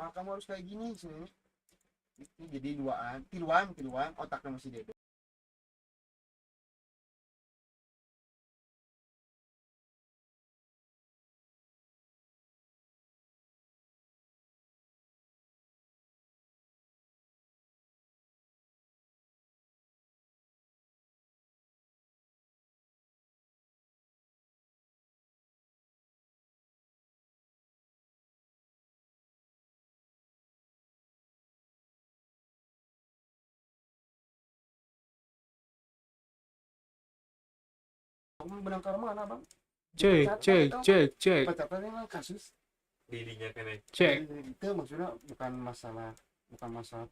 kenapa kamu harus kayak gini sebenarnya. Jadi tiluan otaknya masih dede. Kamu benangkar mana bang? Cek. Pecatannya mah kasus. Dirinya kan Cek. Itu maksudnya bukan masalah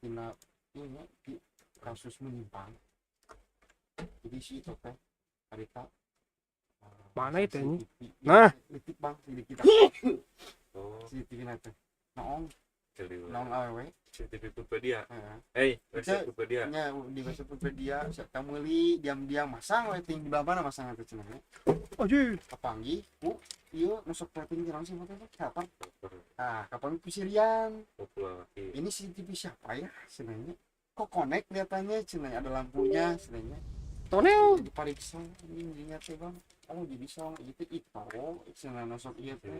tindak ini kasus menyimpang. Jadi si itu teh harita Mana itu ini? CCTV. Nah. Litik bang, litik kita. oh CCTV nanti. Noong keliru awewe. Wikipedia Itu Wikipedia nya di Wikipedia saya meuli diam-diam masang rating di mana masang itu cenah. Aduh. Kapanggih ku ieu masuk rating di langsung teh kapan? Ah, kapan pisirian? populasi Ini CCTV siapa ya sebenarnya? Kok connect kelihatannya cenah ada lampunya sebenarnya. Tonel. Dipariksa ini lihat teh bang. Oh jadi song itu cenah masuk ieu teh.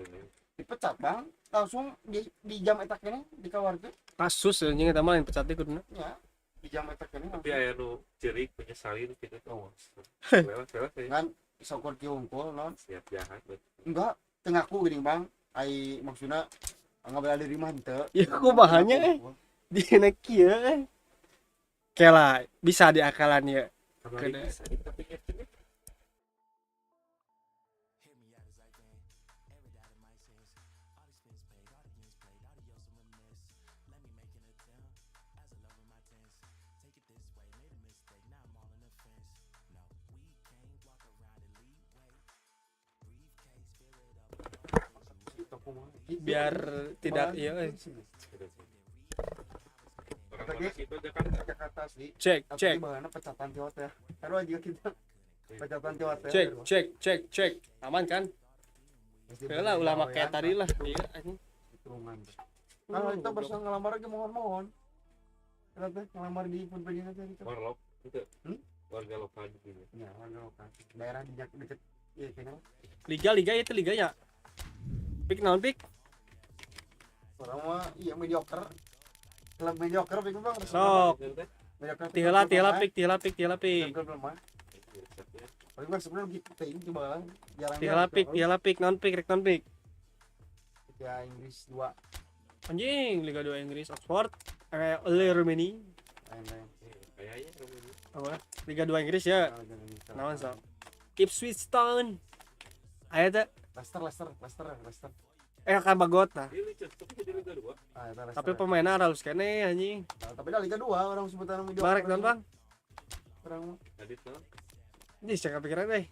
Dipecat bang, langsung di jam eta kene dikawarkeun. Kasus anjing eta mah lain pecatnya kuduna. Ya, di jam eta kene tapi aya nu cerik penyesalin gitu oh, lewat kan sokor ki hungkul non. siap jahat bet Enggak, tengahku geuning bang. Ai maksudna ngabela diri mah henteu. Ya kumahannya di naik kieu. Kela bisa diakalan ya. kembali Kena. bisa kita pikir Biar tidak iya. orang mana situ Jakarta Jakarta asli. Cek. Bahanna pecatan ti hotel. Taruh aja kita. Pecatan ti hotel. Cek. Aman kan? Lah ulama kayak tadi lah. Iya anjing. Kalau kita bersama ngelamar aja mohon. Kenapa ngelamar di Wikipedia tadi itu? warlock itu warga lokal gitu Ya, warga lokal. Daerah di deket iya kena. Liga itu liganya. Pik naon pik? Orang mah iya mediocre. Klub mediocre pik bang. Sok. Mediocre. Tiala pik. Klub mah. Paling kan sebenarnya gitu ting coba jarang. Tiala pik non pik. Ya Inggris 2. Anjing Liga 2 Inggris Oxford. Germany. Lain-lain. kayaknya Apa? Liga 2 Inggris ya. Naon sok? Ipswich Town. Aya teh Leicester. kan bagot nah. dia lucu tapi jadi Liga 2 Eta Leicester. Tapi pemainnya halus kene anjing. Nah, tapi dah Liga 2 orang sebutan mediocre. Barek non bang. Orang mah. tadi tuh Ini jangan pikiran deh.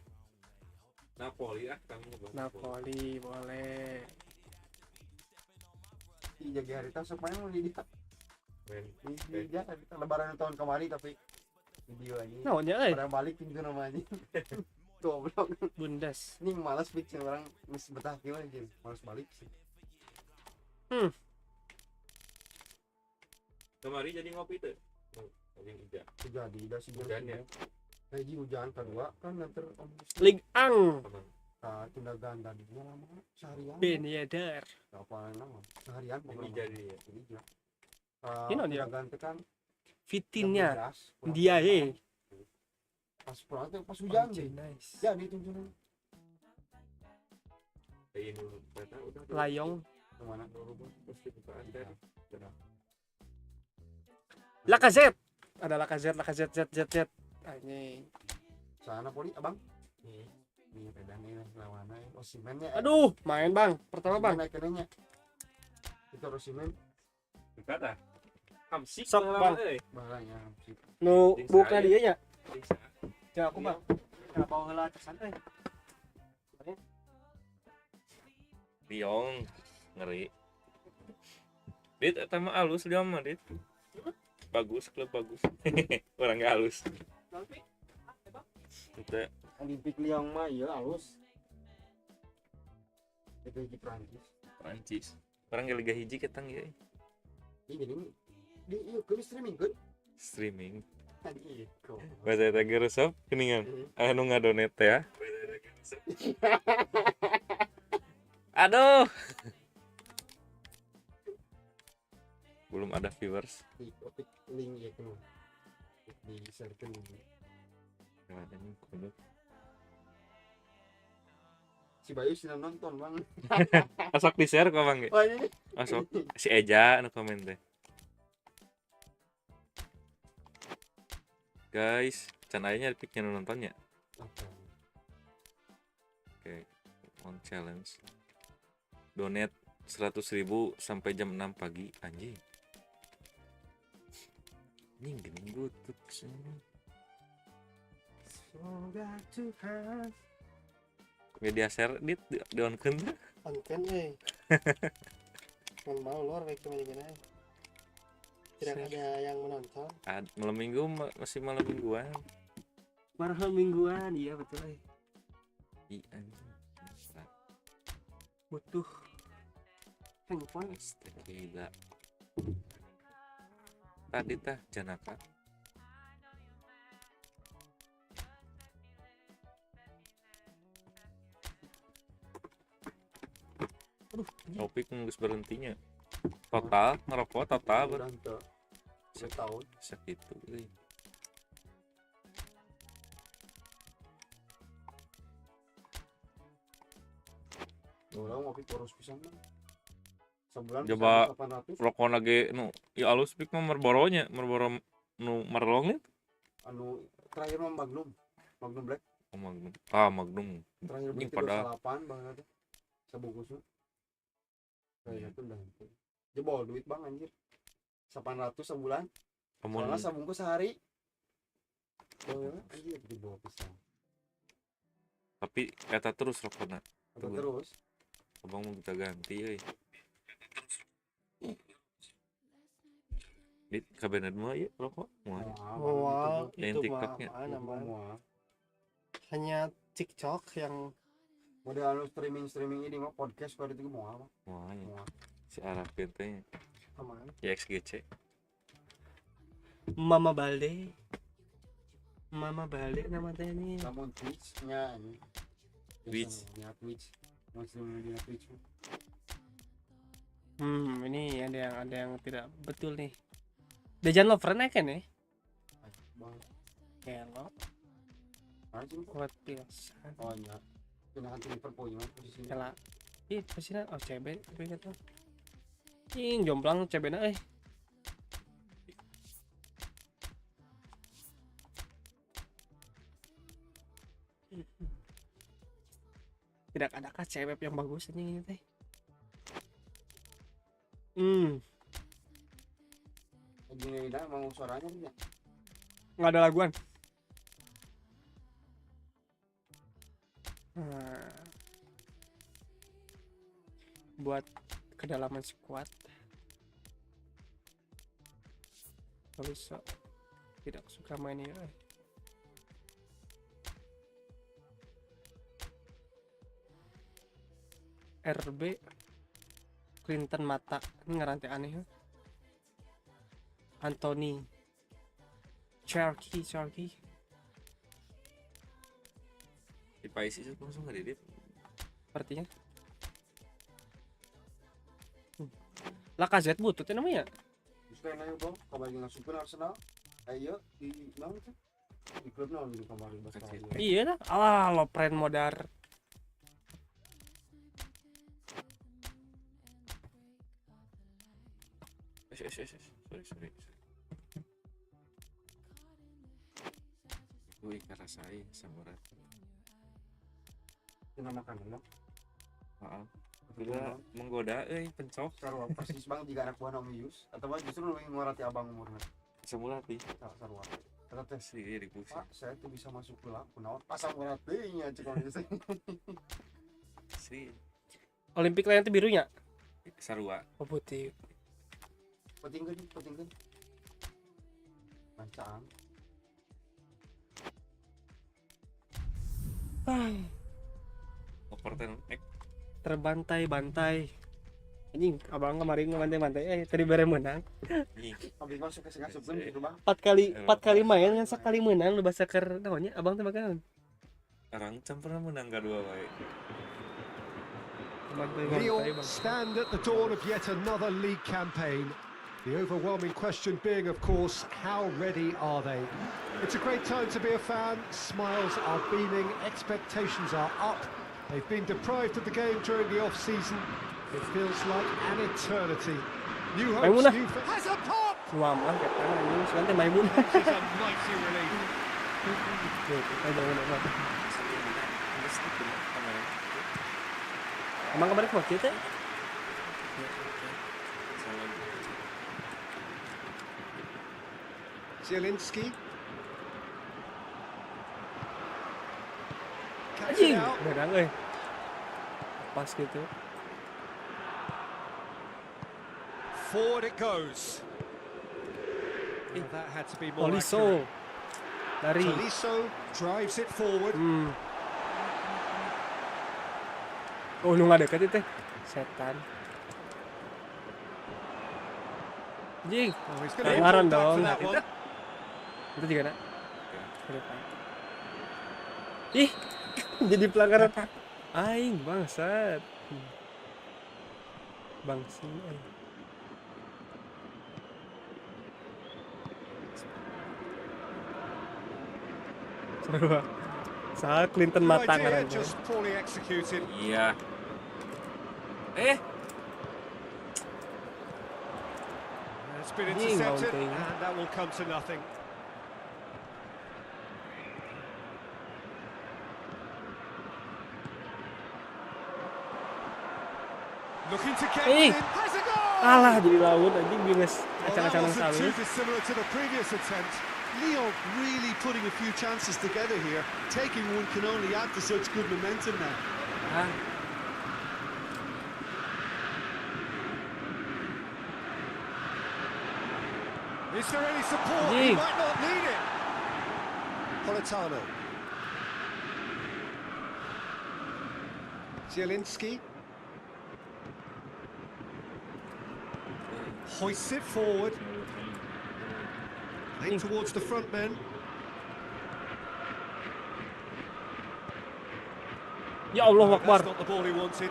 Napoli kamu Napoli boleh. Iya Harita sok main mau di main dia Harita lebaran tahun kemarin tapi video aja. Naonnya euy? Pada balik pintu namanya. Goblok. Bundes. Ini malas bikin orang mesti betah gimana aja. Malas balik sih. kemarin jadi ngopi tuh tadi hujan Jadi dah sih hujannya Lagi hujan kedua kan nanti Lig Ang. tindakan tadi lama seharian. Beniadar. Apa nama? Seharian ini jadi ya Ini dia. Ini dia. Tindakan tekan Fitinnya. Dia ye. Pas pulang tuh pas hujan sih. Nice. Jadi tunjukin ini ternyata udah Layong. kemana? pasti bukaan dari Lacazette. Ada Lacazette Z. Anjing. Sana poli abang. Ini pedan ini lawannya. Osimennya. Aduh, main bang. Pertama bang. Naik kenanya. Itu Osimen. kata hamsik Sok, Bang. Bahaya sih. Nu buka dia nya. bisa Ya aku bang. Kenapa heula tersan euy? Liong ngeri Dit eta mah alus dia mah Dit bagus klub bagus orang gak halus kita Olimpik Lyon mah iya halus. Itu di Prancis. Prancis orang ke Liga hiji ketang ya Ini di iya kan streaming kan? Streaming. Tadi itu. Bahasa eta ge resep keningan. Anu ngadonet teh ya. Aduh. Belum ada viewers. Di topik link ya kan. Di sharekan. Ada nih kudu. Si Bayu sih nonton bang. Asok di-share kok Bang. Oh ini. Asok si Eja anu komen teh. Guys, can aya nya piknya nontonnya. Oke, on challenge. Donate 100.000 sampai jam 6 pagi anjing. Anjing gini butut sini. Semoga Tuhan Mediashare di on kan. konten Mohon mau luar baik cuma gini. Tidak ada yang menonton. Malam minggu masih malam mingguan. Malam mingguan, iya betul Ih anjing. butuh handphone. Gila. Tadi tah janaka. Topik nggak berhentinya. Total ngerokok total Udah setahun. segitu. Orang ngopi terus pisan bang. Sebulan Coba 800. rokok lagi nu ya alus pik mah merboronya merboro nu marlongnya. Anu terakhir mah Magnum Black. Oh Magnum. Ah Magnum. Terakhir Ini beli pada 38 bang ada. Sebungkusnya. Kayak itu dah. Jebol duit bang anjir. 800 sebulan. amun Soalnya sebungkus sehari. Oh, anjir jebol pisan. tapi kata terus rokokna. Atau Betul. terus Abang mau kita ganti euy. Di kabinet mah ya rokok mah. Wow, Yang itu TikToknya. mana mah Semua. hanya TikTok yang Model anu streaming ini mah podcast pada itu mau apa? Wah ya. Mau. Si Arafin teh aman. ya XGC. Mama Balde nama teh ini. Namun Twitch-nya ini. Twitch. Ya Twitch. Mau streaming di Twitch. Ini ada yang tidak betul nih. Dejan lo pernah kan ya? Bang. Hello, Mana sih? kuat pisan. Oh iya. Kena hantu Liverpool ya posisinya. Kela. Ih, posisinya oh CB tapi kata. Ing jomplang CB na Tidak ada kah CB yang bagus ini teh? Gini dah mau suaranya dia. Nggak ada laguan. Buat kedalaman squad bisa tidak suka main ini. RB Clinton mata ini ngerantai aneh ya. Anthony Cherky Di Paisi itu langsung ngedit. sepertinya. Lacazette bututnya namanya. Terus kayak nanya bang, kemarin ngasukin Arsenal. Ayo di mana tuh? Di klub nol di kemarin Kecil. Iya dah. Alah lo pren modar. Sorry. Gue karasai samurai. Kita makan dulu. Maaf. Gila menggoda pencok. Sarua persis bang jika anak buah Yus atau bang justru lebih ngorati abang umurnya. Semula ti. Sarua. Kata tes Si di pusing. Pak, saya tuh bisa masuk ke laku. Nah, pasang ngoratinya cek orang bisa. Si Olimpik lain itu birunya. sarua. Oh putih. Penting kan? Mancaan. Overten Terbantai-bantai. Anjing, abang kemarin ngemantai-mantai tadi bare menang. Abis masuk ke sekasupun gitu bang. 4 kali main kan sekali menang lu bahasa ker naonnya abang teh bagaimana? Orang pernah menang kedua wae. Lyon stand at the dawn of yet another league campaign. The overwhelming question being, of course, how ready are they? It's a great time to be a fan. Smiles are beaming, expectations are up. They've been deprived of the game during the off-season. It feels like an eternity. New hopes, Maimunah. new has a pop! Suamah kata anjing sekarang teh Maimun. This is a mighty relief. Kita jangan apa. Emang kemarin kok kita? Zielinski. Cuts Anjing, it out. berang pas gitu. Forward it goes. Well, that had to be more Oliso accurate. dari Tolisso drives it forward. Oh lu nggak deket itu setan. Anjing, Oh, he's going to Pelanggaran back for dong. that one. itu juga nak. Ih, jadi pelanggaran. Aing bangsat. Bangsi. Seru banget. Saat Clinton Good matang idea, kan. just poorly executed. Iya. It's been Anjing, intercepted, mounting. and that will come to nothing. Looking to get Eh. in. Has a goal! Kalah jadi laut anjing binges Well, that acang-acangan wasn't too sawit. dissimilar to the previous attempt. Lyon really putting a few chances together here. Taking one can only add to such good momentum now. Ah, Is there any support? He Anjing. might not need it. Politano. Zielinski. Hoists it forward. In towards the front men. ya Allah That's Akbar. not the ball he wanted.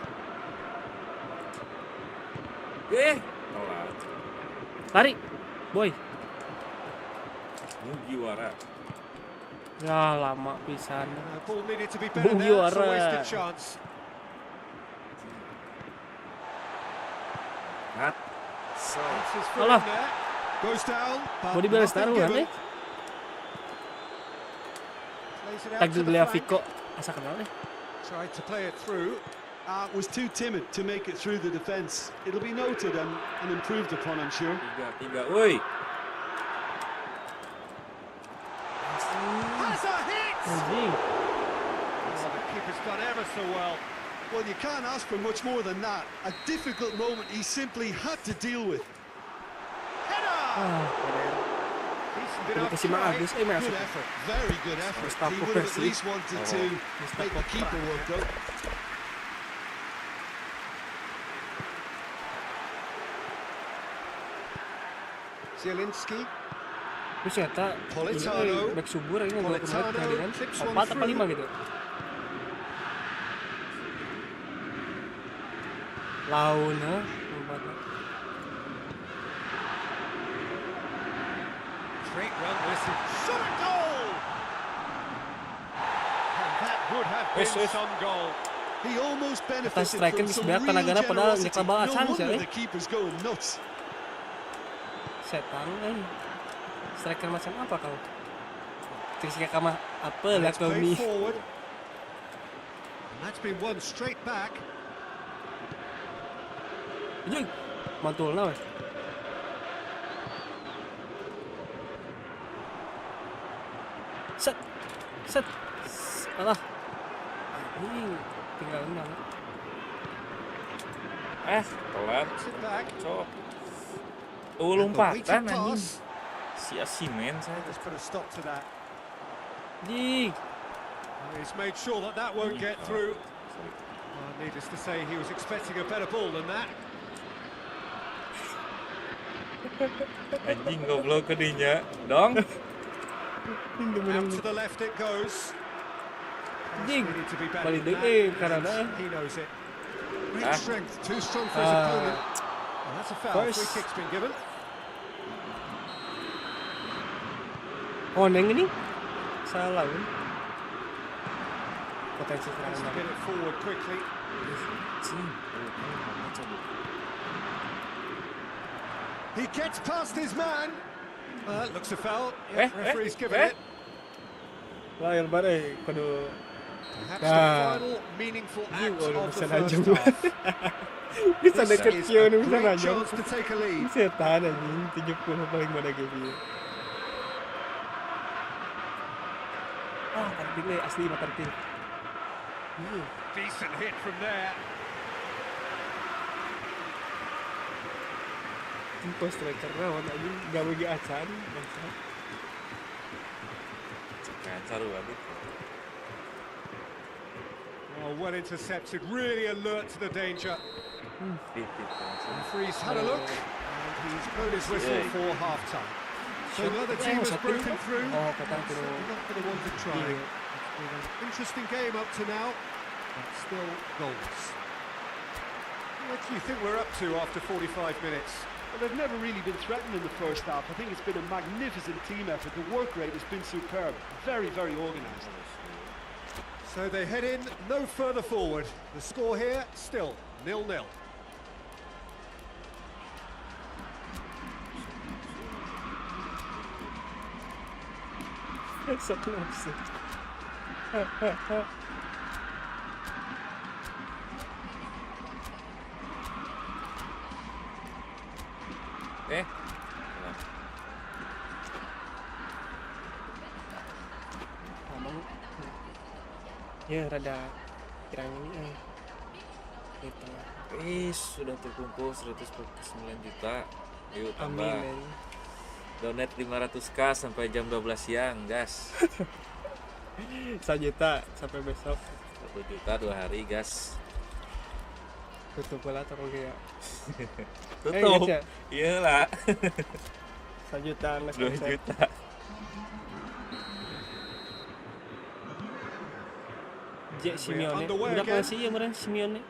Telat. Lari. Boy. Juara. Ya lama pisan. Ball needed to be better Bung there. It's a juara. wasted chance. Hat. So. Bounces for Alah. him there. Goes down. But Mau dibalas nothing taruhan given. nih. Plays it out Tag to the beli flank. Vico. Asa kenal nih. Tried to play it through. Was too timid to make it through the defence. It'll be noted and improved upon, I'm sure. 3-3. Woi. Has a hit! Anjing. Oh, the keeper's done ever so well. Well, you can't ask for much more than that. A difficult moment he simply had to deal with. Header! Ah, Decent Udah enough kasih Mak try. Agus masuk. Good effort, very good effort. Stop He would have at pressing. least wanted to make the keeper work though. Zielinski. Terus ternyata Politano. back subur ini gua kemarin Politano pertandingan clips 4 one apa through. 5 gitu. Laun ha. 4. Great run, listen. Shot at goal! And that would have been Yes. some goal. He almost benefited striker from di some sebelah real tenagana padahal generosity. nyekel bal No acan sih, wonder eh. the keeper's going nuts. Setan striker macam apa kau? Cek kama apa lah Let's kau play ni? forward. And that's been won straight back. Anjing. Mantulna weh. Set. Set. Alah. Anjing. Tinggal enam. Telat. Sit back. Cok. And the Lompatan weighted anjing. pass. Sia-simen saya. Let's put a stop to that. Anjing. He's made sure that that won't get through. Well, needless to say, he was expecting a better ball than that. Anjing goblok kedinya. Dong. Out to the left it goes. Jing. We need to be better Balik than deui that, karena and he knows it. Great Ah. strength, too strong for his opponent. And that's a foul. First. Free kick's been given. Oh, neng ini salah kan? Potensi Has serangan to balik. get it forward quickly. He gets past his man. Looks a foul. Yeah, referee's given it. Lahir bare kudu Perhaps Ah. the final meaningful act Gol of the bisa first najong. half. Bisa This deket is kieu a nu bisa great najong. chance to take a lead. Setan anjing 70 paling mana game ieu. Ah, tartik deh asli mah tartik. Decent hit from there. Tempo striker naon anjing gawe ge acan. Kan saru banget. Oh, well intercepted, really alert to the danger. Referee's had a look, and he's blown his whistle for half-time. So the other team has broken through. Oh, kata They're not going to want to try. Interesting game up to now, but still goals. What do you think we're up to after 45 minutes? Well, they've never really been threatened in the first half. I think it's been a magnificent team effort. The work rate has been superb. Very, very organised. So they head in no further forward. The score here still 0-0. So close. Abang ya rada kirang ini gitu. Sudah terkumpul 149 juta. Yuk Amin tambah. man. Donate 500k sampai jam 12 siang, gas. 1 juta sampai besok 1 juta 2 hari, gas. tutup pula atau ya Tutup. ya? Iyalah. 1 juta nggak 2 selesai. juta. Simeone underway berapa again. sih ya kemarin Simeone?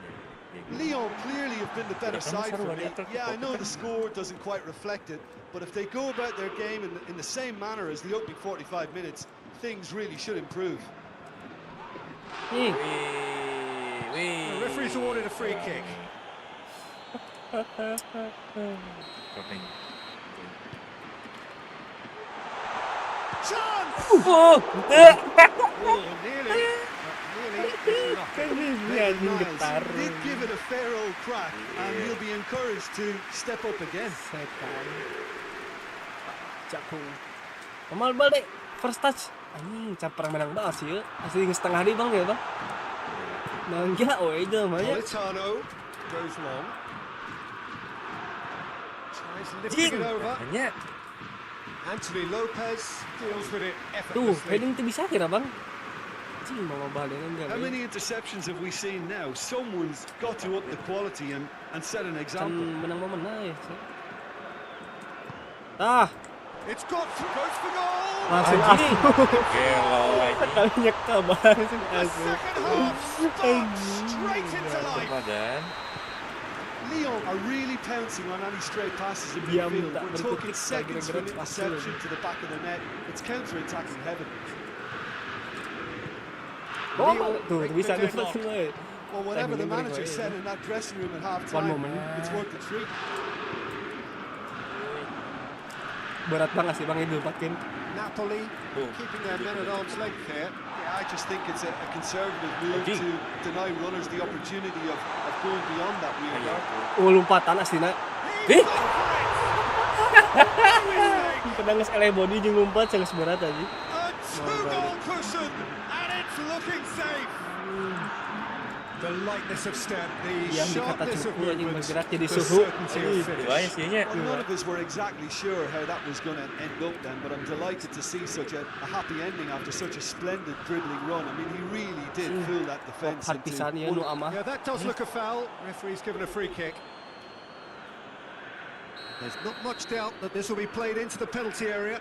Leon clearly have been the better side for me. Yeah, I know the score doesn't quite reflect it, but if they go about their game in the same manner as the opening 45 minutes, things really should improve. Nih, The referee's awarded a free kick. Chance! oh, Oh, nearly. Nearly. kan ini anjing Nice. getar. Did give it a fair old crack, and he'll be encouraged to step up again. Setan. Cakung. Kamal balik first touch. Anjing caper menang banget sih ya. Asli setengah hari bang ya bang. Nangga we itu mah ya. Politano goes long. Tries Jing. lifting it over. Hanya Anthony Lopez deals with it Tuh, effortlessly. heading itu bisa kira bang. Cing mau balik enggak. How many interceptions have we seen now? Someone's got to up the quality and set an Kan example. menang momen ya. Ah, It's goes for goal. langsung Anjing. asuh. gelo aja. Kali nyekta banget The asuh. second half starts straight into life. Badan. Leon are really pouncing on any stray passes in Diam midfield. tak We're talking berkutik, seconds gerak-gerak from pasti interception lagi. to the back of the net. It's counter-attacking heaven. Oh, Leo tuh break bisa the dapat deadlock. semua. Well, whatever the Timing manager very said well, in that dressing room at One half-time, moment. it's worth the treat. Berat banget sih bang itu pakin. Napoli Oh. keeping their men at arm's length here. Yeah, I just think it's a conservative move Indeed. to deny runners the opportunity of going beyond that rear guard. Oh, lompatan aslinya. Ih, Pedang geus eleh body jeung lompat sangat berat aja. A two-goal cushion, and it's looking safe. The lightness of step, the Yang dikata sharpness of cukup anjing movement, bergerak jadi the suhu. certainty of dua ya finish. sihnya. Well, none of us were exactly sure how that was going to end up then, but I'm delighted to see such a happy ending after such a splendid dribbling run. I mean, he really did fool that defence Hard pisan ya nu amah. Yeah, that does look a foul. Referee's given a free kick. There's not much doubt that this will be played into the penalty area.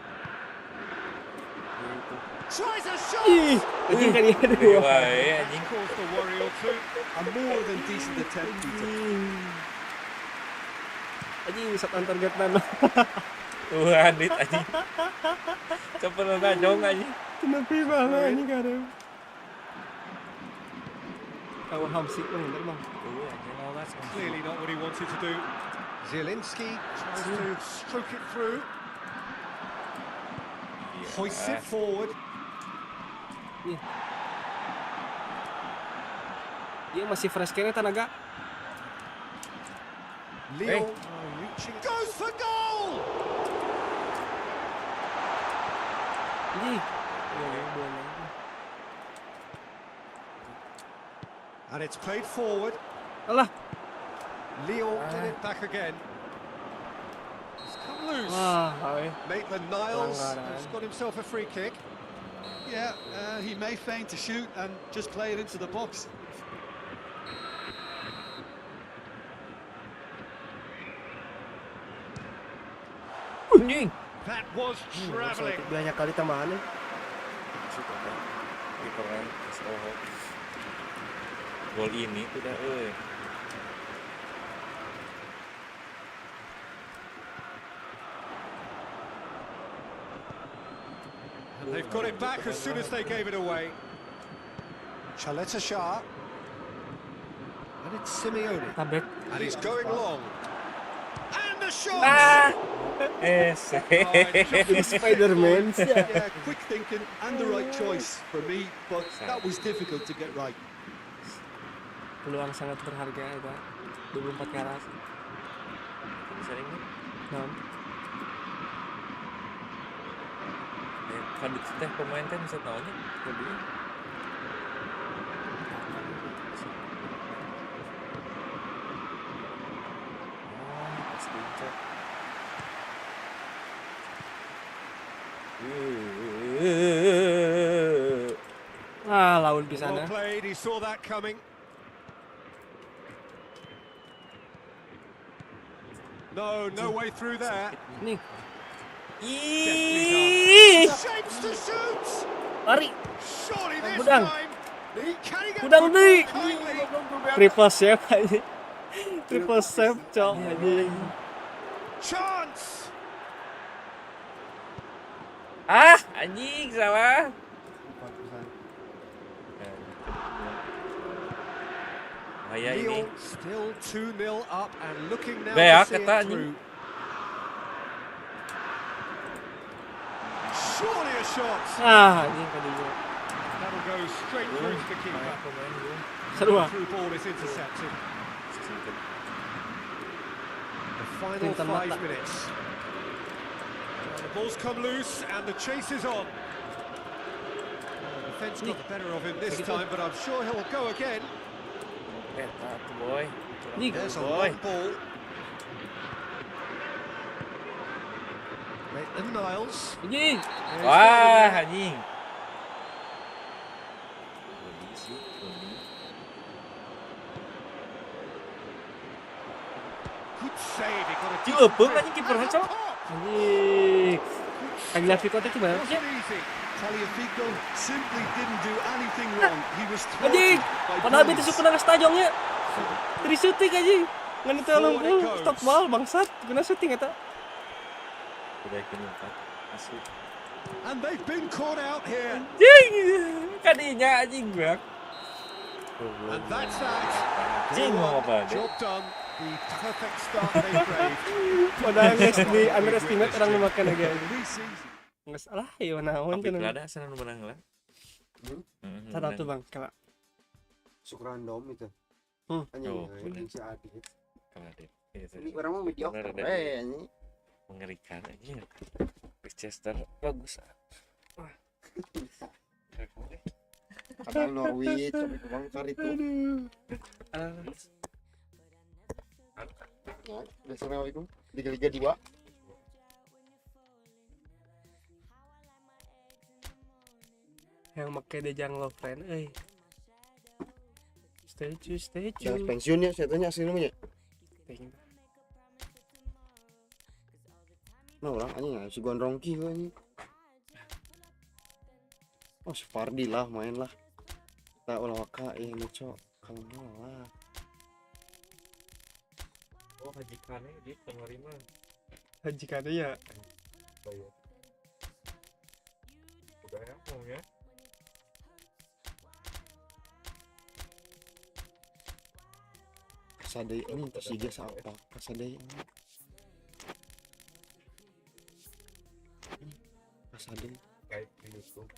Tries a shot! Ih, anjing kan ya Gede dua. wae anjing. Caused a worry or two. A more than decent attempt, Peter. Anjing shot on target nana. Tuhan dit anjing. Cepet najong anjing. Kenapa banget anjing kadang. Kau hamsik bang, bener bang. Clearly not what he wanted to do. Zielinski tries to stroke it through. Hoists it forward. Dia masih fresh kayaknya tenaga. Leo reaching. Goes for goal! Ih. And it's played forward. Alah. Leo get it back again. It's come loose. Wah, Maitland Niles Pelanggaran. has got himself a free kick. Yeah, he may feign to shoot and just play it into the box. Anjing. That was travelling. banyak kali tambahannya. Keren. Gol ini udah And they've got it back as soon as they gave it away. Chaleta Shah. And it's Simeone. Tabek. And he's going long. And the shot! Ah. Spider-Man. Yeah, quick thinking and the right choice for me, but that was difficult to get right. Peluang sangat berharga itu. 24 karat. Sering nih. Nah, Kadit teh pemain teh bisa tahunya jadi. Pasti cek. lawan di sana. Well played, he saw that coming. No way through there. Nih. Ih, shapes to shoot. Lari. Surely this Gudang. time. Can he get Gudang nih. kindly? Triple save aja. Triple save, cok. Chance. Ah, anjing salah. Bahaya ini. Lyon still 2-0 up and looking now Beak to see kata it anjing. through. Surely a shot. Anjing tadinya. That'll go straight through to the keeper. Seru ah. Through ball is intercepted. The final Pintar 5 mata. minutes. The ball's come loose and the chase is on. The defence got the better of him this time, but I'm sure he'll go again. Tuh boy. Nih. There's a Boy. long ball. Maitland Niles. Anjing. Wah, anjing. Good save. He got a Cuma decent beng grip. anjing kipernya cok. Anjing. Kagak Fikotnya itu banget sih. Wasn't easy. Tagliafico simply didn't do anything wrong. He was Anjing. thwarted by Padahal bodies. itu suka nang stajongnya. Dari syuting anjing. Ngan itu Forward it lempung, goes. stop ball bangsat. Guna syuting eta. Udah ikut empat. Asli. And they've been caught out here. Anjing. Kadinya anjing bang. And that's that. Anjing mau apa deh? Job done. The perfect start they craved. Padahal guys di underestimate orang memakan lagi. Pre-season. Nggak salah ya naon Tapi cenah. ada senang menang lah. Satu tuh Bang, kala. Suka random itu. Hmm. Hanya Oh, ini si Adi. Kalau ada. Iya, Ini orang mau mediocre. Bener, ada. Ini Mengerikan aja. Manchester bagus. Wah. kadang Norwich, sampai ke Bangkar itu. Ya, assalamualaikum. Liga 2. Yang make dejang love friend euy. Statue. Yang pensiun ya, saya tanya asli namanya. Nah orang anjing si gondrong ki anjing. Oh si Fardi lah main lah. Tak ulah waka maco kalau lah. Oh hajikannya dia penerima. Hajikannya ya. Bayar. Udah ya maunya. Kasadai ini tersiga apa? Kasadai ini. Kasadai. Kayak di YouTube.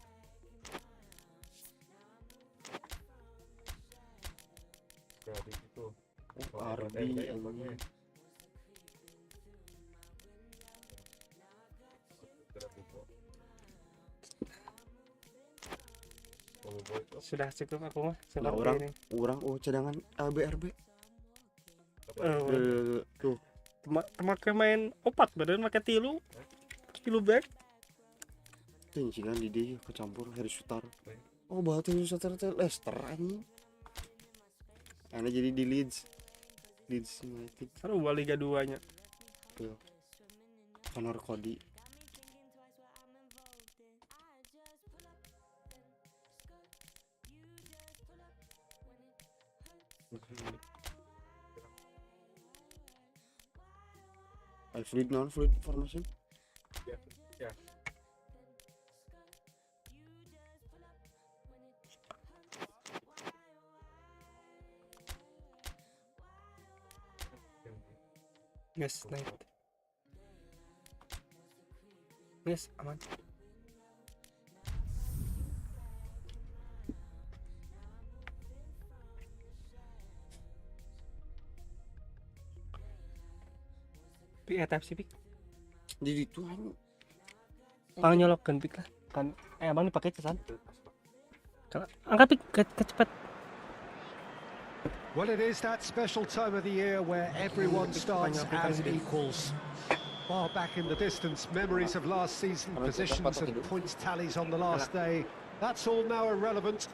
Jadi itu. Ardi ini. Sudah cukup aku mah. Lah orang cadangan ABRB. Tuh. Make main 4 badan make 3 back. Ting sih kan di dia kecampur Harry Sutar. Oh batu Harry Sutar teh Leicester anjing. Ana jadi di Leeds United. Seru Liga 2-nya. Tuh. Conor Cody. Fluid non-fluid formation. Ya. Yes, naik. Yes, aman. Type C pik. Jadi itu anjing. Pang nyolokkan pik lah. Kan abang dipakai cesan. Kalau angkat pik kecepat. Well, it is that special time of the year where everyone starts as equals. Far back in the distance, memories of last season, positions and points tallies on the last day, that's all now irrelevant.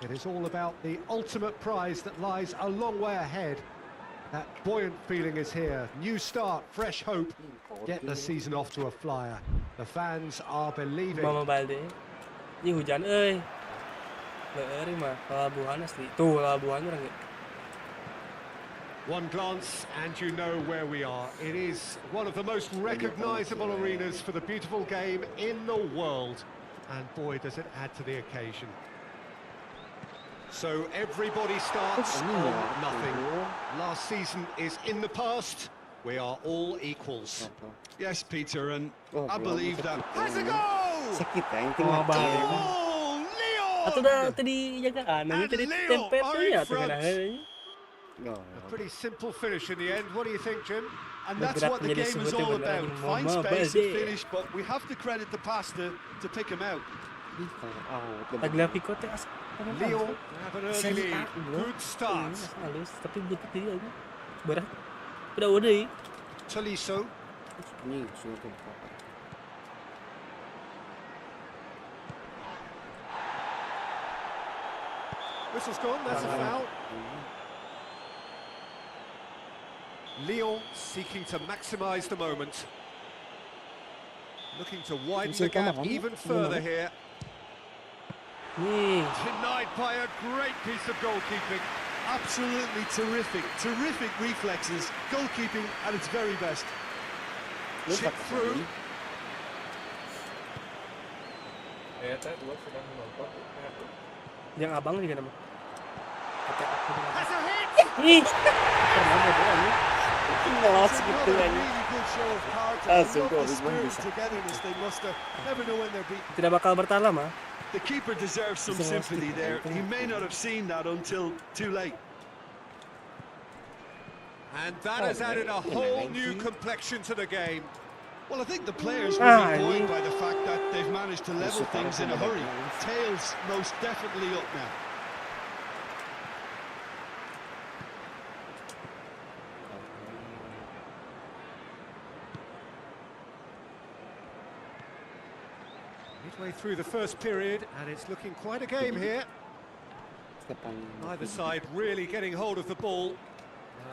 It is all about the ultimate prize that lies a long way ahead. That buoyant feeling is here. New start, fresh hope. Get the season off to a flyer. The fans are believing. Mama Balde. Ini hujan euy. Leueur mah pelabuhan asli. Tuh pelabuhan urang ge. One glance and you know where we are. It is one of the most recognizable arenas for the beautiful game in the world. And boy, does it add to the occasion. So everybody starts on nothing. Last season is in the past. We are all equals. Yes, Peter, and I believe that. Has a goal! Sakit ya intinya. Oh, bang. Oh, Leon! Atau dah tadi jagaan, nanti tadi tempet tuh ya tuh kan. A pretty simple finish in the end. What do you think, Jim? And that's what the game is all about. Find space and finish, but we have to credit the pass to pick him out. Tagla Pico teh as. Lyon have an early lead. Good start. Halus, tapi butuh dia aja. Berat. Udah deui. Tolisso. Ini suatu. Whistle's gone, that's a foul. Lyon seeking to maximise the moment. Looking to widen the gap even further here. Denied by a great piece of goalkeeping. Absolutely terrific, terrific reflexes. Goalkeeping at its very best. Chip through. Ternyata dua sedang menonton. Yang abang juga nama. Has a hit! Ih. Pernah bodoh ini. Ngelos gitu Another aja. really good show of heart. Langsung I love gol, the spirit bisa. and togetherness they muster. Never know when they're beaten. Tidak bakal bertahan lama. The keeper deserves some Bisa sympathy ngelos there. gitu. He may not have seen that until too late. And that has added a whole new complexion to the game. Well, I think the players will be Ah, buoyed by the fact that they've managed to level things in a hurry. Tails most definitely up now. Midway through the first period, and it's looking quite a game here. Neither side really getting hold of the ball.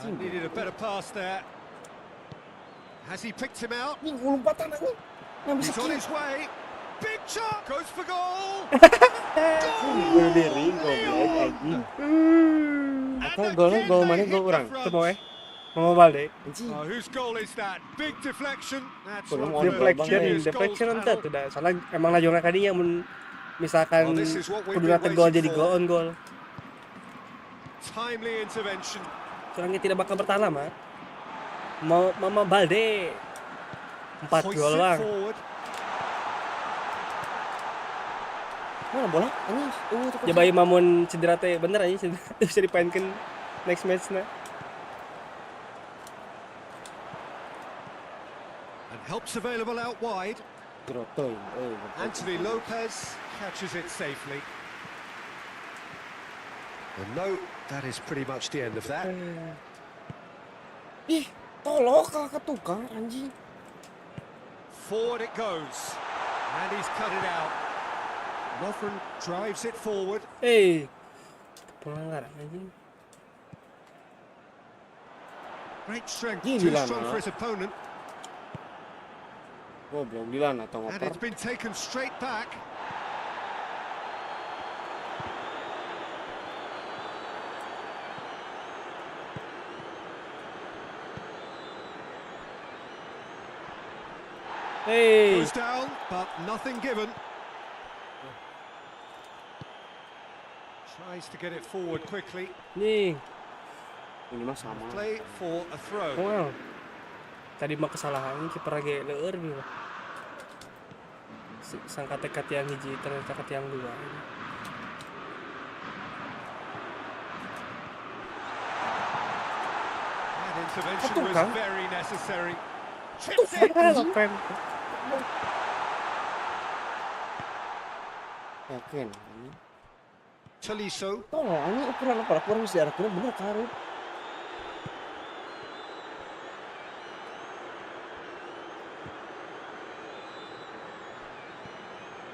Needed a better pass there. Has he picked him out? Nih lompatan aja. Yang bisa He's on kill. his way. Big shot goes for goal. Bunuh diri goblok anjing. Atau gol mana gol orang. Itu mau Mau Balde. Anjing. Whose goal is that? Big deflection. That's Belum one of the Deflection, genius goals deflection panel. ente tidak salah. Emang lajongna kadinya mun misalkan Well, this is what we've kudu been nate gol waiting jadi for. gol on gol. Timely intervention. Curangnya tidak bakal bertahan lama. Mau Mama Balde 4 Hoists gol it bang. forward. Mana bola? Ya bayi mamun cedera teh bener aja cedera. Bisa dipainkan next match na. And helps available out wide. Grotoy. Anthony Lopez catches it safely. And no, that is pretty much the end of that. Ih, tolong kakak tukang anjing. Forward it goes. And he's cut it out. Lovren drives it forward. Pelanggaran anjing. Great strength, Gini too lah, strong Nak. for his opponent. Goblok Dilan atau And ngoper. it's been taken straight back. Goes down, but nothing given. Tries to get it forward quickly. Nih, Ini mah sama. Play for a throw. well. Tadi mah kesalahan kiper lagi leur gitu. Sang kate yang hiji ternyata kate yang dua. That intervention was Tukang. very necessary. Chips it. Keren. Yakin ini. Tolisso. Tolong ini ukuran apa? Kurang mesti arah kurang bener karut.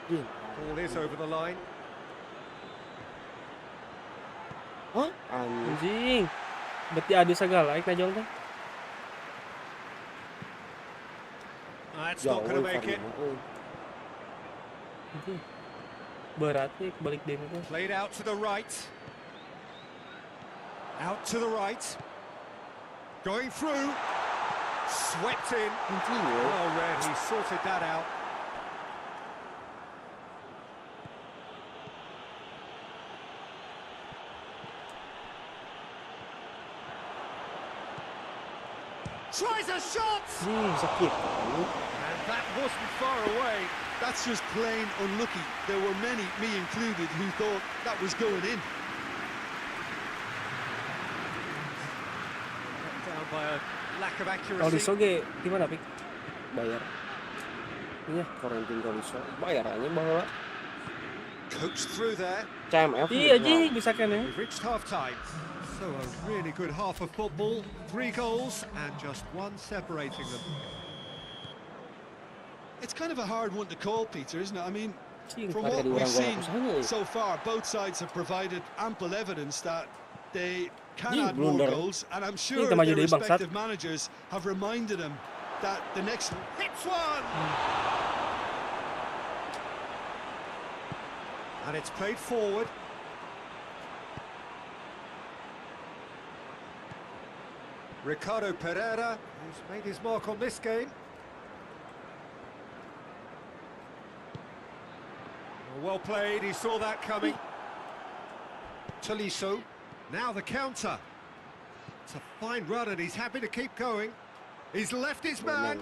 Ball is over the line. Hah? Anjing. Anjing. Berarti adu segala ik najong teh. That's not going to make it. Berat nih balik dia itu. Played out to the right. Out to the right. Going through. Swept in. Well read. He sorted that out. Tries a shot. Sakit. And that wasn't far away. That's just plain unlucky. There were many, me included, who thought that was going in. Down by a lack of Kalau accuracy. disoge gimana pik? Bayar. Iya. Korentin Tolisso. Bayar aja bahwa Coached through there. CMF. Iya ji bisa kan ya. We've reached half-time. So a really good half of football. 3 goals and just one separating them. It's kind of a hard one to call, Peter, isn't it? I mean, from Harga what di we've orang-orang seen sana ya. so far, both sides have provided ample evidence that they can Ih, add more blunder. goals, and I'm sure Kita maju their dari bangsat. respective managers have reminded them that the next hits one. And it's played forward. Ricardo Pereira, who's made his mark on this game. Well played, he saw that coming. Tolisso, now the counter. It's a fine run and he's happy to keep going. He's left his man.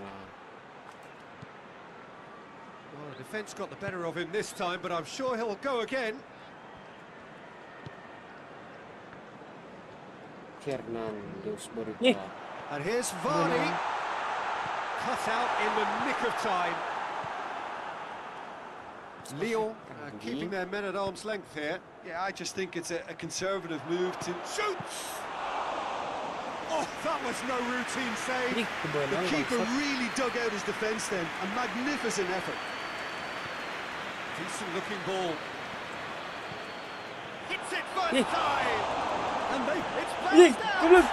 Well, the defence got the better of him this time, but I'm sure he'll go again. Fernandes Nih. Borja. And here's Varney. Cut out in the nick of time. Lyon keeping their men at arm's length here. Yeah, I just think it's a conservative move to shoot. Oh, that was no routine save. Ih, keboyan The banget keeper bangsat. really dug out his defence then. A magnificent effort. Decent looking ball. Hits it Yeah. first time. And it's Ih, placed out. goblok.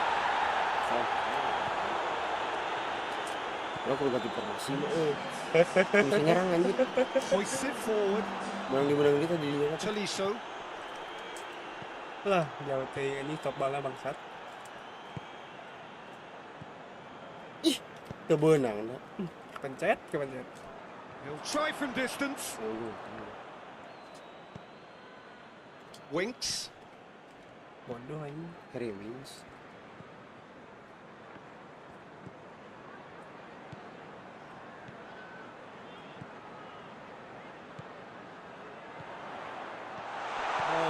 Kalau aku ganti formasi mah bisa nyerang anjir. Hoists it forward. Menang kita di apa? Tolisso. Lah, jauh teh ini top bala bangsat. Ih, kebenang dah. Kepencet. He'll try from distance. Winks. Bodoh ini. Harry Wings.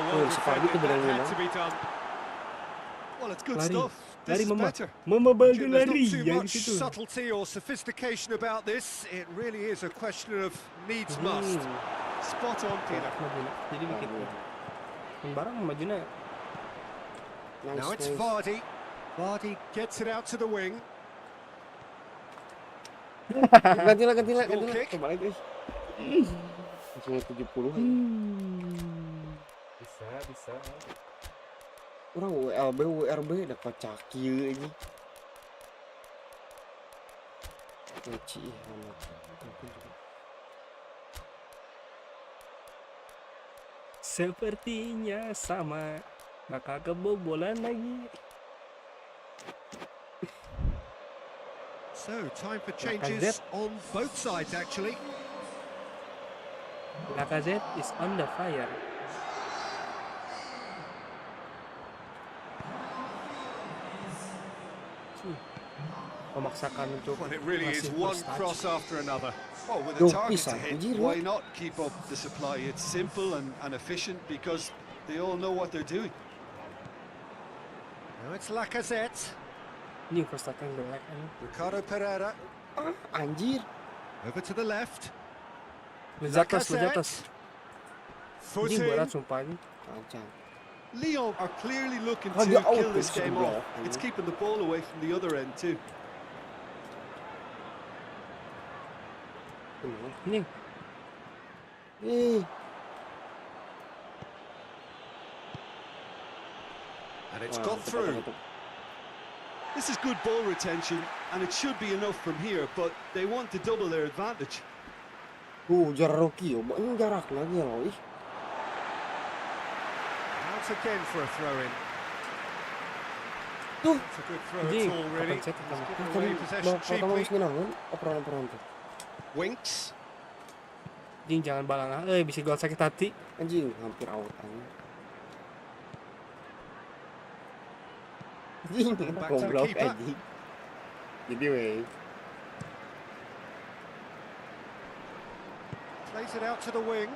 Well Sepatu defended, itu that benar-benar. had to be done. Well, it's good Lari. stuff. This Lari is mama. better. Mama bantu Jim, there's lari not too yang much situ. subtlety or sophistication about this. It really is a question of needs must. Spot on, Peter. Majuna. Jadi bikin barang majuna. Now it's Vardy. Vardy gets it out to the wing. Gantilah. Goal kick. Coba lagi. Masih 70 aja. Bisa. Orang WRB udah kocak kieu ini. Keci amat. Sepertinya sama. Bakal kebobolan lagi. So, time for changes on both sides, actually. Lacazette is on the fire. Memaksakan untuk Well, it really is ngasih one first touch. cross after another. Oh, with a Duh, target bisa, to hit, anjir, why ya. not keep up the supply? It's simple and efficient because they all know what they're doing. Now it's Lacazette. Ini first touch yang jelek ini. Ricardo Pereira. Anjir. Over to the left. Lejatas. Foot Ini in. berat sumpah ini. Kacang. Lyon are clearly looking How to do you kill out this this game ball? off. It's keeping the ball away from the other end too. Ini And it's got through. This is good ball retention and it should be enough from here, but they want to double their advantage. Jarak Rocky, ini jarak lagi loh. Ih, Out again for a throw-in. Tuh. It's a good throw Anjing, at all, really. kepencet pertama. Given away possession pertama cheaply. harus ngenangan operan tuh. Winks. Anjing jangan balang bisa gol sakit hati. Anjing hampir out anjing. Anjing Back to the goblok keeper. anjing. Jadi weh. Plays it out to the wing.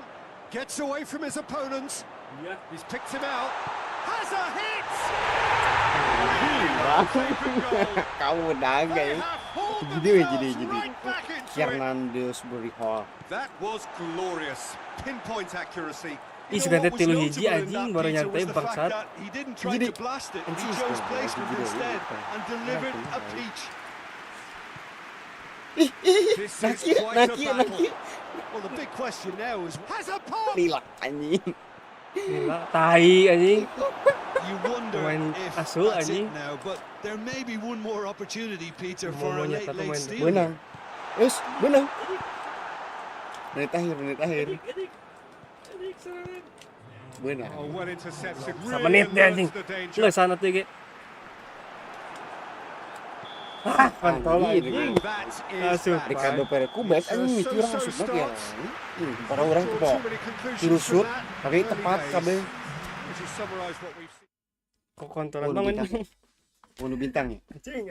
Gets away from his opponents. Iya. He's picked him out. Has a hit! Kamu dagang. They have hauled Jadi weh, themselves jadi. right back into it. Fernandes Berihal. That was glorious. Pinpoint accuracy. Ih, You know sudah what was tilu notable hiji in anjing that, baru Peter, nyantai was the fact bangsat. that he didn't try Jadi, to blast it. He anjing, chose sekarang placement jadi, instead jadi. and delivered a peach. This is quite a battle. Well, the big question now is, Has a pop! Lila anjing. Gila, tai anjing. you wonder Pemain if asuh, that's it anjing. now, but there may be one more opportunity, Peter, for a Momonya late, satu late main. steal. Menang. Yes, menang. Menit akhir. Menang. Oh, well intercepted. Sama Really menit dia anjing. alerts the danger. Lu sana tuh ge. Kontol anjing. That is Langsung. that. Ricardo Pereira kubek anjing itu orang masuk lagi ya. Para orang Draw kok too many conclusions suruh from shoot that tapi early tepat days. kabeh. Which has summarised what we've seen. Kok kontolan Bunuh banget bintang. Bunuh bintang ya. anjing.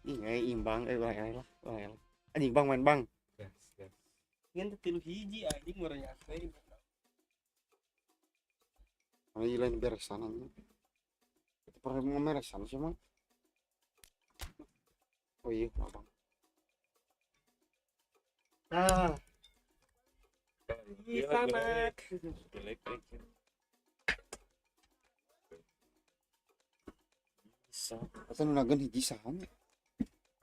Ih, imbang ulang lah. Anjing bang main bang. Ngan tilu hiji anjing baru nyantai. Ini lain beresan anjing. Kita pernah mau beresan sih mah. Oh iya, bang. Ah. Sanak. Bisa. Atau nunagan hiji sahan.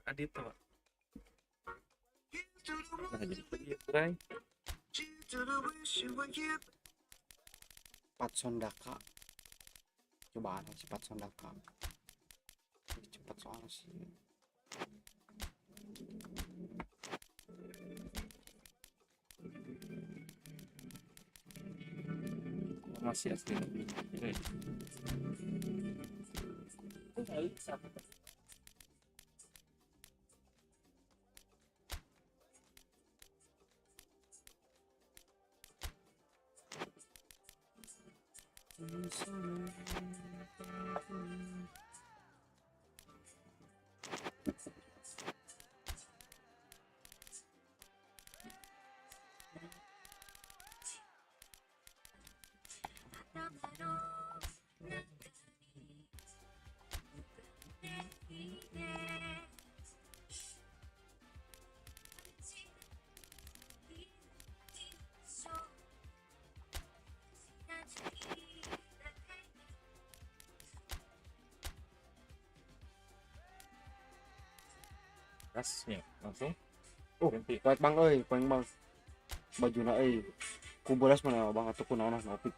Adit tuh. Nah, jadi try. Patson Daka. Coba ada cepat Sondaka. Cepat soalnya sih. Masih asli. Gasnya langsung. Oh, ganti. kuat bang paling bang. Bajuna ku bolas mana bang atau ku naon opik.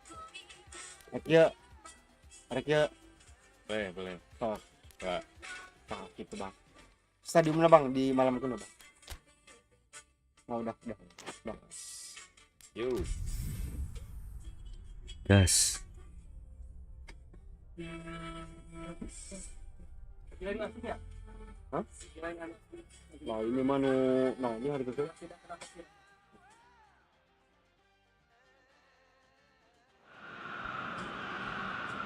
Arek Boleh. toh. Pak. Nah, gitu bang. Stadiumnya bang di malam itu bang. Oh, udah. Yuk. Gas. Kirain masuk ya? Hah? Kirain anu. Nah ini mana? Nah ini hari itu.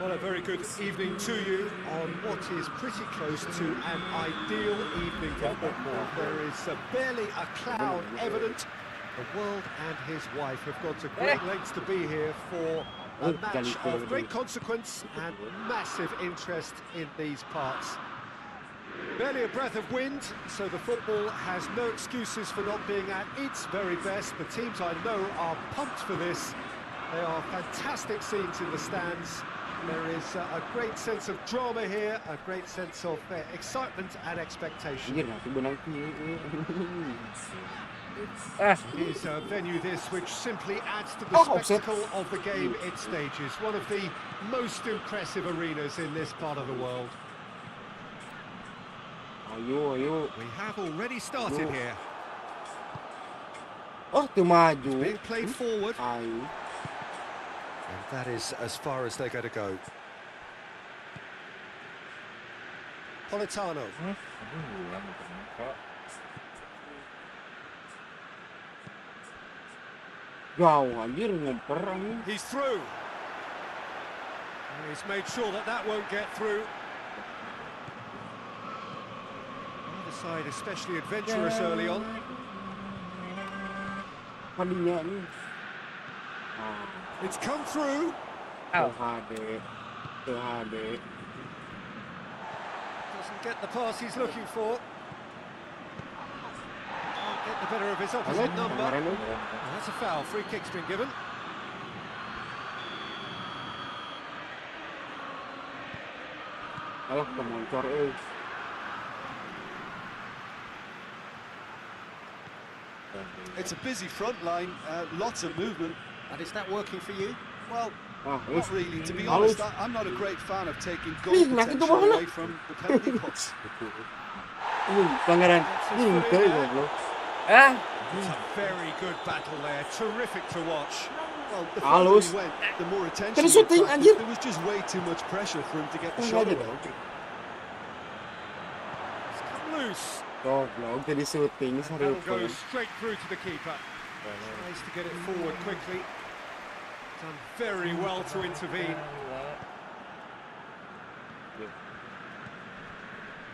Well, a very good evening to you on what is pretty close to an ideal evening for football. There is barely a cloud evident. The world and his wife have gone to great lengths to be here for a match of great consequence and massive interest in these parts. Barely a breath of wind, so the football has no excuses for not being at its very best. The teams I know are pumped for this. They are fantastic scenes in the stands. There is a great sense of drama here, a great sense of excitement and expectation. Anjir, nanti benang It is a venue this which simply adds to the spectacle of the game it stages. One of the most impressive arenas in this part of the world. Ayo. We have already started here. Oh, tu maju. Being played forward. Ayo. And that is as far as they're going to go. Politano. Jauh anjir ngoper anjir. He's through. And he's made sure that won't get through. Either side especially adventurous early on. Padinya nih. It's come through. HD. Doesn't get the pass he's looking for. Can't get the better of his opposite number. Oh, that's a foul. Free kick's been given. Alah kemoncor It's a busy front line, lots of movement. And is that working for you? Well, Ah, not really. To be Halus. honest, I'm not a great fan of taking goal Ih, nak itu potential bola. away from the penalty box. Pangeran. Goblok. It's a very good battle there. Terrific to watch. Well, the Halus. further he went, the more attention Kan he shooting, attracted. anjir. There was just way too much pressure for him to get the Enggak shot ada away. dong. It's come loose. Goblok jadi syuting That'll go serius. straight through to the keeper. Tries to get it forward quickly. Done very well to intervene.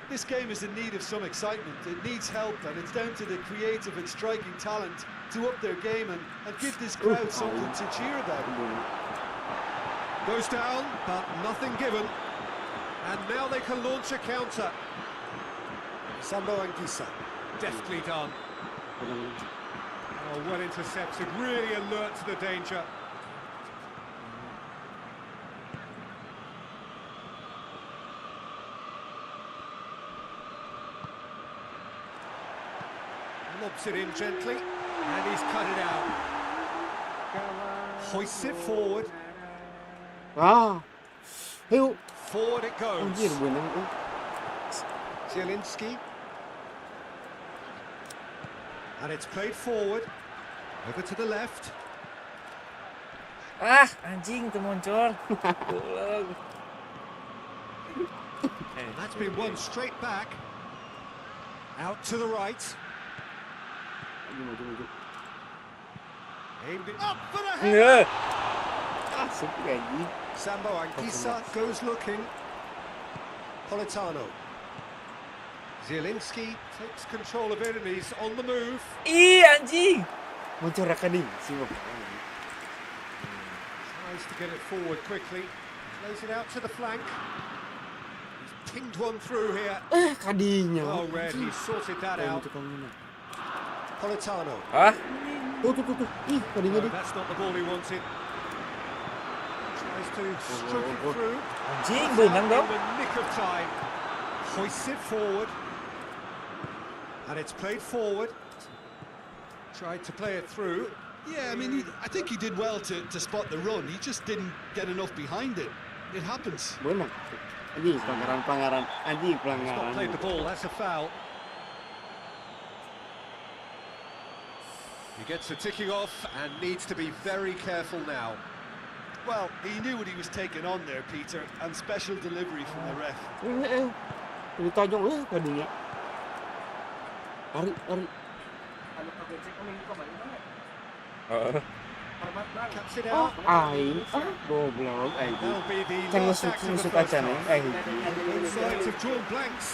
This game is in need of some excitement. It needs help, and it's down to the creative and striking talent to up their game and give this crowd something to cheer about. Goes down, but nothing given. And now they can launch a counter. Sambo Anguissa. Deftly done. Oh, well intercepted, really alert to the danger. Lobs it in gently, and he's cut it out. Hoists it forward. Ayo. Forward it Anjir, goes. benang. Zielinski. And it's played forward. Over to the left. Ah, anjing tuh muncul. Ulang. That's been won straight back. Out to the right. Maju. Aimed it up for the head. Asik lagi. Sambo Anguissa goes looking. Politano. Zielinski takes control of it and he's on the move. Ih, anjing. Muncul Rakading. Simak. Tries to get it forward quickly. Plays it out to the flank. He's pinged one through here. Kadinya. Well read, he sorted that out. Politano. Ah, Tuh. Ih, kadinya No, dia. that's not the ball he wanted. Tries to stroke it through. anjing benang dong. In the nick of time. Hoists it forward. And it's played forward. Tried to play it through. Yeah, I mean, I think he did well to spot the run. He just didn't get enough behind it. It happens. Benang. Anjing, pelanggaran. Anjing, He's not pelanggaran. played the ball, that's a foul. He gets the ticking off and needs to be very careful now. Well, he knew what he was taking on there, Peter, and special delivery from the ref. Ini tajong kadinya. Ari. Cuts it Oh, out. ai. Goblok. That'll be the Kan last act of the nusuk first aja nih. half. Ini. Both sides have drawn blanks.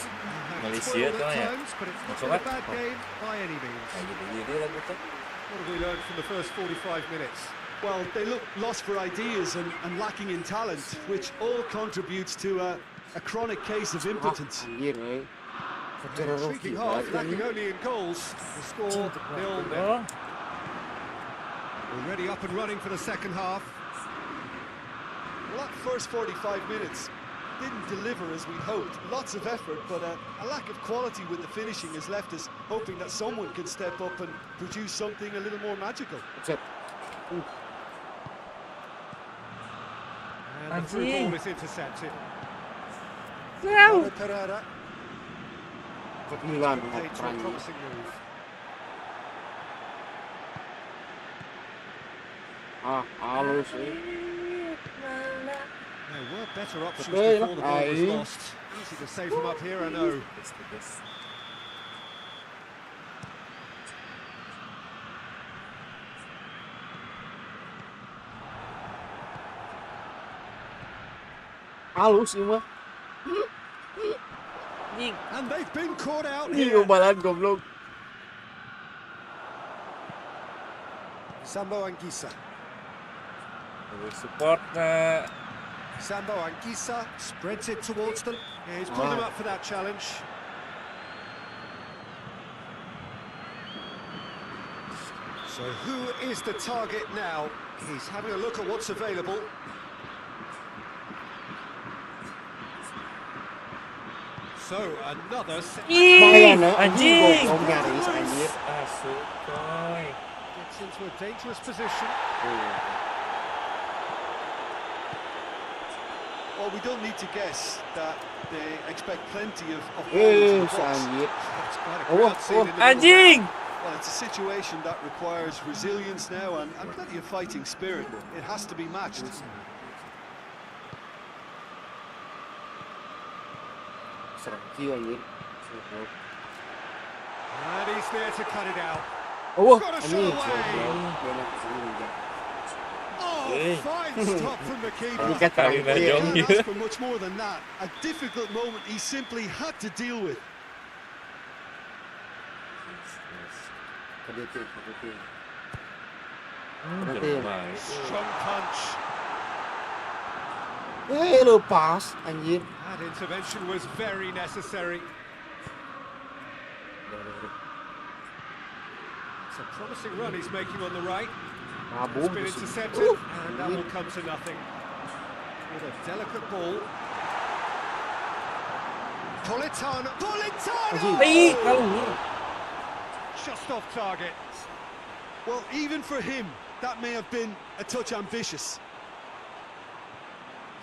Malaysia Toiled tuh at ya. times, but it's not Masuk been a kan? bad game by any means. Jadi lagu tuh. What have we learned from the first 45 minutes? Well, they look lost for ideas and lacking in talent, which all contributes to a chronic case of impotence. Anjir, Secara Intriguing half, lacking only in goals. The score 0-0. Oh, Already up and running for the second half. Well, that first 45 minutes didn't deliver as we'd hoped. Lots of effort, but a lack of quality with the finishing has left us hoping that someone can step up and produce something a little more magical. Set. And the through Anjing. ball is intercepted. jauh. Pereira Milan played to a perangnya. promising move. Halus. There were better options Okay, before the ball was aye. lost. Easy to save from up here, I know. Halus ini mah. Anjing. And they've been caught out Ini here. balan goblok. Sambo Anguissa. Support na. Sambo Anguissa spreads it towards them. Yeah, he's pulled him Wow. up for that challenge. So who is the target now? He's having a look at what's available. So another set. Bahaya Ih, anjing. Goblok nyaris anjir. Asuh, coy. Gets into a dangerous position. Well, we don't need to guess that they expect plenty of Eh, balls in the box. anjir. It's quite a Oh, crowd scene in the middle. Anjing. Well, it's a situation that requires resilience now and plenty of fighting spirit. It has to be matched. Sergi anjir. And he's there to cut it out. Oh, Got a anjir. shot away. Goblok kesini. Oh, fine stop from the keeper. Ini kan Kali terakhir. Jong. Can't ask for much more than that. A difficult moment he simply had to deal with. Kedetik. Bermain. Strong punch. Lepas anjir. That intervention was very necessary. It's a promising run he's making on the right. Mabuk. It's been intercepted, and that will come to nothing. With a delicate ball. Politano! Politano! Ih, kalau Just off target. Well, even for him, that may have been a touch ambitious.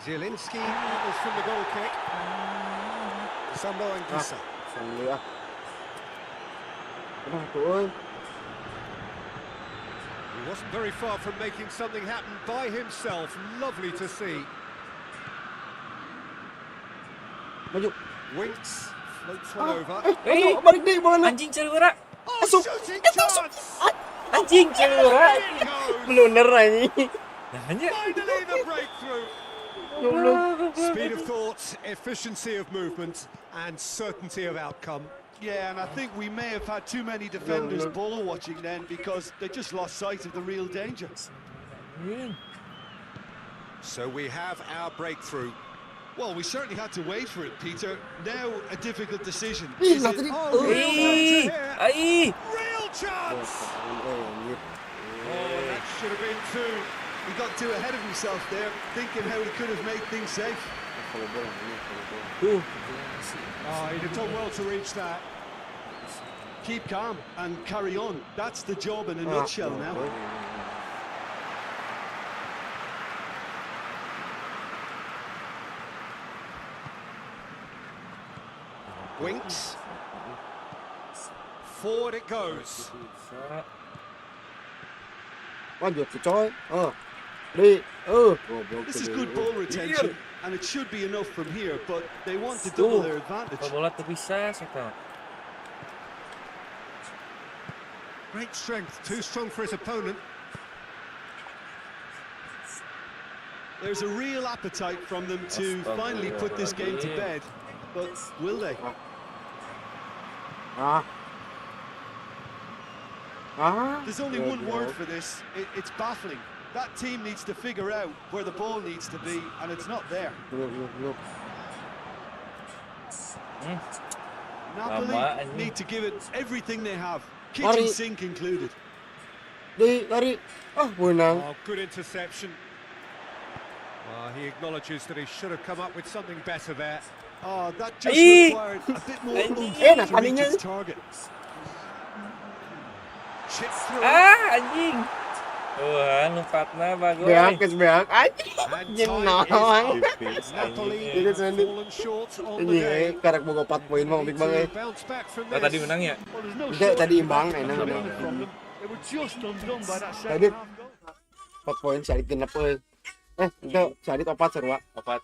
Zielinski was from the goal kick. Sambo and Gisa. Sang dia. Kenapa tuh, oi? He wasn't very far from making something happen by himself. Lovely to see. Maju. Winks floats one over. Maju, balik deh, mana? Anjing cedera. Oh, shooting chance! Anjing cedera. There it goes. Blunder anjing. Nah, Hanya. Finally the breakthrough. Speed of thought, efficiency of movement, and certainty of outcome. Yeah, and I think we may have had too many defenders ball watching then because they just lost sight of the real danger. So we have our breakthrough. Well, we certainly had to wait for it, Peter. Now a difficult decision. Ih, Is lah it- tadi. Oh, real Ih, danger here. ai. Real chance! Anjir. Oh, that should have been two. He got too ahead of himself there, thinking how he could have made things safe. Kalau bola ini, kalau bola. Tuh. Oh, he'd have done well to reach that. Keep calm and carry on. That's the job in a Ah, nutshell now. oi. Winks. Forward it goes. Bisa. Lanjut si coy. Di. Goblok. This is gede. good ball retention, and it should be enough from here, but they want to double their advantage. Kalau bola tuh bisa, Seka. Great strength, too strong for his opponent. There's a real appetite from them to finally put this game to bed, but will they? Ah. Ah. There's only one word for this. It's baffling. That team needs to figure out where the ball needs to be, and it's not there. Belum. Napoli Lama, anjing. need to give it everything they have, Lari. kitchen sink included. Di, lari. Menang. Oh, good interception. He acknowledges that he should have come up with something better there. Oh, that just Ay! required a bit more Ay! oomph Eh, to nakalinya. reach its target. Chip through. Anjing. Wah, lompatna bagus. Beak. Anjing. And Anjing time nawang. is up. Napoli Ini has tadi. fallen short on the Ini day. karek boga 4 poin mah Need big bang. to bounce back from Oh, tadi this. menang ya? Well, there's no Enggak, tadi shortage imbang, of enak, coming enak. from them. They were just undone by that Tadi second half goal. 4 poin Salit genep euy. Itu Salit 4 sarua. 4.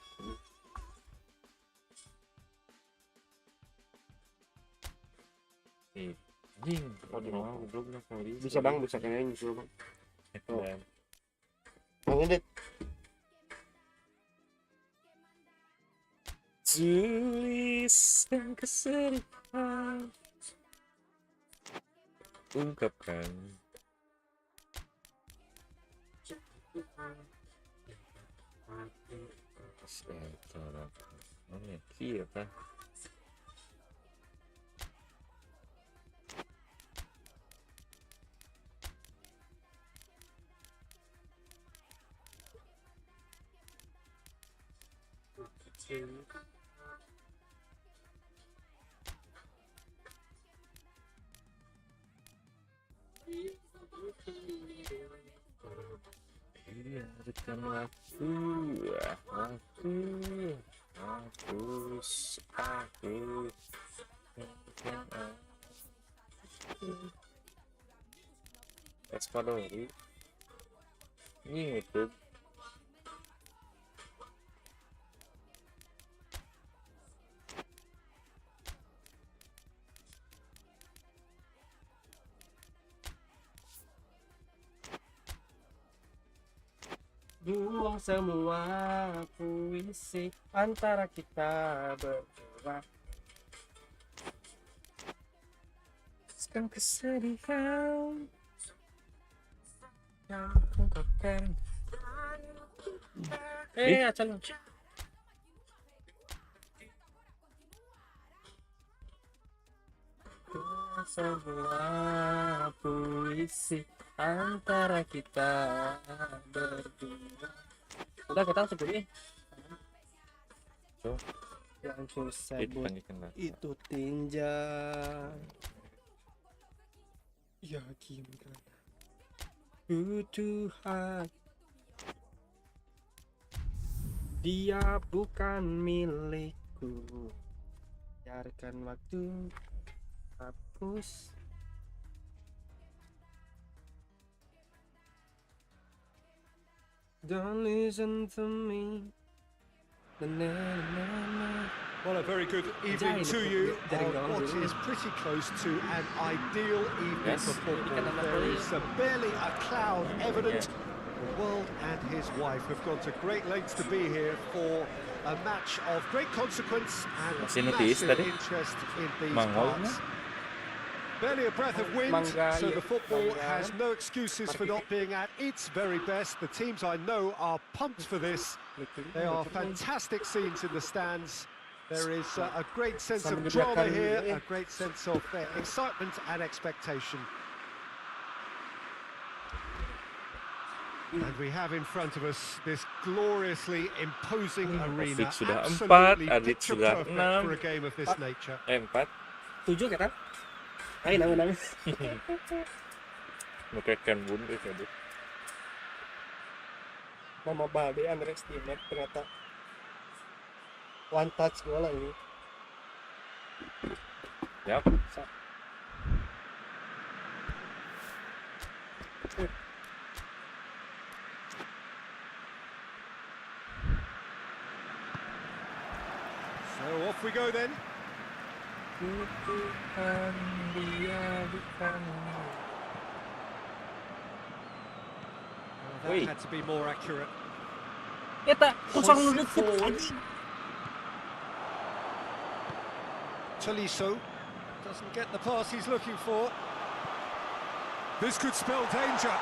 Anjing, mau goblok dah kali. Bisa bang, bisa kena nyusul bang. Dan Bang Edit. tuliskan kesedihan, ungkapkan iya kan. Biarkan aku Espadori ini YouTube. Buang semua puisi antara kita berdua. Sekarang kesedihan yang ungkapkan. Acal. Semua puisi antara kita berdua. Udah kita langsung dulu ya. Yang tersebut itu tinja. Yakinkan ku Tuhan. Dia bukan milikku. Biarkan waktu hapus. Don't listen to me. Na, na, na, na. Well, a very good evening to you on what is pretty close to an ideal evening Yes. for football. There is barely a cloud evident. The world and his wife have gone to great lengths to be here for a match of great consequence and Masih notice massive tadi? interest in these Mangol, parts. Barely a breath of wind, Mangga, so iya. the football Mangga. has no excuses for not being at its very best. The teams I know are pumped for this. They are fantastic scenes in the stands. There is a great sense of drama here, a great sense of excitement and expectation. And we have in front of us this gloriously imposing arena, Taufik sudah 4, absolutely Adit picture sudah perfect 6. for a game of this nature. 4. 7 kan? Ayo nang. Mekeken bun guys aduh. Mama Balde underestimate ternyata. One touch bola ini. Yap. So off we go then. Bukan dia bukan. That Wait. had to be more accurate. Eta kosong Hoists it deket forward. anjing. Tolisso doesn't get the pass he's looking for. This could spell danger.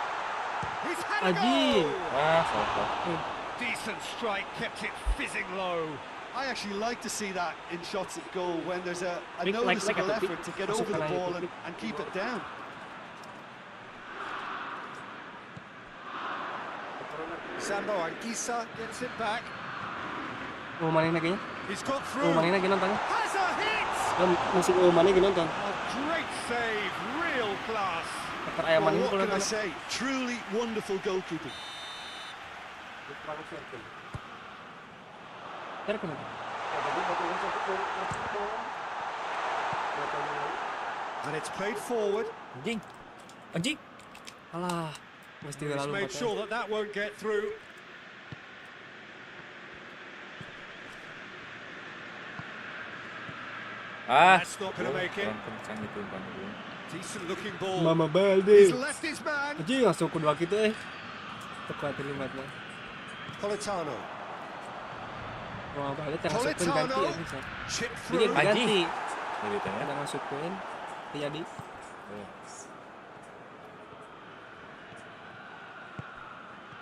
He's had a Anjing. goal! Salah. Decent strike, kept it fizzing low. I actually like to see that in shots at goal when there's a Like noticeable at the effort to get masuk over the ke ball layar. and keep it down. Sambo Anguissa gets it back. Mana kayaknya? He's got through. Mana lagi nonton? Has a hit! Masih mana lagi nonton? A great save, real class. Dokter ayaman Well, ini what kalau can I nonton. say? Truly wonderful goalkeeping. Ntar kenapa? And it's played forward. Anjing. Anjing. Alah, mesti He's lalu made sure that that won't get through. That's not going to make it. Kurang kencang itu Bang. Decent looking ball. Mama He's Balde. left his man. Anjing langsung kedua gitu Tekuatin limatnya. Politano. Mama Balde termasukkan ganti ya bisa. Chip Jadi through. ganti. Jadi tengah. Ada masukin. Jadi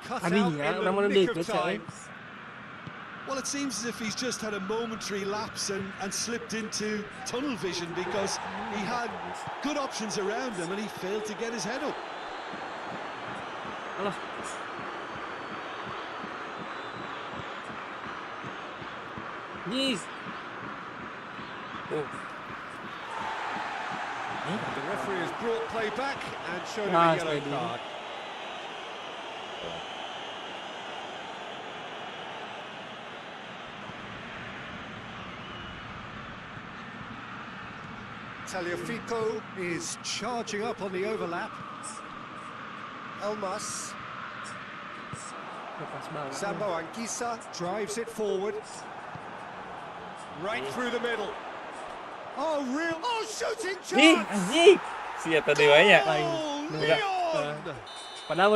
Cut Ani out ya, in orang the mana nick dia of time. Well, it seems as if he's just had a momentary lapse and slipped into tunnel vision because he had good options around him and he failed to get his head up. Alah. Yes. Tuh. The referee has brought play back and shown him Ah, a yellow steady. card. Taliafico is charging up on the overlap. Elmas, Lepas banget. Sambo Anguissa drives it forward. Right through the middle. Oh, real. Oh, shooting Ih, chance! anjing. Si eta dewanya. Oh, Enggak. Leon! Padahal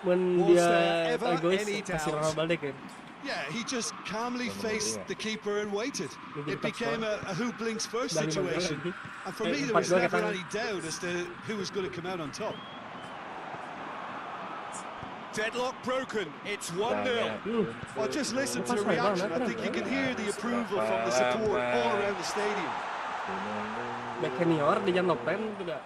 when Was dia there ever egois any kasih doubt? Mama Balde kan. Yeah, he just calmly faced the keeper and waited. Maybe It that's became why. a who blinks first Dari Mangga situation. lagi. And for me, there was 4-2 never katanya. any doubt as to who was going to come out on top. Deadlock broken. It's 1-0. Well, just listen to the reaction. I think you can hear the approval from the support all around the stadium. Back senior di jam nopen tidak.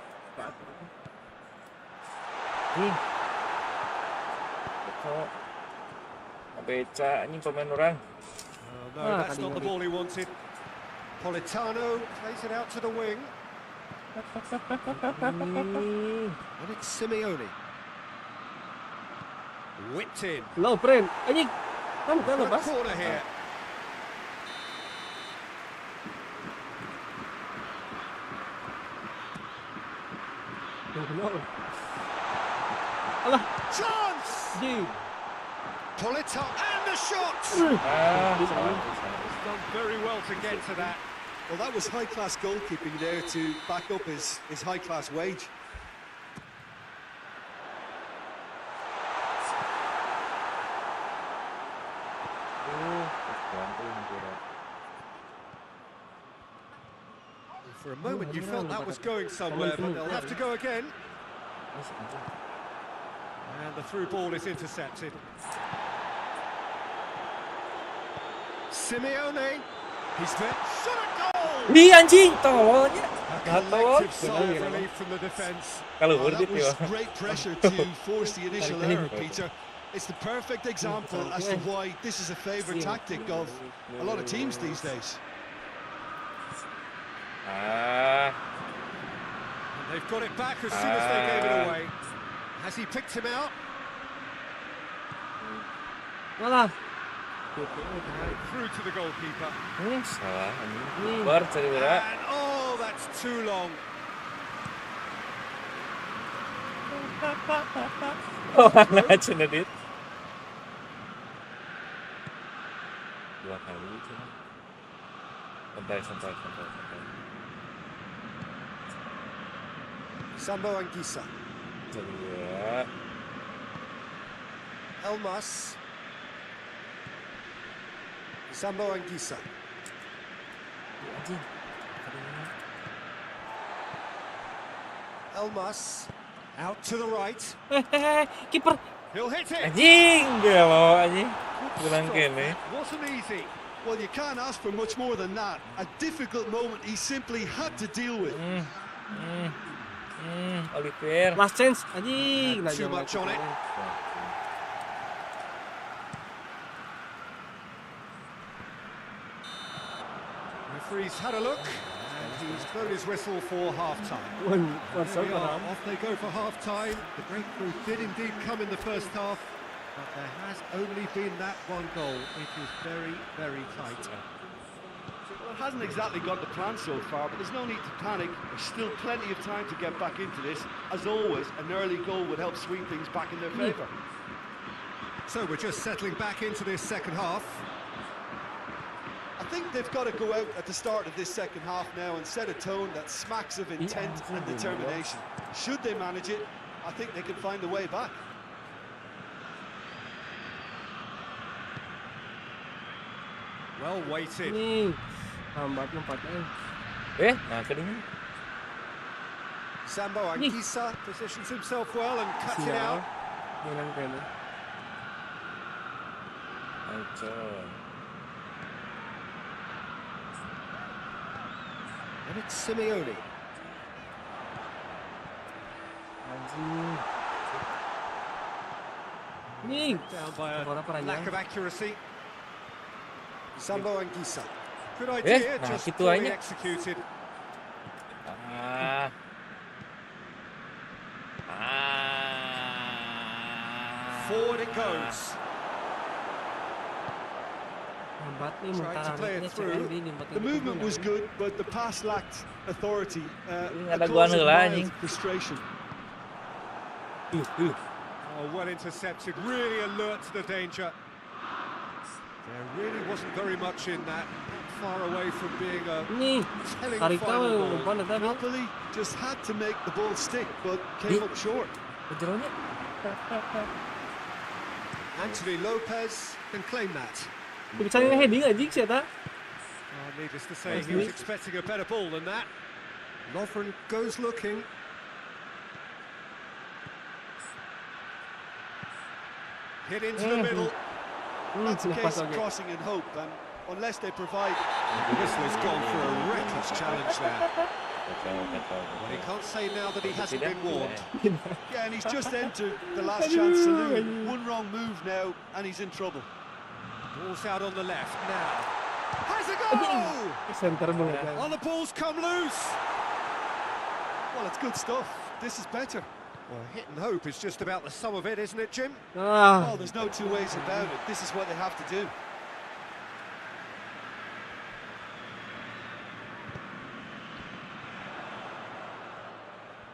Kok beca anjing pemain orang. Oh, no, Ah, that's tadi not the lagi. ball he wanted. Politano plays it out to the wing. And it's Simeone. Whipped in. Low friend, anjing. Bukan Got a lepas. corner here. Alah, Chance! Ji. Pull it up and the shot! Salah. Done very well to get to that. Well, that was high-class goalkeeping there to back up his high-class wage. For a moment you felt that was going somewhere, but they'll have to go again. And the through ball is intercepted. Simeone, he's there. Shot a goal! Ih, anjing, tololnya. A collective sigh of relief from the defence. Kalau Well, that worth it ya. was great pressure to force the initial error, Peter. It's the perfect example as to why this is a favourite tactic of a lot of teams these days. Ah, And they've got it back as soon as they gave it away. Has he picked him out? Alah. And through to the goalkeeper. salah anjing. Bar Saweria. And oh, that's too long. Oh, mana aja Dit. Dua kali cuma. Santai. Sambo Anguissa. Saweria. Elmas. Sambo Anguissa. Anjing. Elmas. Out to the right. Kiper. He'll hit it. Anjing, gak mau anjing. Bilang kene. Wasn't easy. Well, you can't ask for much more than that. A difficult moment he simply had to deal with. Oliver. Last chance. Anjing. Nah, Too jangan much on it. Referee's had a look, and he's blown his whistle for half-time. One There we are, off they go for half-time. The breakthrough did indeed come in the first half, but there has only been that one goal. It is very, very tight. Well, it hasn't exactly got the plan so far, but there's no need to panic. There's still plenty of time to get back into this. As always, an early goal would help swing things back in their favour. So we're just settling back into this second half. I think they've got to go out at the start of this second half now and set a tone that smacks of intent and determination. Should they manage it, I think they can find a way back. Well weighted. Nih. Hambat lompatnya. Nah kedingin. Sambo Anguissa. Positions himself well and cuts it out. Bilang kene. Ayo. And it's Simeone. Anjing. Nih. Down by a Orang peranjang. lack of accuracy. Sambo Anguissa. Good idea, nah just gitu poorly aja. executed. Ah. Forward it goes. Hambat nih Tried to muntah play it rambutnya through. CMMK diempat The movement was good, but the pass lacked authority. Ini A ada cause gua of lah, mild anjing. frustration. Oh, well intercepted, really alert to the danger. There really wasn't very much in that. Far away from being a Nih. telling Tarik tahu final goal. umpan tapi. Napoli just had to make the ball stick, but came up short. Jeronya. Anthony Lopez can claim that. Bisa heading anjing sih eta. Needless to say, he was expecting a better ball than that. Lovren goes looking. Hit into the middle. That's a Lepas case of lagi. crossing in hope, and unless they provide... This was gone for a reckless challenge there. Kacau. Well, he can't say now that he hasn't been warned. Yeah, and he's just entered the last chance saloon. One wrong move now, and he's in trouble. Ball's out on the left now. Has a goal! Center banget. Oh, the ball's come loose. Well, it's good stuff. This is better. Well, hit and hope is just about the sum of it, isn't it, Jim? Ah, Oh, there's no two ways about it. This is what they have to do.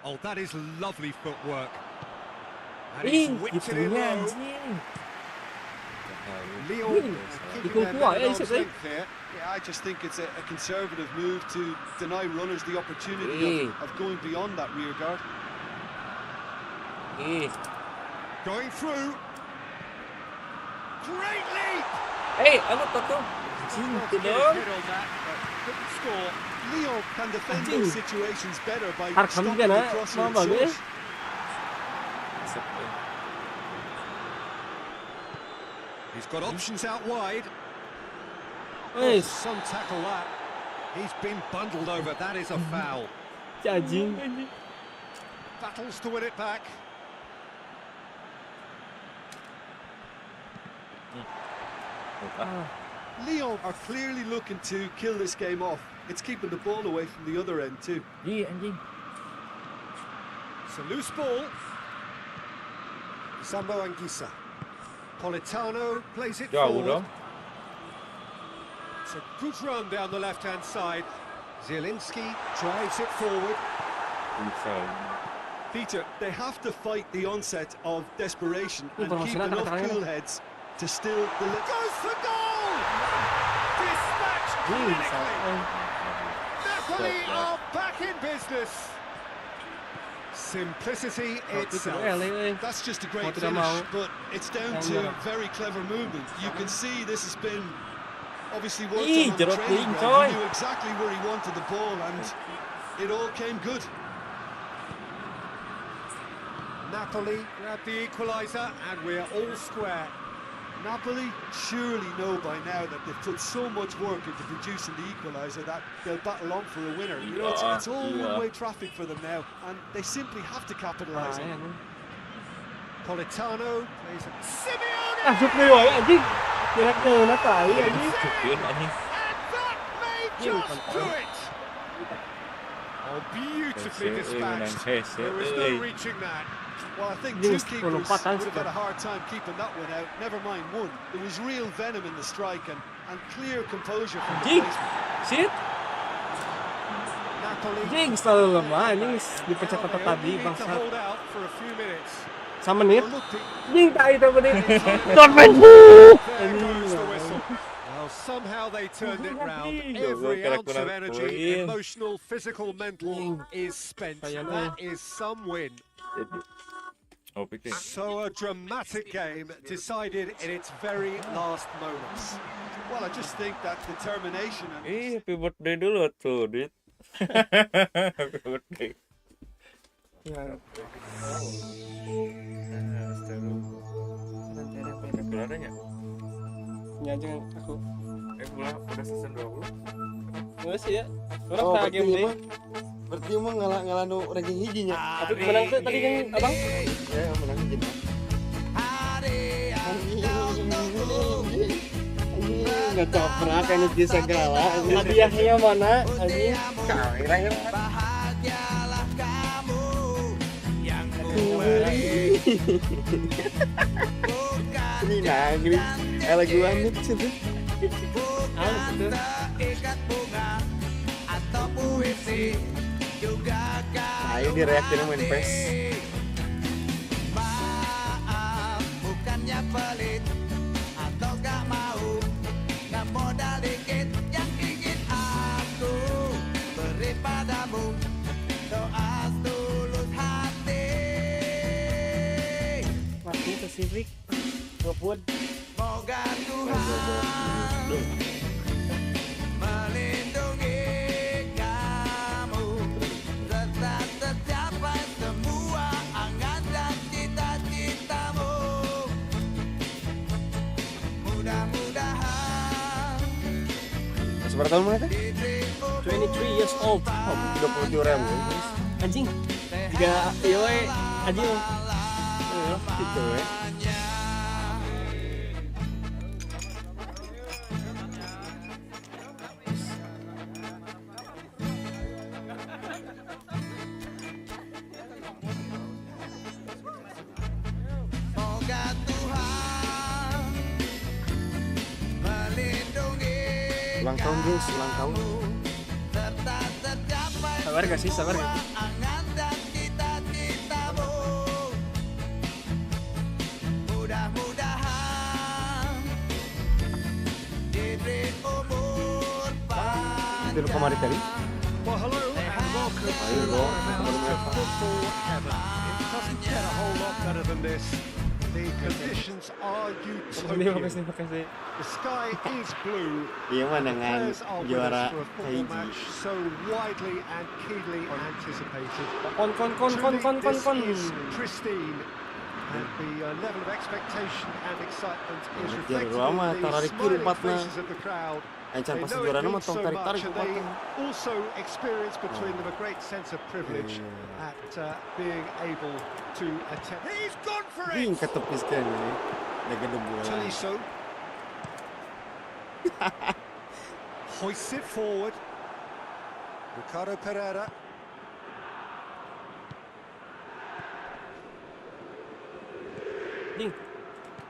Oh, that is lovely footwork. And ih, he's whipped it gitunya in low. anjing. Leon keeping Ikut their kuat men ya, at arm's Isaac, eh? length here. Yeah, I just think it's a conservative move to deny runners the opportunity Eh. of going beyond that rear guard. Ih, Going through. Great leap! aku tuh. Anjing, Not gitu to get his dong. head on that, but couldn't score. Leo can defend Anjing. those situations better by Harkam stopping juga the na, crossing mau at bagus. source. He's got options out wide. Wes, Some tackle that. He's been bundled over. That is a foul. si anjing. Battles to win it back. Ah, Lyon are clearly looking to kill this game off. It's keeping the ball away from the other end too. ih anjing. It's a loose ball. Sambo Anguissa. Politano plays it Jauh forward. dong. It's a good run down the left-hand side. Zielinski drives it forward. Bisa. Peter, they have to fight the onset of desperation and Ini keep profesional enough kata-katanya. cool heads to still deliver. Goes for goal! Dispatched Ih, clinically. Napoli Stop, are back in business. Simplicity Itu itself. eh. That's just a Mau great tidak finish, mau. but it's down to Hanya. very clever movement. You can see this has been obviously worked Ih, on the jeruk training kuning, ground. coy. He knew exactly where he wanted the ball, and it all came good. Napoli grab the equaliser and we're all square. Napoli surely know by now that they've put so much work into producing the equaliser that they'll battle on for a winner. You know, it's all Yeah. one-way traffic for them now, and they simply have to capitalise Ah, on ya, it. kan. Politano plays it. Simeone! Masuk nih woy anjing. Kira-kira tai anjing. Cukup anjing. And that may just do it! Oh, beautifully dispatched. There was no reaching that. Well, I think Yes, two well, keepers patas would have had pa. a hard time keeping that one out. Never mind one. There was real venom in the strike and clear composure from the Anjing. placement. Shit. Napoli. Anjing selalu lemah anjing dipecat Well, kata they tadi only need to bangsat. hold out for a few minutes. Sama menit. Well, look, Anjing tak itu menit. there goes the whistle. Well, somehow they turned it round. Every ounce of energy, emotional, physical, mental, is spent. That is some win. Oh, pikir. So a dramatic game decided in its very last moments. Well, I just think that determination and Happy birthday dulu tuh, Dit. Happy birthday. Ya, Keluarannya. ini aja aku. Udah season 20. Enggak sih ya. Orang Oh, tak game deh. berarti emang ngalah nu ranking hijinya. Tapi menang tuh tadi kan abang. Ya, menang hiji. Nggak copra kan itu segala. Hadiahnya mana anjing? Ini nangis. Lagu amit sih. Ah, itu. Ayo direakin main PES. Mati Pacific. Ngebut. Seberapa tahun mereka? 23 years old. Oh, 27 ribu. Anjing. Tiga iya we anjing. Gitu ya. Ulang tahun guys, ulang tahun. Sabar gak sih, sabar gak? Itu kemarin tadi. Well, hello and welcome Ayo, to bro. football heaven. It doesn't get a whole lot better than this. The conditions are utopian. Makasih. The sky is blue. Iya mana The dengan players are with juara us for a football Haiji. match so widely and keenly anticipated. Kon. Truly, this is pristine. And the level of expectation and excitement is Nah, reflected Jawa mah in the tarik kiri smiling empatnya. faces of the crowd. Encan They pas know juara it nama means tong so tarik-tarik much, and they empatnya. also experience between them a great sense of privilege at being able to attend. He's gone for it! Ding ketepis kan ini. Lega bola. Taliso hoists it forward. Ricardo Pereira. Ding.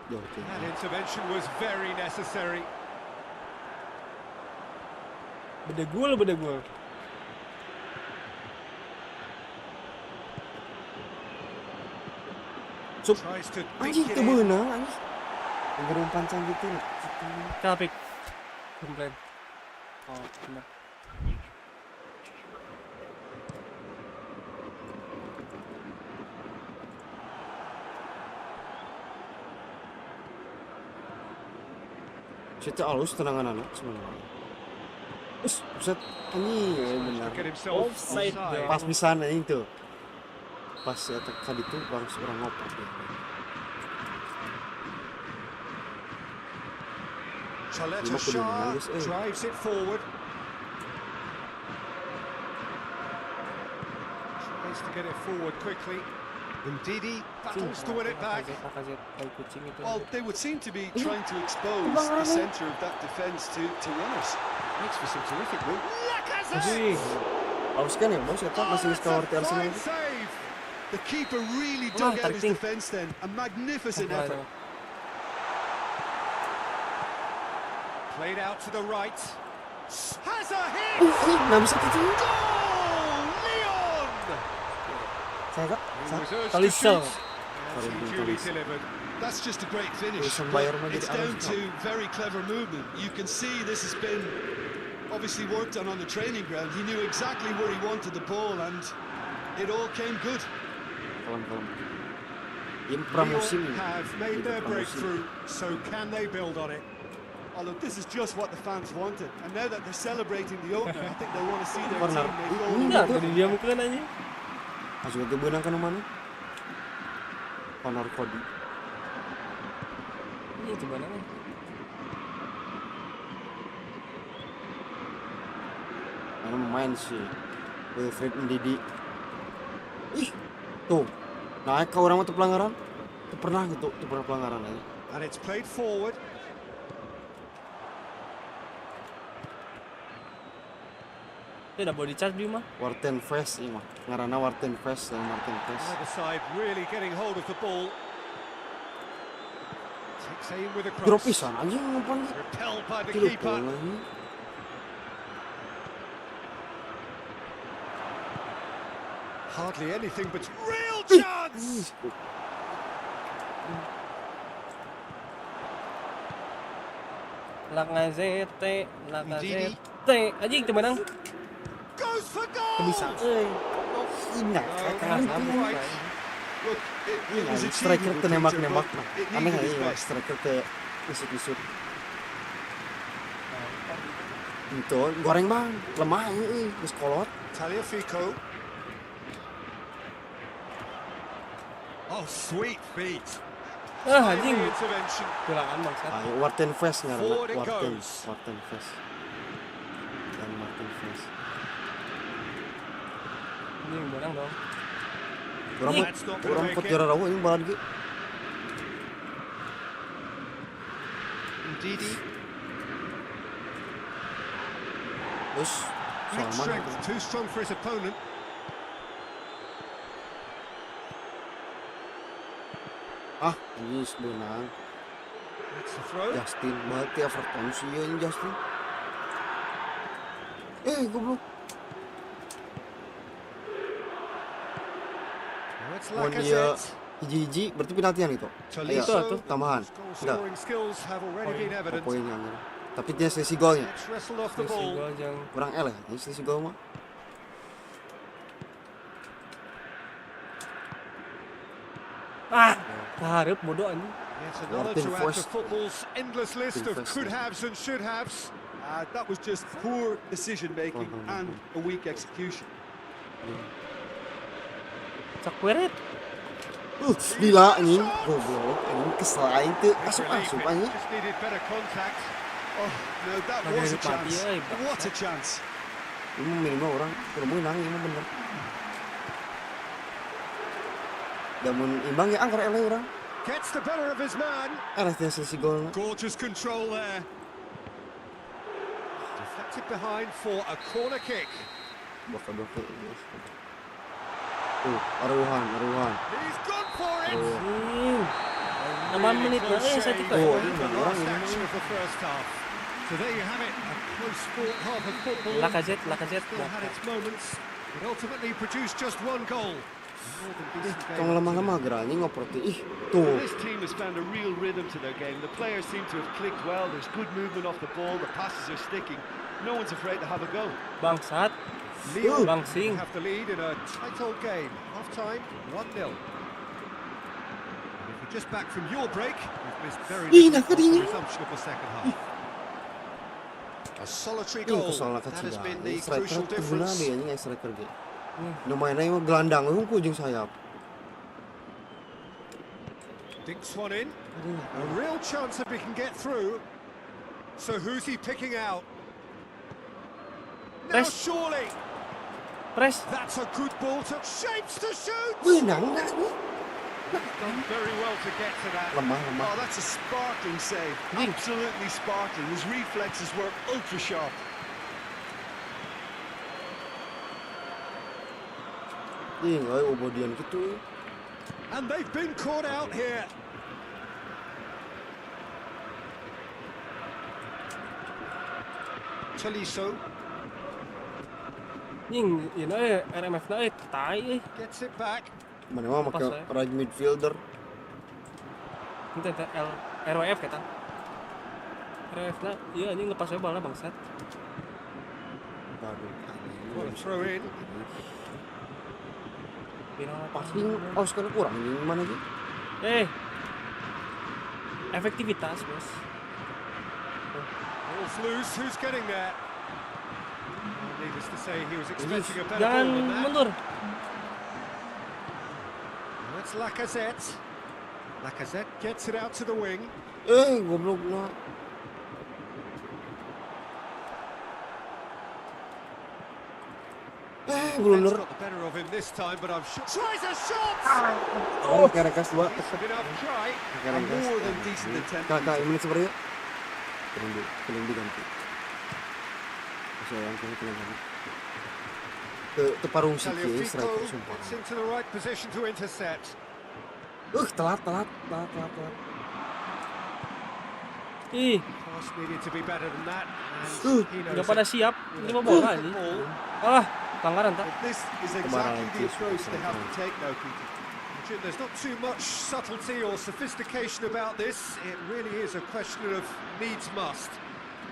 Jauh tuh. That intervention was very necessary. Beda gol. Sup. Tries to Anjing dink it itu in. beunang anjing. Yang pancang gitu. Kapik. Komplain. Oh, benar. Situ halus tenangan anak sebenarnya. Buset, anjing ya benar. Get himself Offside. offside. Pas pisan anjing tuh. Pas ya tadi tuh langsung orang ngopak ya. Chaleta Lima kudu Shah menangis, drives it forward. Tries to get it forward quickly. Ndidi battles to win it back. Pakazet tai kucing itu. Well, they would seem to be trying to expose the centre of that defence to runners. Makes for some terrific work. Anjing. Haus kan ya bos, kita masih that's skor a Arsenal. fine save. The keeper really dug out his tarik. defence then. A magnificent effort. Played out to the right. Has a hit! Nggak bisa gitu. Goal! Leon! Saya kak, He saya was urged to Talisson. shoot, and Sorry, he Bung duly Talisson. delivered. That's just a great finish. Tulisan but bayar mah It's jadi down halus, to very clever movement. You can see this has been obviously worked on the training ground. He knew exactly where he wanted the ball, and it all came good. Kalem. Ini pramusim Lyon ini. have made Ini their pramusim. breakthrough, so can they build on it? Oh look, this is just what the fans wanted, and now that they're celebrating the opener, I think they want to see their Corner. team make goal. Enggak, tadi dia mukul anjing. Masuk ke benang kan mana? Honor Cody. Ini itu mana nih? Mana main sih. Wilfried Ndidi. Ih, tuh. Naik ke orang itu pelanggaran. Itu pernah gitu, itu pernah pelanggaran aja. And it's played forward. Itu udah body charge di mah. Warten Fest ini mah. Ngarana Warten Fest dan Martin Fest. Either side really getting hold of the ball. Takes aim with a Drop cross. pisan anjing ngumpan. Repelled by the Kilo keeper. bola ini. Hardly anything but real chance. Lacazette. Anjing itu menang. Goes for goal. Bisa euy. Ingat Oh, right. Look, it was striker achievable, teu Peter, nembak-nembak but mah. it Aneh needed his ya best. striker teu isut-isut. Itu goreng bang, lemah ini, geus kolot. Tagliafico. Oh, sweet feet. Anjing. Timely intervention. Tulangan bangsat. Ayo Warten Fest ngaranna, Forward it Warten goes. Fest. Dan Martin Fest. Anjing menang dong. That's not gonna Orang make pot it. juara rawu ini balan ge. Ndidi. Terus Great Salman strength. Too strong for his opponent. ini sebenarnya That's the throw. Justin berarti Everton sih ya ini Justin. Goblok. Now it's Mau dia Lacazette. hiji-hiji berarti penaltian itu. Ayo, Tolisso. tambahan. Enggak, Scoring skills have already been evident. poinnya. Tapi dia selisih golnya. It's wrestled off the Terus ball. gua yang Kurang L ya, ini selisih gol mah. hareup bodoh anjing. Yet another Martin to add to Forst. football's endless list of Forst. could haves and should haves. That was just poor decision making and a weak execution. Cak weret. Gila anjing, goblok. Anjing kesel aing teu asup-asup anjing. Just needed better contact. Oh, no, that Ada was a Ripati, chance. eh, What a chance. Ini minimal orang kudu menang ini mah bener. Damun imbang ya angker eleh orang. Gets the better of his man. Eleh teh selisih gol. Gorgeous control there. Deflected behind for a corner kick. Baka. Aruhan. He's gone for it. Nama menit na saya tiktok. Oh, The ini last orang action ini. of the first half. So there you have it, a close-fought half of football. Lacazette. Still had its moments. It ultimately produced just one goal. More than decent game. Tong lemah-lemah geranya ngoproti. Ih, tuh. This team has found a real rhythm to their game. The players seem to have clicked well. There's good movement off the ball. The passes are sticking. No one's afraid to have a go. Bangsat. Lyon Bangsing. have the lead in a tight old game. Half-time, 1-0. And if you're just back from your break, you've missed very Ih, little of nakadinya. the resumption of the second half. A solitary Ih, goal. kesal That has kacida. been the Striker crucial tuh guna difference. deh anjing striker ge. Lumayan aja mah gelandang hungku jeung sayap. Dinks one in. A real chance if he can get through. So who's he picking out? Now Press. surely. Press. That's a good ball to shapes to shoot. Menang enggak nih? Done very well to get to that. Lemah. Oh, that's a sparkling save. Absolutely sparkling. His reflexes were ultra sharp. Ih, enggak obodian gitu. And they've been caught out here. Tolisso Anjing, ieu na RMF na tai. gets it back. Mana mah make Pas, ya. right midfielder. Itu RWF kata. RWF na, iya anjing lepas we bola bangsat. Waduh. What a throw in. Passing Oscar kurang ini mana sih? Efektivitas, Bos. Ball's loose. Who's getting there? Well, needless to say, he was expecting a better Jangan ball than that. mundur. That's Lacazette. Lacazette gets it out to the wing. Goblok na. Ben's Blunder. got the better of him this time, but I'm sure. Tries a shot! Oh, kerekas dua. Enough try. A more than decent attempt. Kakak, menit sebenarnya. Kalian diganti. Saya yang kalian ganti. Ke parung sih striker Taliafico sumpah. gets into the right position to intercept. Telat. Ih, Pass needed to be better than that. And he knows udah pada it. siap. Ini mau bola nih. Pelanggaran tak? But this is exactly the approach they have to take now, Peter. Jim, there's not too much subtlety or sophistication about this. It really is a question of needs must.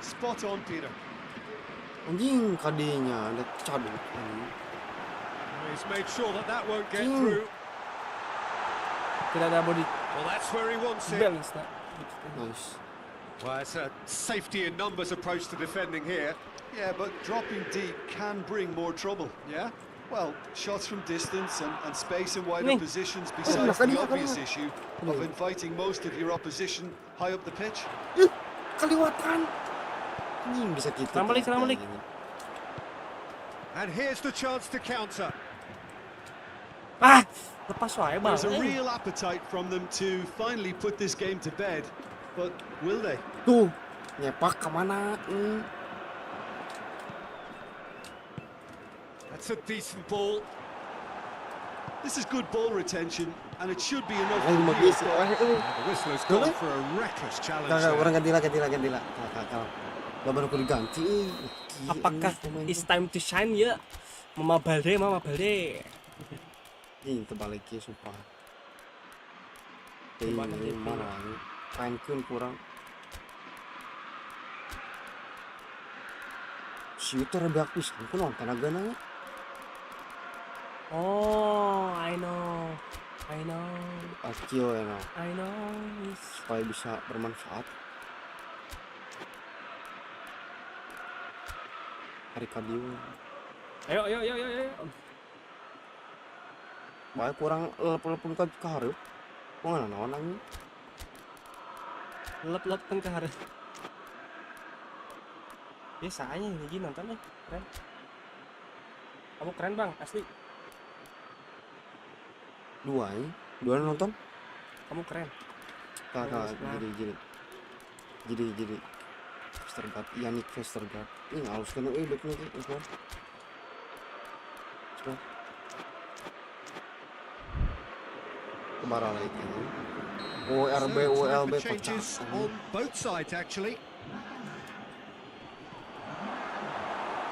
Spot on, Peter. Anjing kadinya ada cadut. He's made sure that won't get Hmm. through. Tidak ada body Well, that's where he wants it. balance tak? Nice. Well, it's a safety in numbers approach to defending here. Yeah, but dropping deep can bring more trouble. Yeah? Well, shots from distance and space in wider Ning. positions besides nakali, the nakali. obvious issue of inviting most of your opposition high up the pitch. Kaliwatan. Anjing bisa gitu. Serang balik. And here's the chance to counter. Lepas wae bang. There's a real appetite from them to finally put this game to bed, but will they? Tuh, nyepak kemana? That's a decent ball. This is good ball retention, and it should be enough. Aing mau to bisa. The whistler's gone for a reckless challenge Kakak, there. orang ganti lah. Kakak. Laban aku diganti. Apakah it's time to shine ya? Mama Balde. Ini terbalik ya sumpah. Gimana Ini gitu? mana ini? Rankin kurang. Shooter biak pisan ku nonton agana. Oh, I know. Akio ya no. I know. Supaya bisa bermanfaat. Hari kadio. Ayo. Baik kurang lepun ke hareup. Kok ngana naon anjing? Lep kan ke harus. Biasa aja nih nonton nih, keren. Kamu keren bang, asli. Dua nonton. Kamu keren. Kakak jadi Vestergaard, Yannick Vestergaard. Ini halus kan backnya itu semua. Kemana lagi? ORB, OLB kocak. Changes on both sides actually.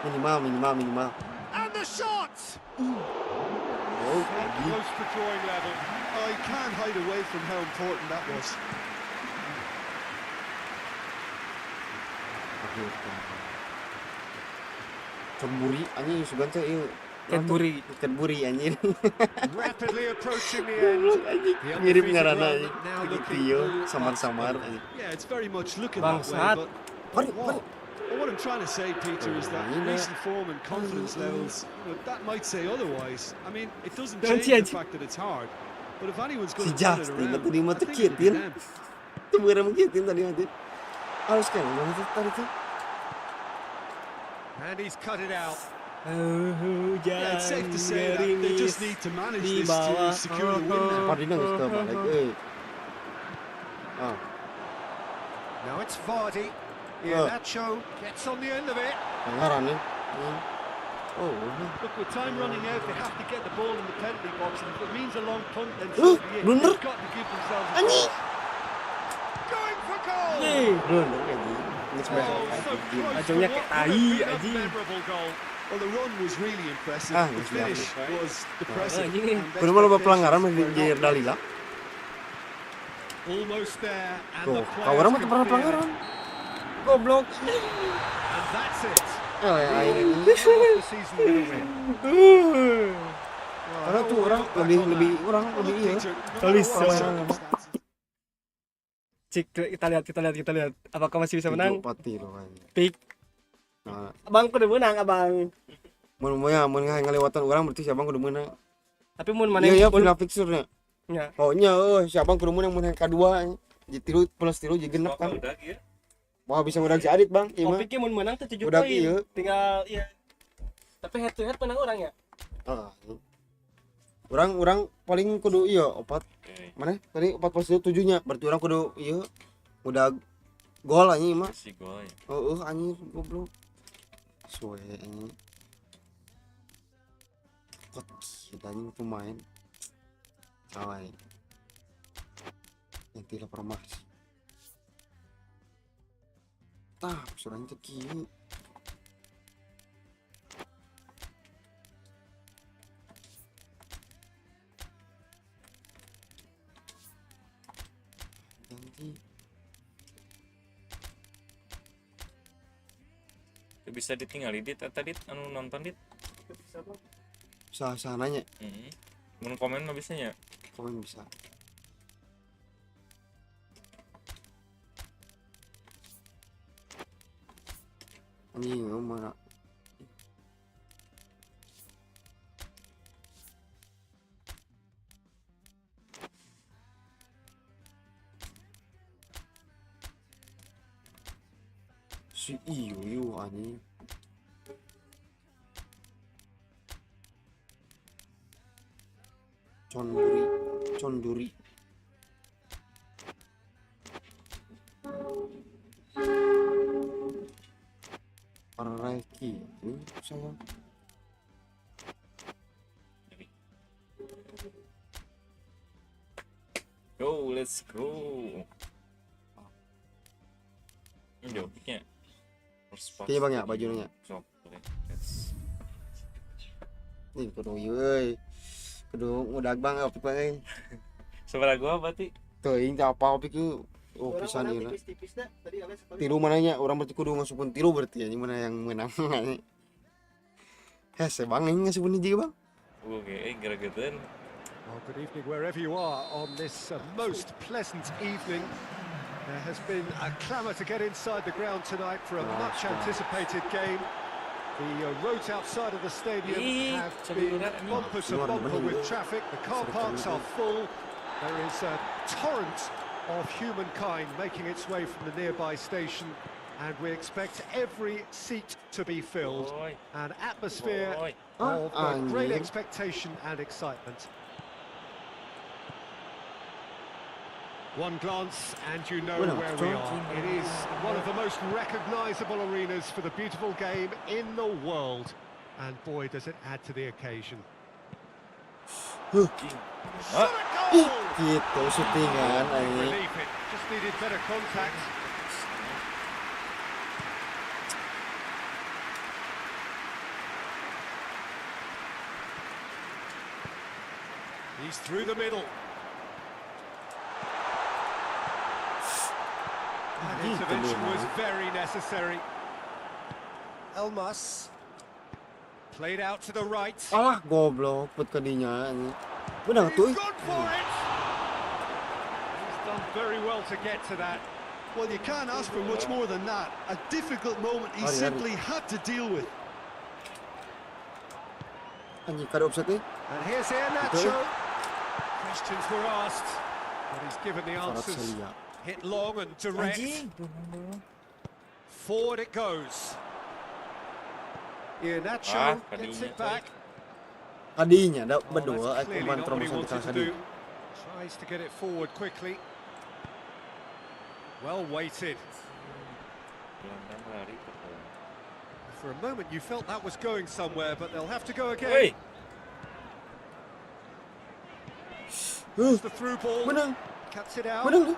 Minimal. And the shot! Oh, Close to drawing level. I can't hide away from how important that was. Cemburi anjing sugan teh ieu. Cadbury anjing. Rapidly approaching the end. The Mirip undefeated ngaranna run anjing. now looking Tio all samar-samar but anjing. Yeah, it's very much looking Bangsat. that way, Mari. but what I'm trying to say, Peter, is that recent form and confidence levels, that might say otherwise. I mean, it doesn't Don't change the change. fact that it's hard, but if anyone's going Si to turn it Justin around, tadi mah I think it'll be terkitin. them. Itu bener mungkin tadi nanti. Halus kan tadi tuh. And he's cut it out. Yeah, it's safe to say that they just need to manage this to secure the win now. Pardina geus teu balik Ah, Now it's Vardy. Yeah, Nacho gets on the end of it. ngaran nih. Oh, Look, with time running out, they have to get the ball in the penalty box, and if it means a long punt, then Huh? so be it. Bener? They've got to give themselves a anjing. Going for goal! Bener anjing. Ini sebenarnya Oh, so close to Ajongnya what kayak would have tai, been a anjing. memorable goal. Well, the run was really impressive. Ah, The yes, finish yeah. was depressing. anjing. and Kudu mah loba expectations pelanggaran were masih not di met. Dalila. Almost there, and Tuh, the kau orang mah players teu pernah can feel pelanggaran. it. Goblok. And that's it. Ini. The season with a win. Karena tuh orang lebih iya. Peter, no Tulis matter what semua. circumstances, Cik, kita lihat. Apakah masih bisa menang? Pati loh anjing. Pik. Nah, Abang kudu menang, abang. mun ngalewatan orang berarti si abang kudu menang. Tapi mun mana Iya, mun final fixture-nya. nya. Oh nya si abang kudu menang mun yang kedua. Jadi 3 plus 3 jadi genep kan. Udah gitu. Wah, bisa udah si Adit, Bang. Iya Oh, mah. pikir mun menang tuh 7 Udah poin. iya. Tinggal iya. Tapi head to head menang orang ya. Ah. Orang paling kudu iya 4. Mana? Tadi 4 plus 7 nya. Berarti orang kudu iya udah gol anjing mah. Si gol ya. Anjing goblok. Soe anjing. Kok kita anjing pemain. Awai. Yang tidak pernah. Tah, surang teh kieu. Ganti. Bisa ditinggal dit tadi anu nonton dit. Sah nanya, Mun komen mah bisanya. komen bisa. Anjing, mana? Si iyo anjing. Conduri. Reiki, sayang. Go, let's go. Ini jauh piknya. Sports. Kayaknya Bang ya bajunya. Shop. Yes. Nih kudu ieu euy. Kudu ngudag Bang opik Bang euy. Seberapa gua berarti? Teuing teh apa opik ieu. Oh pisan ieu na. Tilu mananya orang berarti kudu ngasupun tilu berarti ya mana yang menang. Hese Bang ini ngasupun hiji Bang. Oke, gara-gara Well, good evening wherever you are on this most pleasant evening. There has been a clamour to get inside the ground tonight for a much anticipated game. The roads outside of the stadium have been bumper to bumper with traffic. The car parks are full. There is a torrent of humankind making its way from the nearby station, and we expect every seat to be filled. An atmosphere of great expectation and excitement. One glance and you know where we are. It is one of the most recognisable arenas for the beautiful game in the world. And boy, does it add to the occasion. Gitu syutingan anjing. Relief it. Just needed better contact. He's through the middle. That intervention was very necessary. Elmas played out to the right. Alah goblok put kadinya anjing. Benar tuh. He's gone for it. He's done very well to get to that. Well, you can't ask for much more than that. A difficult moment he simply had to deal with. Anjing kada offset eh. And here's Iheanacho. Questions were asked, but he's given the answers. Hit long and direct. Forward it goes. Iheanacho gets it back. Kadinya ada Oh, berdua that's clearly kuman not what he terobosan wanted kita to kadi. do. Tries to get it forward quickly. Well weighted. For a moment you felt that was going somewhere, but they'll have to go again. It's the through ball. Menang. Cuts it out. Menang tuh.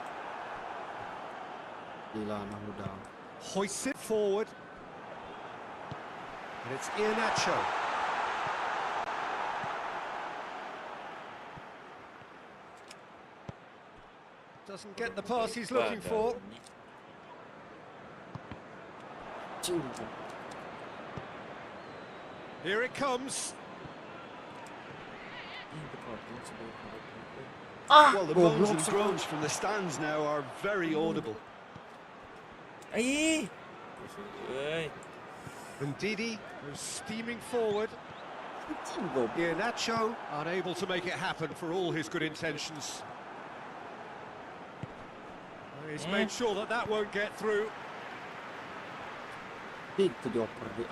Gila mah udah. Hoists it forward. And it's Iheanacho. Doesn't get the pass he's looking for. Here it comes. Well, the moans and groans from the stands now are very audible. Ai. And Didi goes steaming forward. Iheanacho unable to make it happen for all his good intentions. He's made sure that that won't get through. Itu dioper dia.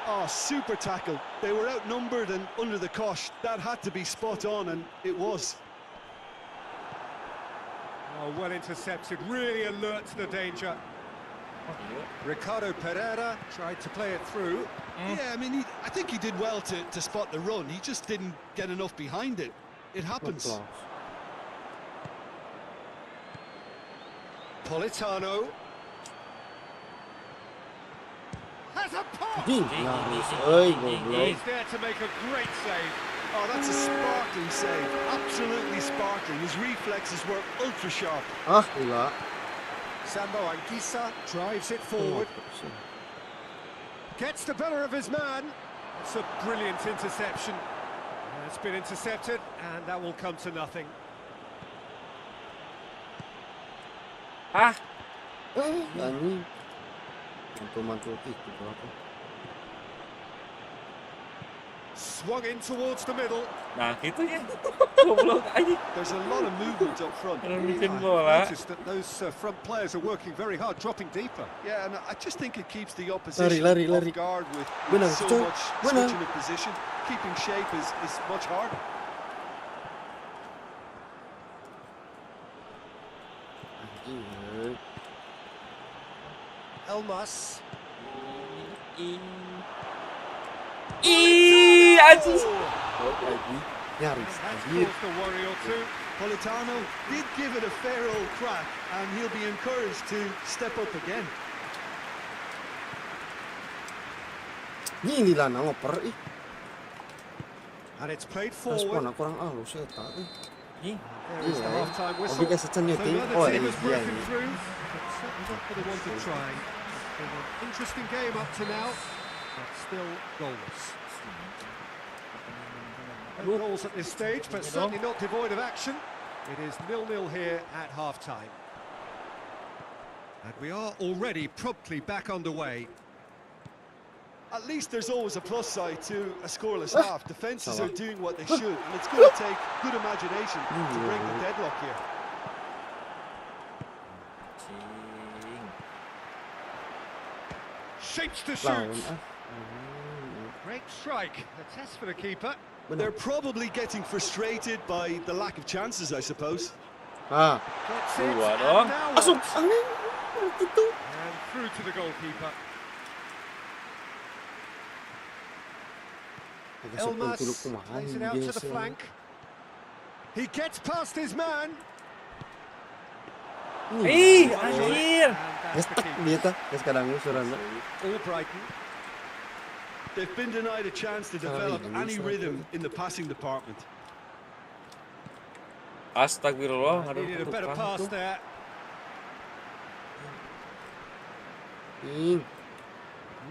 Oh, super tackle. They were outnumbered and under the cosh. That had to be spot on, and it was. Oh, well intercepted, really alert to the danger. Ricardo Pereira tried to play it through. Yeah, I mean, I think he did well to spot the run. He just didn't get enough behind it. It happens. Politano. Has a pop! He's there to make a great save. Oh, that's a sparkling save. Absolutely sparkling. His reflexes were ultra sharp. Ah, gila. Sambo Anguissa drives it forward. Gets the better of his man. It's a brilliant interception. It's been intercepted, and that will come to nothing. Anjing. Mantul-mantul itu berapa? Swung in towards the middle. Nah, gitu ya. Goblok aja. There's a lot of movement up front. Bikin I bola. noticed that those front players are working very hard, dropping deeper. Yeah, and I just think it keeps the opposition Lari. off guard with Menang, so betul. much Menang. switching of position. Keeping shape is much harder. Anjing. Elmas. Ih, anjing. Nyaris. Has Anjir. caused a worry or two. Politano did give it a fair old crack, and he'll be encouraged to step up again. Ini lah ngoper ih. And it's played Respon forward. kurang halus ya tak ih. Ih, There is the half-time whistle. Oke guys, secennya So ting. another Oh team iya has broken ini. through, but certainly not for the want of trying. Been an interesting game up to now, but still goalless. No goals at this stage, but certainly not devoid of action. It is 0-0 here at half-time. And we are already promptly back underway. At least there's always a plus side to a scoreless half. Defences are doing what they should, and it's going to take good imagination to break the deadlock here. cing. Shapes to Lawan shoot. Great strike. A test for the keeper. They're probably getting frustrated by the lack of chances, I suppose. Ah, Gets it, Dua and dong. now masuk what? angin. Itu. And through to the goalkeeper. Elmas plays it out to the flank. He gets past his man. Ih, anjir. And that's the Gestek keeper. dia tah, geus kadang surana. All Brighton. They've been denied a chance to develop any rhythm in the passing department. Astagfirullah, aduh Needed a better ketukan pass tuh. there. Ing.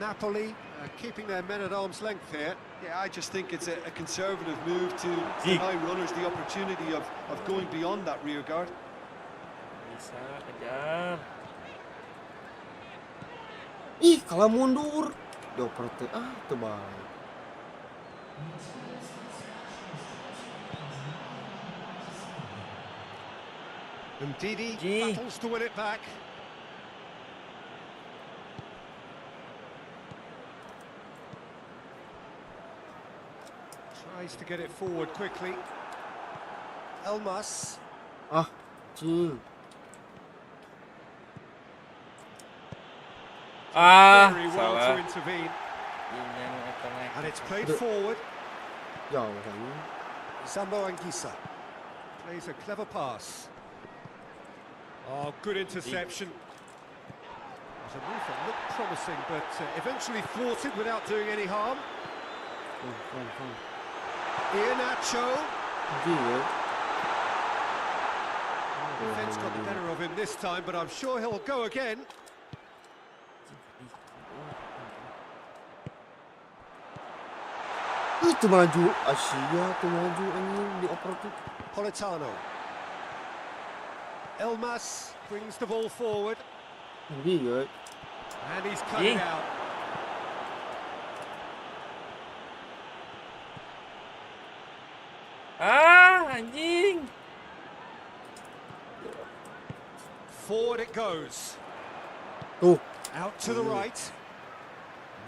Napoli keeping their men at arm's length here. Yeah, I just think it's a conservative move to Zeke. deny runners the opportunity of going beyond that rear guard. Bisa kejar. Ih, kalah mundur. Dioper teh tebal. And Didi Gee. battles to win it back. Tries to get it forward quickly. Elmas. Ah, cing. Very well to Salah. intervene. Iya, nu eta mah. And it's played Aduh. forward. Jauh kan. Zambo Anguissa plays a clever pass. Oh, good interception. It was a move that looked promising, but eventually thwarted without doing any harm. Fang. Iheanacho. Dia. Defence got the better of him this time, but I'm sure he'll go again. Itu maju Asia tuh maju anjing dioper tuh. Politano. Elmas brings the ball forward, Dia. and he's cut it Yeah. out. Anjing. Forward it goes. Tuh. Out to the right.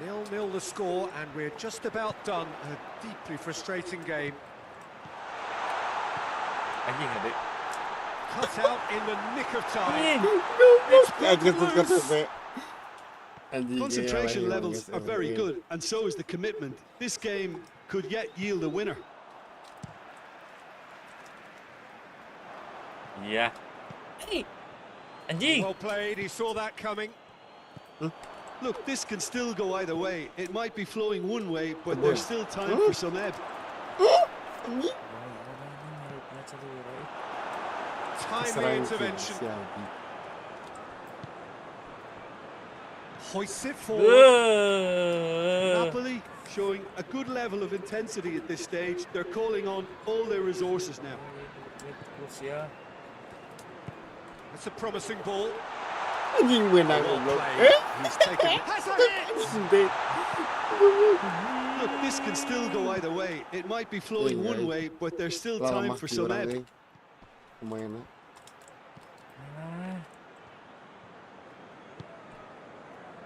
0-0 the score, and we're just about done. A deeply frustrating game. Anjing ada. Cut out in the nick of time. Anjing. It's Kaget broken tuh loose. Anjing. Concentration levels are very good, and so is the commitment. This game could yet yield a winner. Iya. Anjing. Well played, he saw that coming. Look, this can still go either way. It might be flowing one way, but there's still time for some ebb. Timely intervention. Hoists it forward. Napoli showing a good level of intensity at this stage. They're calling on all their resources now. Rusia. It's a promising ball. Anjing menang Well goblok. played. He's taken it. Has a hit! Suntik. Look, this can still go either way. It might be flowing Yeah, one yeah. way, but there's still Lah, time lemah for di some orang, ebb. eh. Lumayan lah.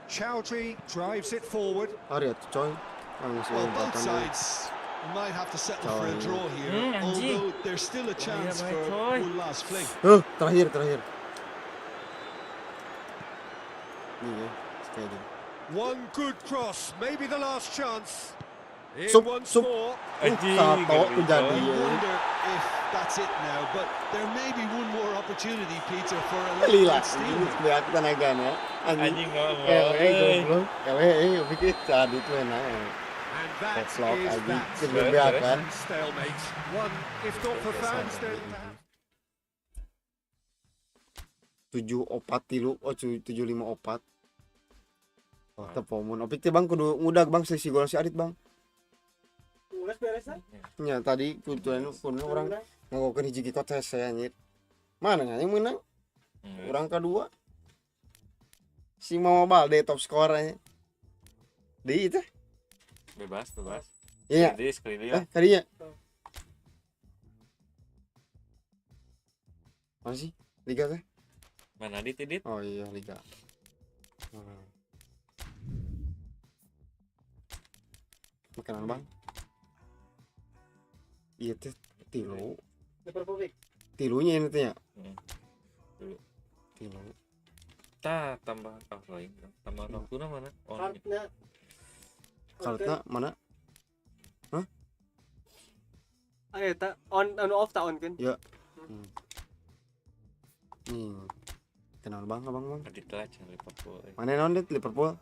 Chowdhury drives it forward. Hari atuh coy. Langsung Well, both lompatan. sides might have to settle for a Sorry. draw here, Anjing. although there's still a chance baik, for coy. one last fling. Terakhir. Nih ya, sekali. One good cross, maybe the last chance. Here Sup, once sup. more. Anjing, Satu ngeri, menjadi. I wonder if that's it now, but there may be one more opportunity, Peter, for a late Lila, night steal. ini biar tenaga ya. Anjing ngomong. Goblok. Pikir tadi tuh enak. And that Deadlock, is anjing. that. Kebiakan. Stalemate. One, if not for fans, then 7-4 oh 7-5-4. Oh, tepomun. Opik teh Bang kudu ngudag Bang selisih gol si Adit Bang. Ulas beres lah. Nya tadi kuduan orang ngagokeun hiji kikot hese anjir. Mana nya yang menang? Orang kedua. Si Mama Balde top skor nya. Di teh. Bebas. Iya. Sekali dia. Kadinya. Mana sih? Liga teh? Mana Dit? Oh iya Liga. Makanan Bang. Iya teh tilu. Republik. Tilunya ini teh ya. Tilu. Tambah lain. Tambah nafsu mana? Kartnya. Karena mana? Ayo tak on off tak on kan? Ya. Nih. Kenal Bang abang Bang. Adit lah jangan Liverpool. Mana non Dit Liverpool?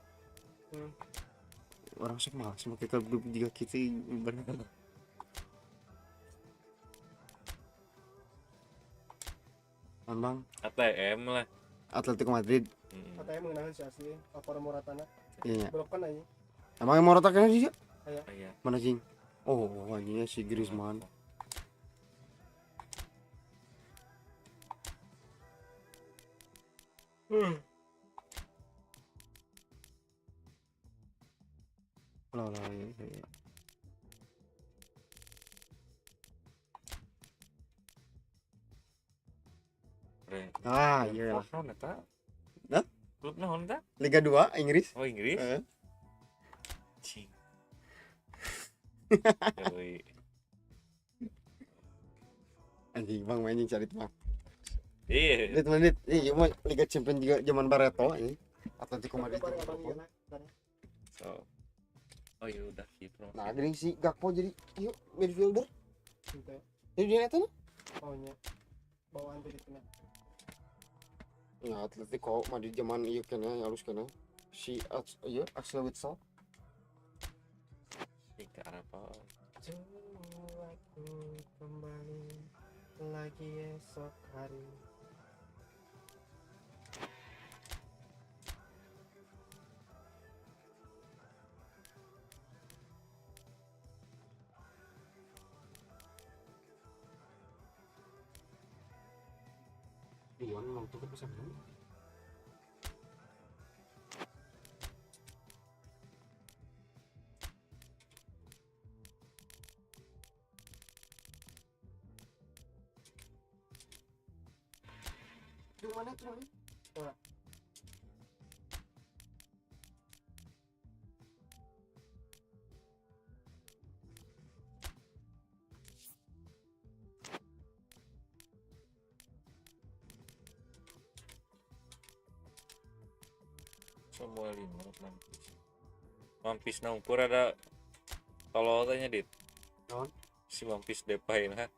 Hmm. Orang sok malas sama klub juga kita bener. Non Bang, ATM lah. Atletico Madrid. Katanya mengenalkan si asli Alvaro Moratana. Iya. Blok kan aja. Emang yang Morata kena sih? Iya. Mana sing? Oh, anjingnya si Griezmann. Lah iya. Ah, iya lah. Naon eta? Hah? Klub naon eta? Liga 2 Inggris. Oh, Inggris. Heeh. Cing. Yoi. Anjing Bang mainin cari Bang. Iya. Menit. Iya mah Liga Champions juga zaman Barreto ini. Atletico Madrid. So. Oh iya udah gitu. Nah, gering si Gakpo jadi yuk midfielder. Jadi dia eta nah. Oh nya. Bawaan tadi kena. Ya Atletico Madrid zaman ieu keneh halus keneh. Si ieu Axel Witsel. Tiga apa? Aku kembali lagi esok hari. Iwan mau tuh ke sana. Di mana tuh? Semua 5 Mampis na ukur ada kalau tanya Dit. Naon? Si Mampis Depay nah.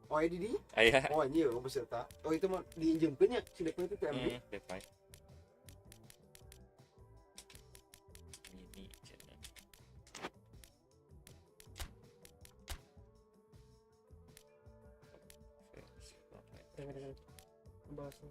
Oh, ini di? Aya. Oh, ini ya beserta. Oh, itu mah diinjemkeun nya si Depay itu ke AMD. Depay. Ini cenah. Bahasa.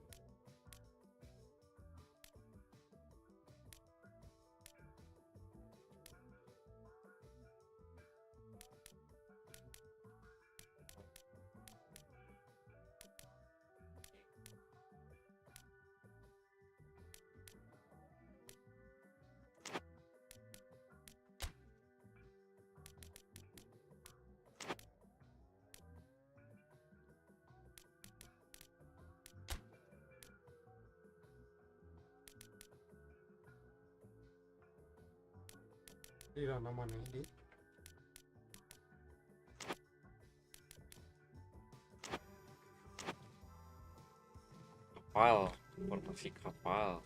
Iya namanya di. Kapal, formasi kapal.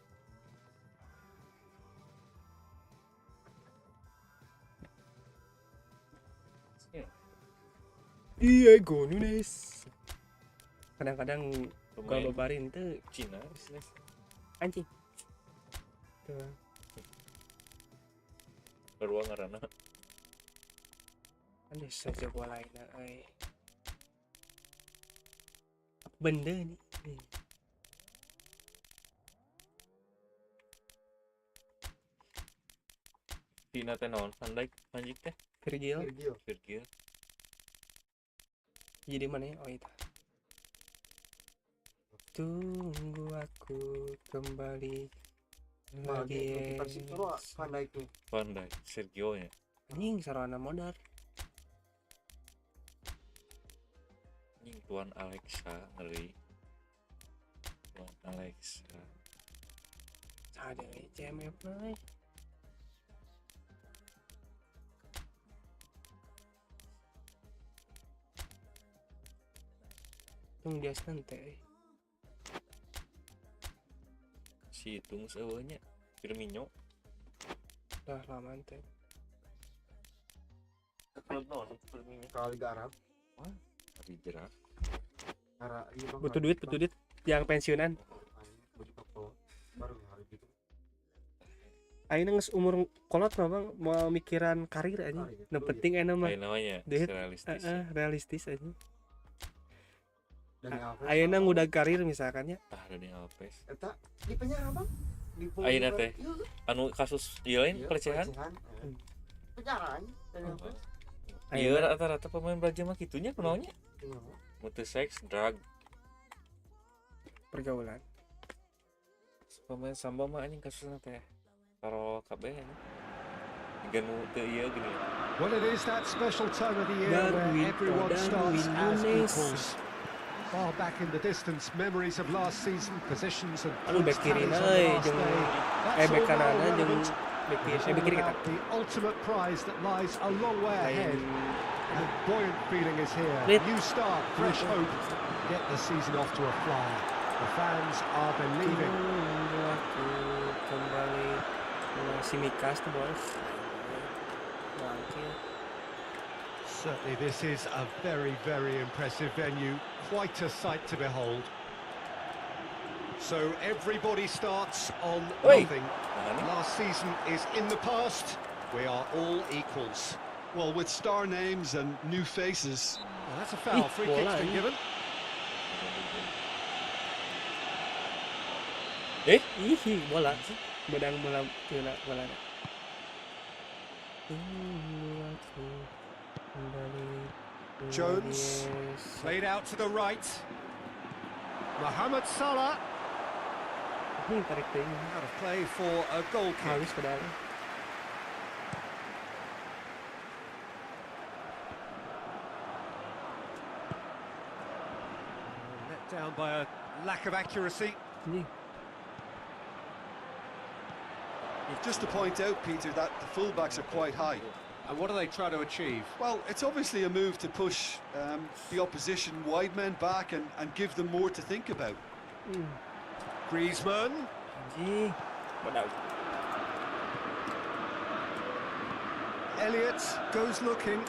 Diego Nunes. Kadang-kadang Pemain kalau babarin tuh Cina anjing. Tuh. keluar karena Ada saja gua lain apa benda nih? Tina teh naon Fantech anjing teh Virgil. Virgil Jadi mana ya? Oh itu. Tunggu aku kembali lagi. Fantech Sergio nya Anjing sarana modar. anjing Tuan Alexa ngeri Tuan Alexa Ada CMMK. Tung dia santai. si hitung seueuhnya Firmino Dah lama teh. klub naon Firmino Kali Arab. di jerak Butuh duit yang pensiunan. Baru hari itu. Aina geus umur kolot mah Bang, mau mikiran karir aja. Yang penting aina mah lain namanya duit realistis realistis aja. Dan Ayeuna ngudag karir misalkan ya. tah ada di Alpes eta di penjara Bang. Di ayeuna teh anu kasus ieu lain pelecehan penjara ieu rata-rata pemain Brazil mah kitunya kunaonnya mutu seks drug Pergaulan. pemain samba mah anjing kasusna teh karo kabeh anjing ganu teu ieu gini Well, it is that special time of the year where Darwin, everyone starts Darwin as Nunes. equals. Far back in the distance, memories of last season, positions and Aduh bek kiri tallies on na the last jeung day. That's bek all kanan now jeung relevant. bek It's kiri all kita. about the ultimate prize that lies a long way ahead. Lain And buoyant feeling is here. Rit. New start, fresh hope. Get the season off to a flyer. The fans are believing. Tunggu aku kembali si Mikas tuh bos. Bangkit. Certainly this is a very, very impressive venue. Quite a sight to behold. So everybody starts on Oi. nothing. Nani? Last season is in the past. We are all equals. Well, with star names and new faces, Well, that's a foul. Free bola kick's been ini. given. Ih, bola. Bedang bola bola. Tunggu aku kembali. Jones. Played out to the right. Mohamed Salah Tarik ting. out of play for a goal kick. Halus padahal. Let down by a lack of accuracy. Ini just to point out, Peter, that the fullbacks are quite high. And what do they try to achieve? Well, it's obviously a move to push the opposition wide men back and give them more to think about. Griezmann. anjing. Badal. Elliott goes looking.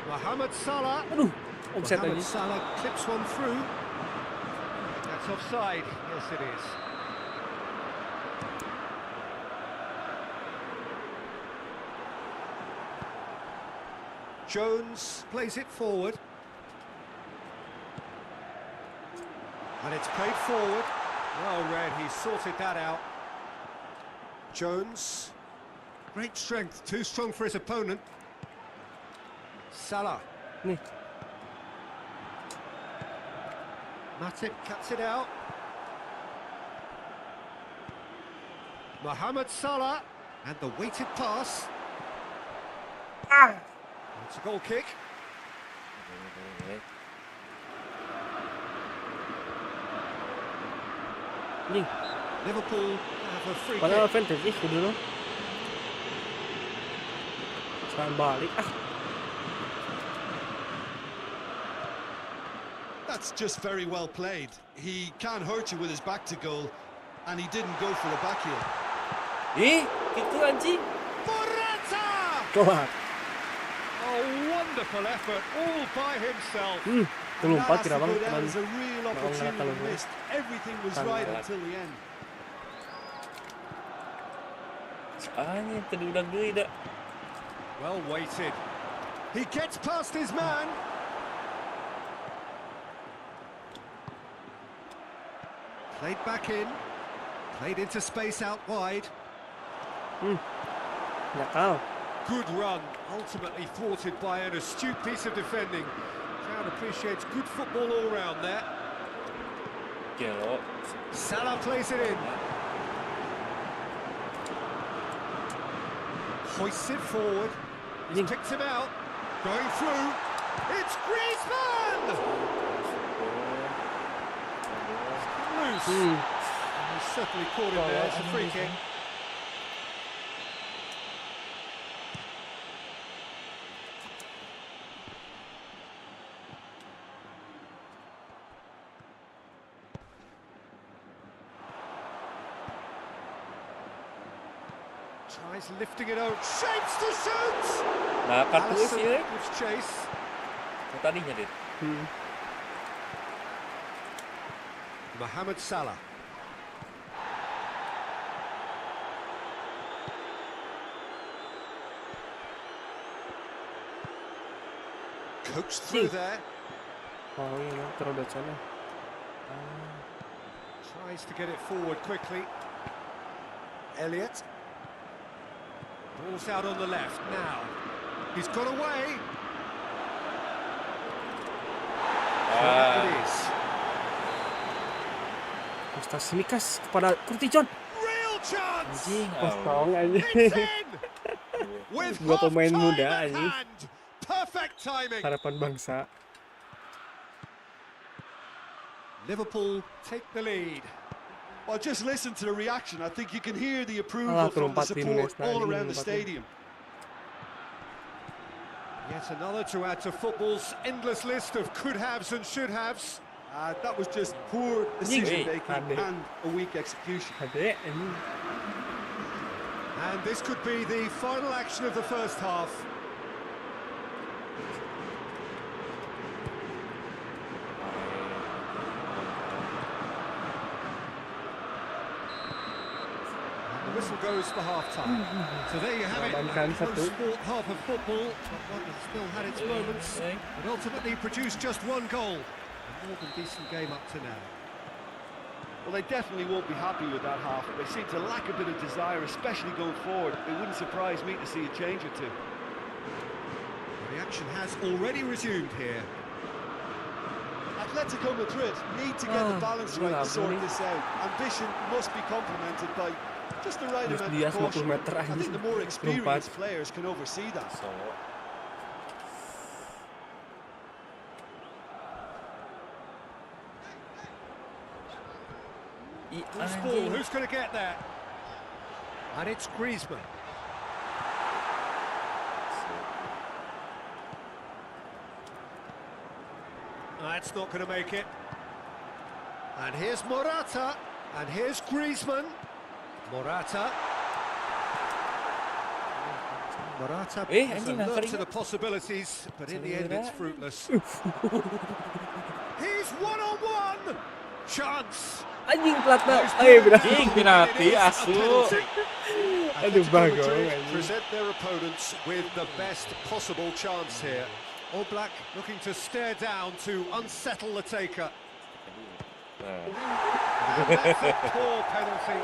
Mohamed Salah. Aduh, offset Mohamed aja. Salah clips one through. That's offside. Yes, it is. Jones plays it forward. And it's played forward. Well read, he sorted that out. Jones. Great strength, too strong for his opponent. Salah. Nih, Matip cuts it out. Mohamed Salah. And the weighted pass. It's a goal kick. anjing. Liverpool have a free Padahal kick. Fantech itu dulu. Sekarang balik. That's just very well played. He can't hurt you with his back to goal, and he didn't go for a back heel. Ih, itu anjing. Morata! Coba. Oh, wonderful effort, all by himself. And Lompat that's kira to bang, go down cuman as a real ngata opportunity lu. missed. Everything was right until the end. Anjing tadi udah gede dah. Well weighted. He gets past his man. Played back in. Played into space out wide. Nakal. Good run, ultimately thwarted by an astute piece of defending. Crowd appreciates good football all round there. Gelo. Salah plays it in. Hoists it forward. He's picked him out. Going through. It's Griezmann! Loose. He's certainly caught him there. It's a free kick. Tries lifting it out. Shapes to shoot! Nah, kartu Alisson sih. gives chase. Tadinya dit. Mohamed Salah. Coaxed through there. Oh iya, terus udah sana. Tries to get it forward quickly. Elliott. Ball's out on the left now. He's got away. It is. Ustaz Simikas kepada Kurtijon. Real chance. Anjing. Kosong aja. It's in. With Dua pemain half-time muda, at anjing. hand. Perfect timing. Harapan bangsa. Liverpool take the lead. Well, just listen to the reaction. I think you can hear the approval Ah, from the terlompat di support Nunes, all nah, around the ini stadium. Yet another to add to football's endless list of could-haves and should-haves. That was just poor decision-making Ade. and a weak execution. Adek, ini And this could be the final action of the first half. The whistle goes for half-time. So there you have it. Amankan Close satu. sport half of football, but one that still had its moments. It ultimately produced just one goal. A more than decent game up to now. Well, they definitely won't be happy with that half. They seem to lack a bit of desire, especially going forward. It wouldn't surprise me to see a change or two. The action has already resumed here. Atletico Madrid need to get the balance right to sort this out. Ambition must be complemented by just the right Terus amount dia of caution. 90 meter I think anjing. the more experienced Lompat. players can oversee that. So. Loose ball, who's going to get there? And it's Griezmann. That's not going to make it. And here's Morata. And here's Griezmann. Morata. Morata has anjing, alert to nakarinya. the possibilities, but in the end it's fruitless. He's 1-on-1. Chance. anjing platna. Ayo benar. Anjing penalti asu. Aduh Atletico bagong Madrid anjing. present their opponents with the best possible chance here. All Black looking to stare down to unsettle the taker. That's a poor penalty.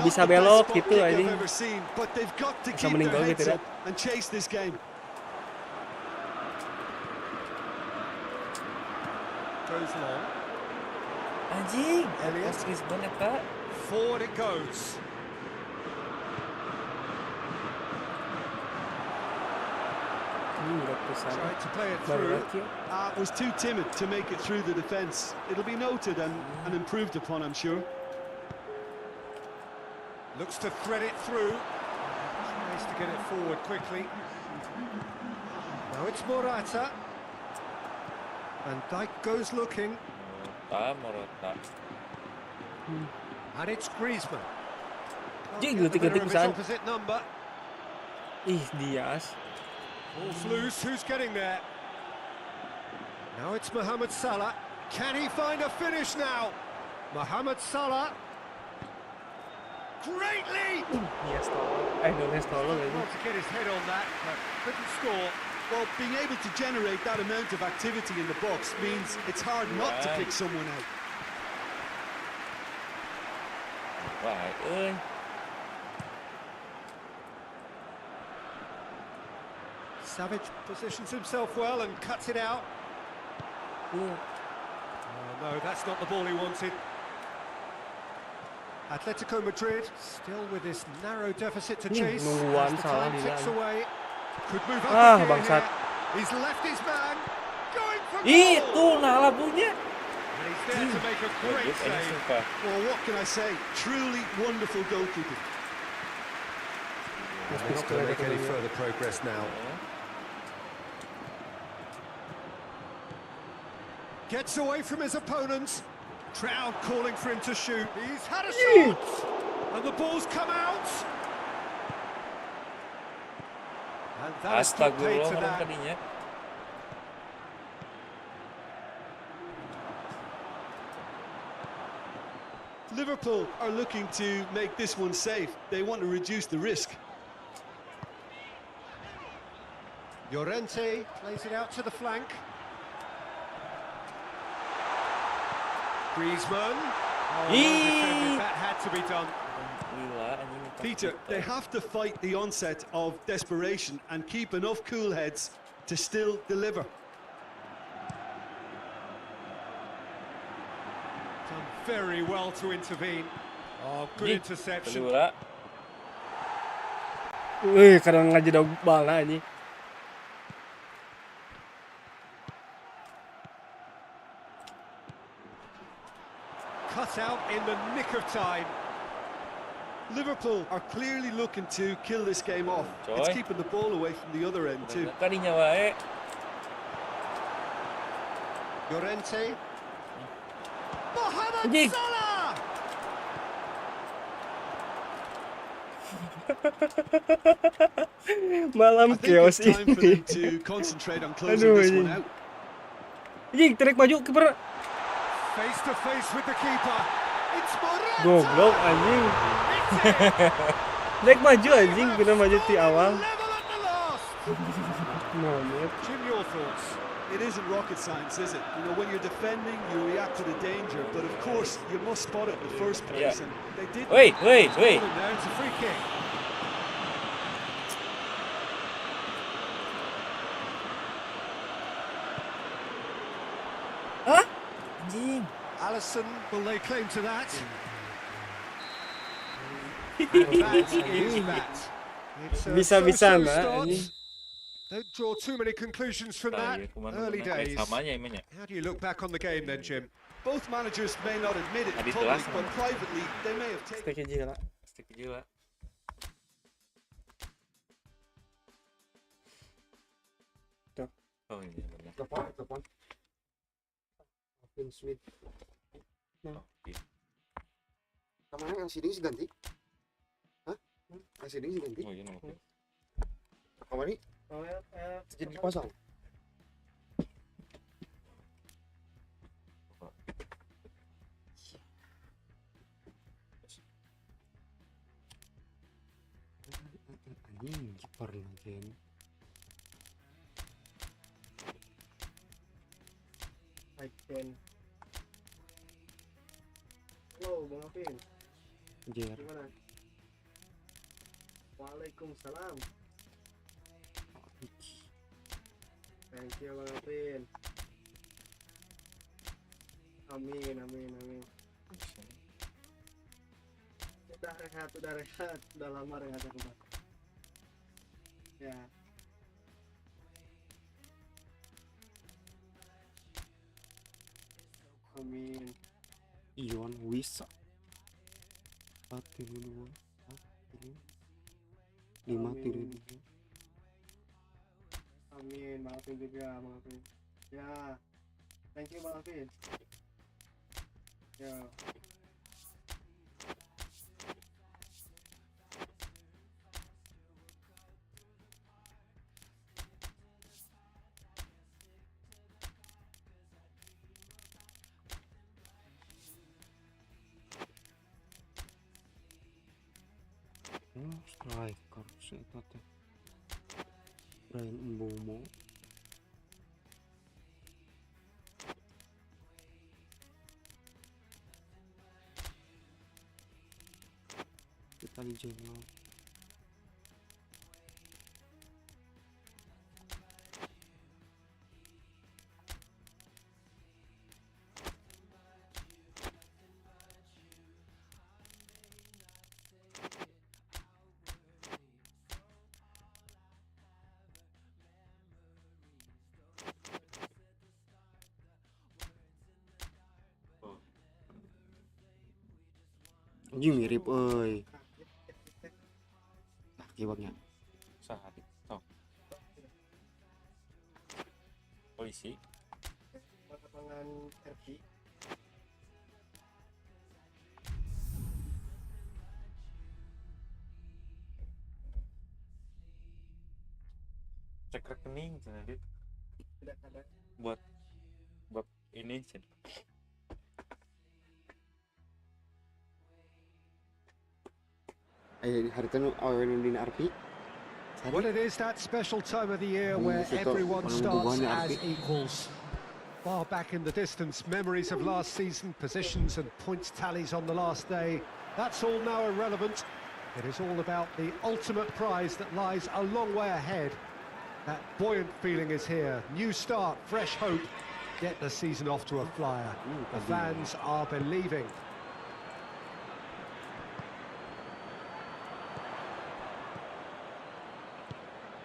Bisa Not the belok best gitu spot kick anjing. I've ever seen, but they've got to Bisa keep their meninggal heads gitu, up and chase this game. Goes long. Anjing. Elliott. Griezmann eta. Forward it goes. Tried to play it through. Was too timid to make it through the defence. It'll be noted and improved upon, I'm sure. Looks to thread it through. Tries to get it forward quickly. Now it's Morata. Van Dijk goes looking. Morata. And it's Griezmann. Jing, Can't get the detik-detik better of his pisan. opposite number. Ih, Dias. Ball's loose, who's getting there? Now it's Mohamed Salah. Can he find a finish now? Mohamed Salah. Great lead! Nias tolong. Nunes tolong ini. Well, to get his head on that, but couldn't score. Well, being able to generate that amount of activity in the box means it's hard not to pick someone out. Vãi ơi. Savage positions himself well and cuts it out. Oh, no, that's not the ball he wanted. Atletico Madrid still with this narrow deficit to chase. nungguan As the salah time di ticks dalam. away. Could move up Ah, a gear bangsat. here. He's left his man. Going for Itu goal. Nala punya. And he's there to make a great Bagus ini save. sumpah. Well, what can I say? Truly wonderful goalkeeping. They're not going to make any further progress now. Gets away from his opponents. Crowd calling for him to shoot. He's had a shot! And the ball's come out! And that has put paid Astagfirullah to orang that. tadinya. Liverpool are looking to make this one safe. They want to reduce the risk. Llorente plays it out to the flank. Griezmann. Oh, well defended. That had to be done. Gila anjing. Peter, they have to fight the onset of desperation and keep enough cool heads to still deliver. Done very well to intervene. Oh, good interception. Kedua. Kadang ngajedog bal nah ini. Cut out in the nick of time. Liverpool are clearly looking to kill this game off. It's Coy. keeping the ball away from the other end too. Tadinya wae. Llorente. Mohamed Anjing. Salah! Malam I think chaos it's time for ini. them to concentrate on closing Aduh, this anjing. one out. Anjing, tarik maju kiper. Face to face with the keeper. It's Morata! Goblok anjing. Tarik maju anjing, kita maju di awal. Level at the last. Monit. Jim, your thoughts? It isn't rocket science, is it? You know, when you're defending, you react to the danger, but of course, you must spot it in the first place, Yeah. and they did. Woi. And there it's a free kick. Hah? Anjing. Alisson, will they claim to that? And that is that. It's a Bisa-bisa so-so nah start. anjing. Don't draw too many conclusions from Nah, that. ya, kemana Early days. samanya emangnya. How do you look back on the game then, Jim? Both managers may not admit it in Adit public, jelas, but privately, they may have taken. Stek gila. Pasti gila. Tuh. Oh iya benar. Telepon. Open Sweet. Oh, iya. Kemana yang siding sih ganti? Hah? Yang siding sih ganti? Oh iya nomor. Kemana nih? Jadi dipasang. Anjing, kiper lagi. Icon. Halo, Bang Afin. Jer. Gimana? Waalaikumsalam. Thank you, Bang Afin. Amin. Udah rehat. Udah lama rehat aku, Bang. Ya. Amin. Ion Wisa 4-2 5-2. Amin, Bang Afin juga, Bang Afin. Ya. Thank you, Bang Afin. Ya. Striker eta teh. Brain MOBO. Kita di channel. Anjing mirip euy. Nah, kibaknya. Sehari sok polisi Lapangan RP. cek rekening cenah dit Tidak ada. buat ini cenah. Hari itu awewe nu dina RP. Well, it is that special time of the year where everyone starts as equals. Far back in the distance, memories of last season, positions and points tallies on the last day, that's all now irrelevant. It is all about the ultimate prize that lies a long way ahead. That buoyant feeling is here. New start, fresh hope. Get the season off to a flyer. The fans are believing.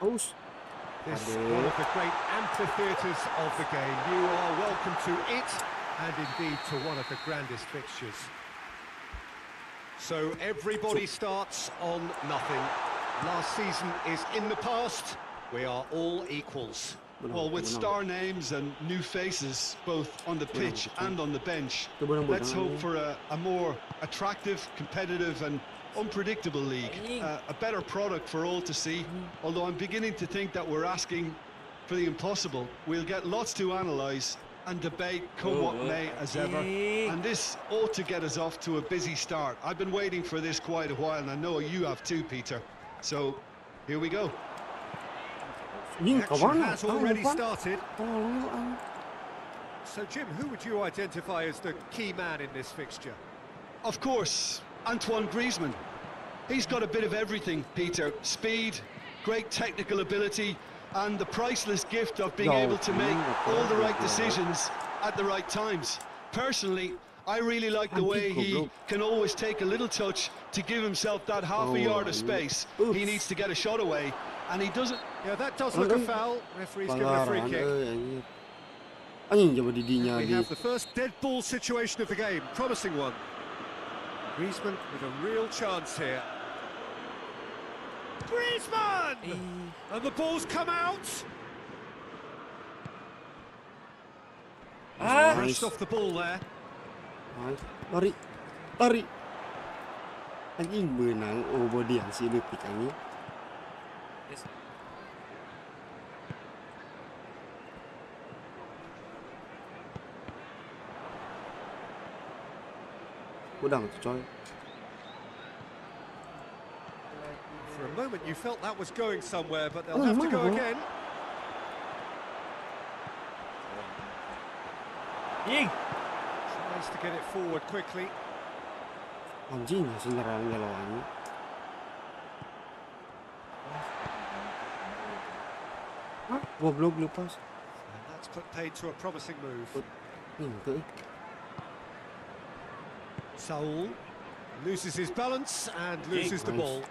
Aus. This is one of the great amphitheatres of the game. You are welcome to it, and indeed to one of the grandest fixtures. So everybody starts on nothing. Last season is in the past. We are all equals. Well, with star names and new faces, both on the pitch and on the bench, let's hope for a more attractive, competitive and unpredictable league. A better product for all to see, although I'm beginning to think that we're asking for the impossible. We'll get lots to analyse and debate come what may as ever, and this ought to get us off to a busy start. I've been waiting for this quite a while, and I know you have too, Peter. So, here we go. The action has already started. So, Jim, who would you identify as the key man in this fixture? Of course, Antoine Griezmann. He's got a bit of everything, Peter. Speed, great technical ability, and the priceless gift of being able to make all the right decisions at the right times. Personally, I really like the way he can always take a little touch to give himself that half a yard of space. He needs to get a shot away, and he doesn't. Yeah, that does look a foul. Referee's given a free kick. We have the first dead ball situation of the game. Promising one. Griezmann with a real chance here. Griezmann! And the ball's come out. Brushed off the ball there. Lari. Anjing benang bodian si detik anjing. Udang tuh coy. For a moment you felt that was going somewhere, but they'll have to go again. Tries to get it forward quickly. Anjing masih nyerang anjing. Goblok lepas. And that's put paid to a promising move. Saul loses his balance and loses the ball.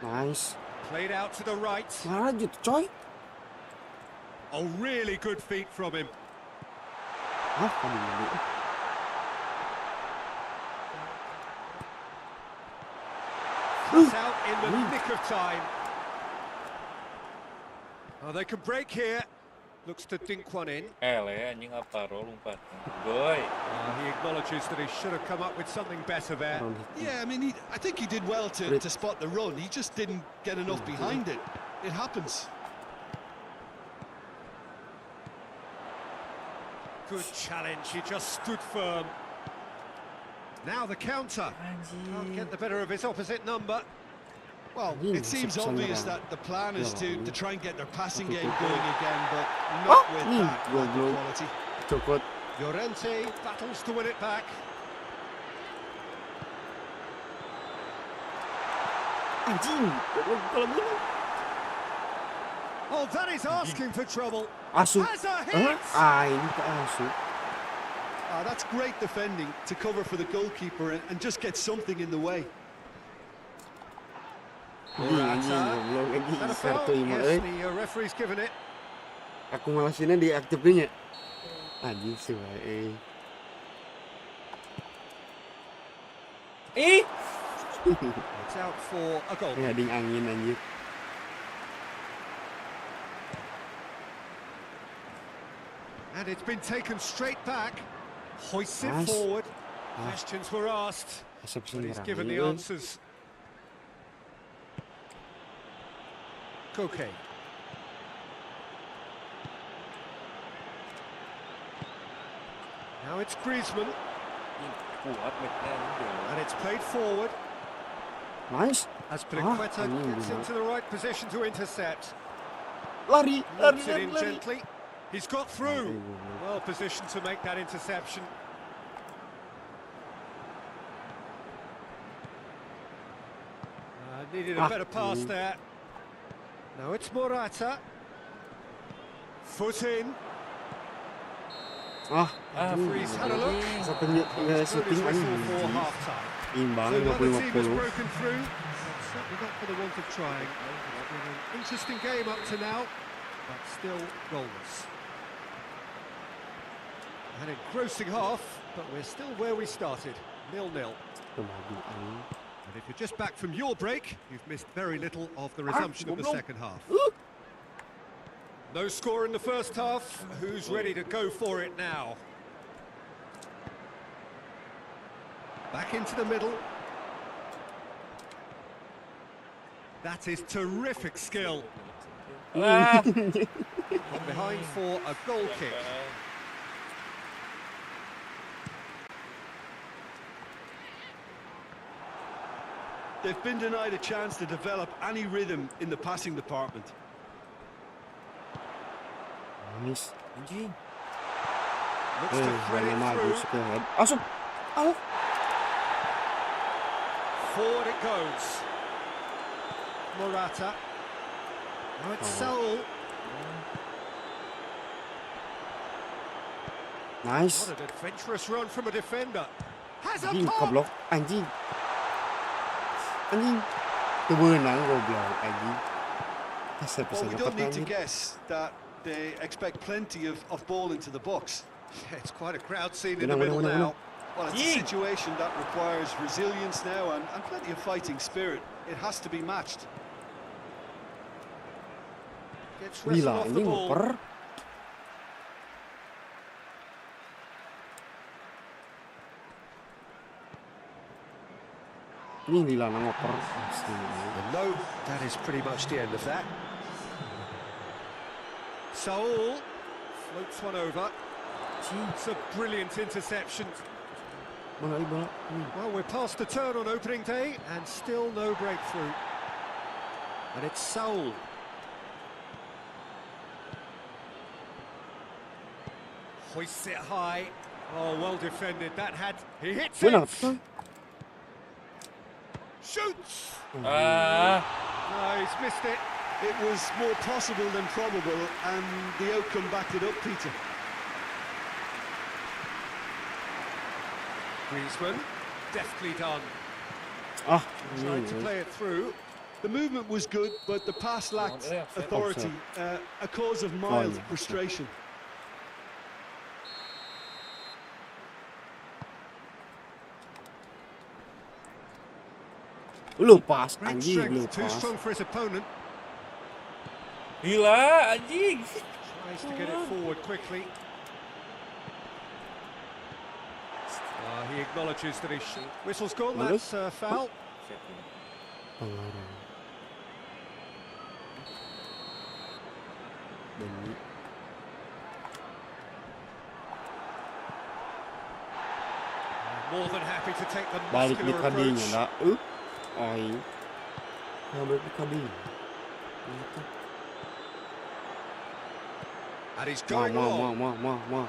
Nice. Played out to the right. Lanjut coy. Oh, really good feet from him. It's out in the nick of time. Oh, they can break here. Looks to dink one in. Anjing apa lompat. Boy. He acknowledges that he should have come up with something better there. Yeah, I mean, I think he did well to spot the run. He just didn't get enough behind it. It happens. Good challenge. He just stood firm. Now the counter. Can't get the better of his opposite number. Well, Ini it seems masuk obvious sana. that the plan is to try and get their passing Masuk game itu. going again, but not with Ih, that lack of goblok. quality. Cokot. Llorente battles to win it back. Anjing. Goblok kalau gini. Oh, that is asking for trouble. Asup. Has a Hah? hit. Ini ke asup. That's great defending to cover for the goalkeeper and just get something in the way. Anjing goblok lagi Is that a foul? kartu ima Yes, the referee's given it. akumulasinya diaktifin ya. Anjing sih wae. It's out for a goal. Ya ding angin anjir. And it's been taken straight back. Hoists it Nice. forward. Ah. Questions were asked, Asap but he's given the sembarang. answers. Koke. Now it's Griezmann, Kuat McLaren. and it's played forward Nice. as Piliqueta ini gets benar. into the right position to intercept. Lari, Lobs it in gently. He's got through. Aduh. Well positioned to make that interception. Needed a better pass there. Now it's Morata. Foot in. Referee's had a look. Satu Blown his syuting whistle anjing. for half-time. Imbang So the other team has 50-50. broken through. But certainly not for the want of trying. It's been an interesting game up to now, but still goalless. An engrossing half, but we're still where we started, 0-0. Berbagi anjing. And if you're just back from your break, you've missed very little of the resumption of the goblok. second half. No score in the first half. Who's ready to go for it now? Back into the middle. That is terrific skill. From behind for a goal kick. They've been denied a chance to develop any rhythm in the passing department. Manis. Anjing. Looks to thread Mana it maju through. skill head. Asup. Alah. Forward it goes. Morata. Now it's Saul. Nice. What an adventurous run from a defender. Has a Anjing pop. goblok. Anjing. Anjing. Kebenang goblok anjing. Asap Well, bisa we don't dapat need to anjing. guess that they expect plenty of ball into the box. Yeah, it's quite a crowd scene in the Menang, middle menang, now. Well, it's a situation that requires resilience now and plenty of fighting spirit. It has to be matched. Gets wrestled Gila, off the ini ball. ngoper. Ini dilarang ngoper. Asli. And no, that is pretty much the end of that. Saul floats one over. It's a brilliant interception. Bola, bola. Well, we're past the turn on opening day and still no breakthrough. And it's Saul. Hoists it high. Oh, well defended. That had... He hits Benar. it. Shoots. Ah, No, he's missed it. It was more possible than probable, and the outcome backed it up, Peter. Griezmann, deftly done. Ah, Trying to ini. play it through. The movement was good, but the pass lacked authority, a cause of mild yeah, frustration. Lu pas Great anjing, lu strength, too pas. strong for his opponent. gila anjing. Tries to get it forward quickly. He acknowledges that his whistle's gone. Bagus. That's foul. Pengaruh. Menit. More than happy to take the Balik di muscular kadinya approach. dah. Oi. Ya balik di kadinya. Gitu. And he's Mau going mau long. mau.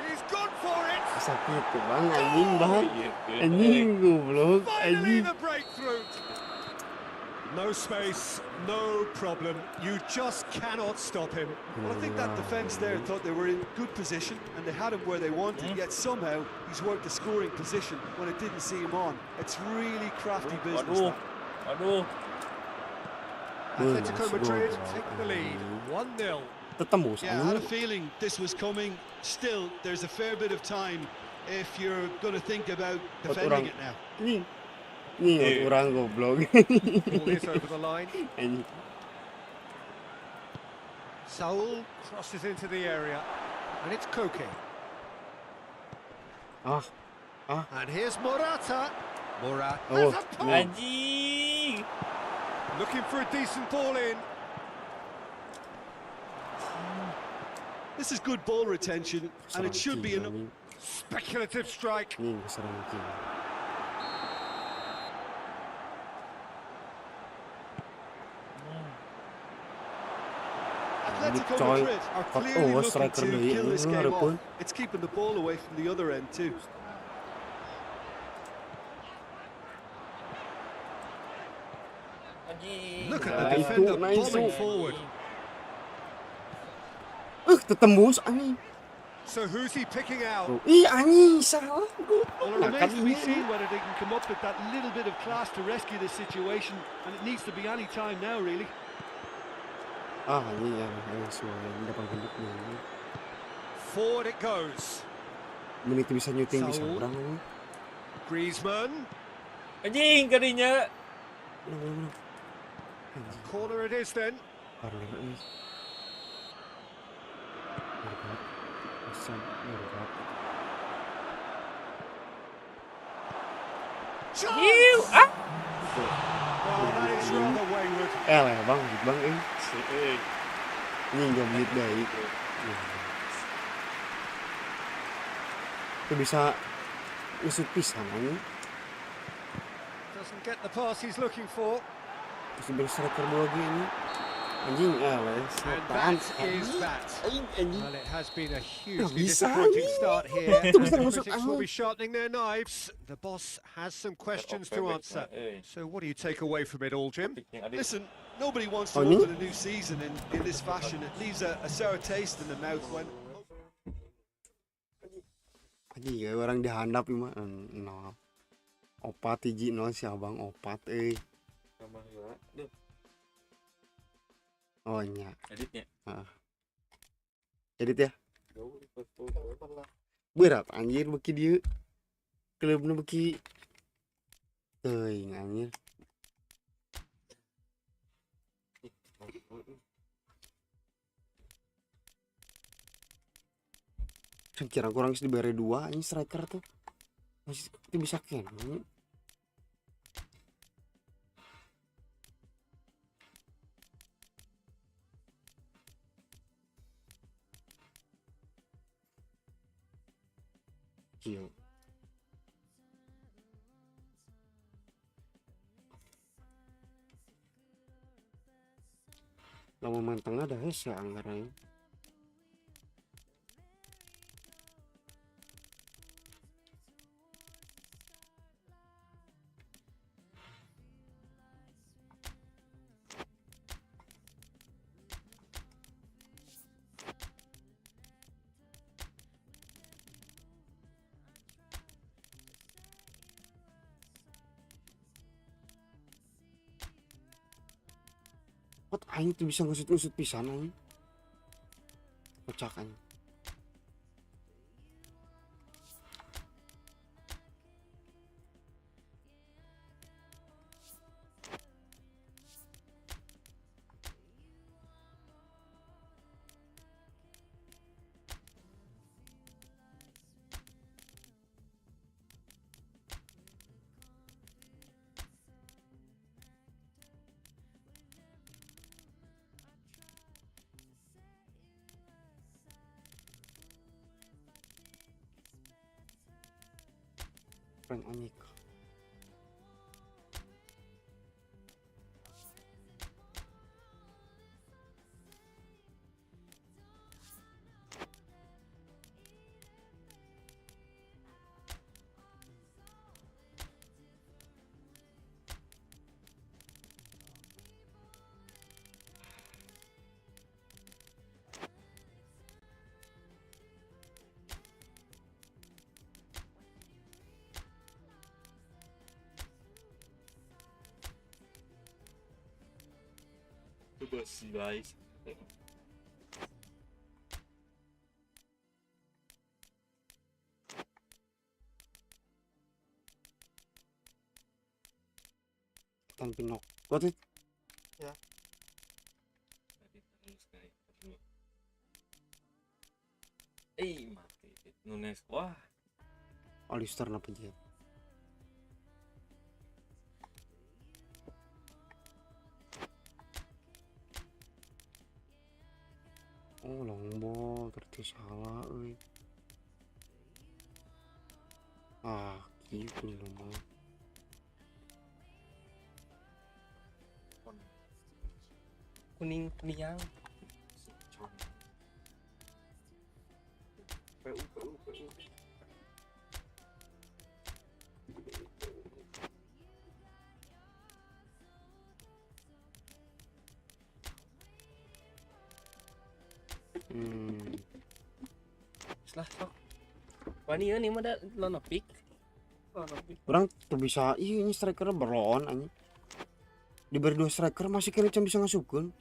He's gone for it. Sakit bang anjing bang. Iya, Anjing goblok Finally anjing. the breakthrough. No space, no problem. You just cannot stop him. Well, I think that defence there thought they were in good position and they had him where they wanted, yet somehow he's worked the scoring position when it didn't see him on. It's really crafty business. Waduh. That. Waduh. Atletico masuk Madrid gol. take the lead. 1-0. Tembus Yeah, I had a anjing. feeling this was coming. Still, there's a fair bit of time if you're going to think about defending it now. Nih orang goblok. Ball is over the line. Anjing. Saul crosses into the area. And it's Koke. Ah, And here's Morata. Morata. Oh, There's a pop. Anjing. Looking for a decent ball in. This is good ball retention, and it should be enough. Speculative strike. Nih serang king. Atletico Coy. Madrid are Oh, clearly looking striker to deui, kill this anjing, game hareupeun. off. It's keeping the ball away from the other end too. Anjing. Look at Nice, the defender nice. bombing forward. Tetembus anjing. So who's he picking out? Tuh. Ih anjing salah gua. Well, it Nah, remains to be kadinya. seen whether they can come up with that little bit of class to rescue this situation, and it needs to be any time now, really. Ah anjing ya, suara yang depan gendut nih. Forward it goes. Menit bisa nyuting bisa Saul. orang anjing. Griezmann. Anjing kadinya. Bener. Corner it is then. Parler ini. Berkat. Pesan berkat. Iu, ah. Oh, that is rather wayward. Lah bang, bang Eh, ini enggak menit baik. Itu bisa usut pisang anjing. Doesn't get the pass he's looking for. Terus berstriker dua lagi ini. Anjing lah. And that is that. Anjing. Well, it has been a hugely bisa, disappointing anjing. start here. Itu And bisa the masuk critics will angin. be sharpening their knives. The boss has some questions to answer. So what do you take away from it all, Jim? Listen, nobody wants to Oh, open a new season in this fashion. It leaves a sour taste in the mouth when Anjing ya orang dihandap mah. No. Opat hiji no si abang opat sama ya. Duh, Oh nya. editnya. Edit ya. Jauh, Berat anjir beki dieu. Klubna beki teuing anjir. Saya kira kurang diberi 2 ini striker tuh. Masih itu bisa kan. Kill. Lama mantang ada ya anggarannya. Kok aing tuh bisa ngusut-ngusut pisan aing. Kocak aing. frame Onyx. Basi guys. Tanpa nok. Got it? Mati. Nunes. Wah. Alistair na penjat. Oh, longbow terus salah euy. Gitu longbow. Kuning yang Selah sok. Wani ini mah da lono pick. Orang tuh bisa ini striker berlawan anjing. Diberi 2 striker masih kena bisa ngasupkeun.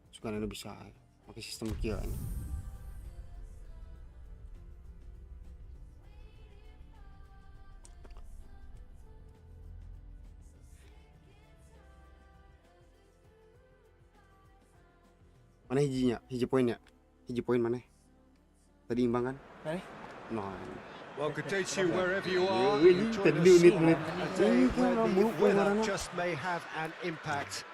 Suka bisa pakai sistem kieu anjing. Mana hijinya? Hiji poin ya? Hiji poin mana? Tadi imbang kan? No. Well, good day to you wherever you are. Ini Enjoy tadi the unit score. menit. A day where the winner Ini just may have an impact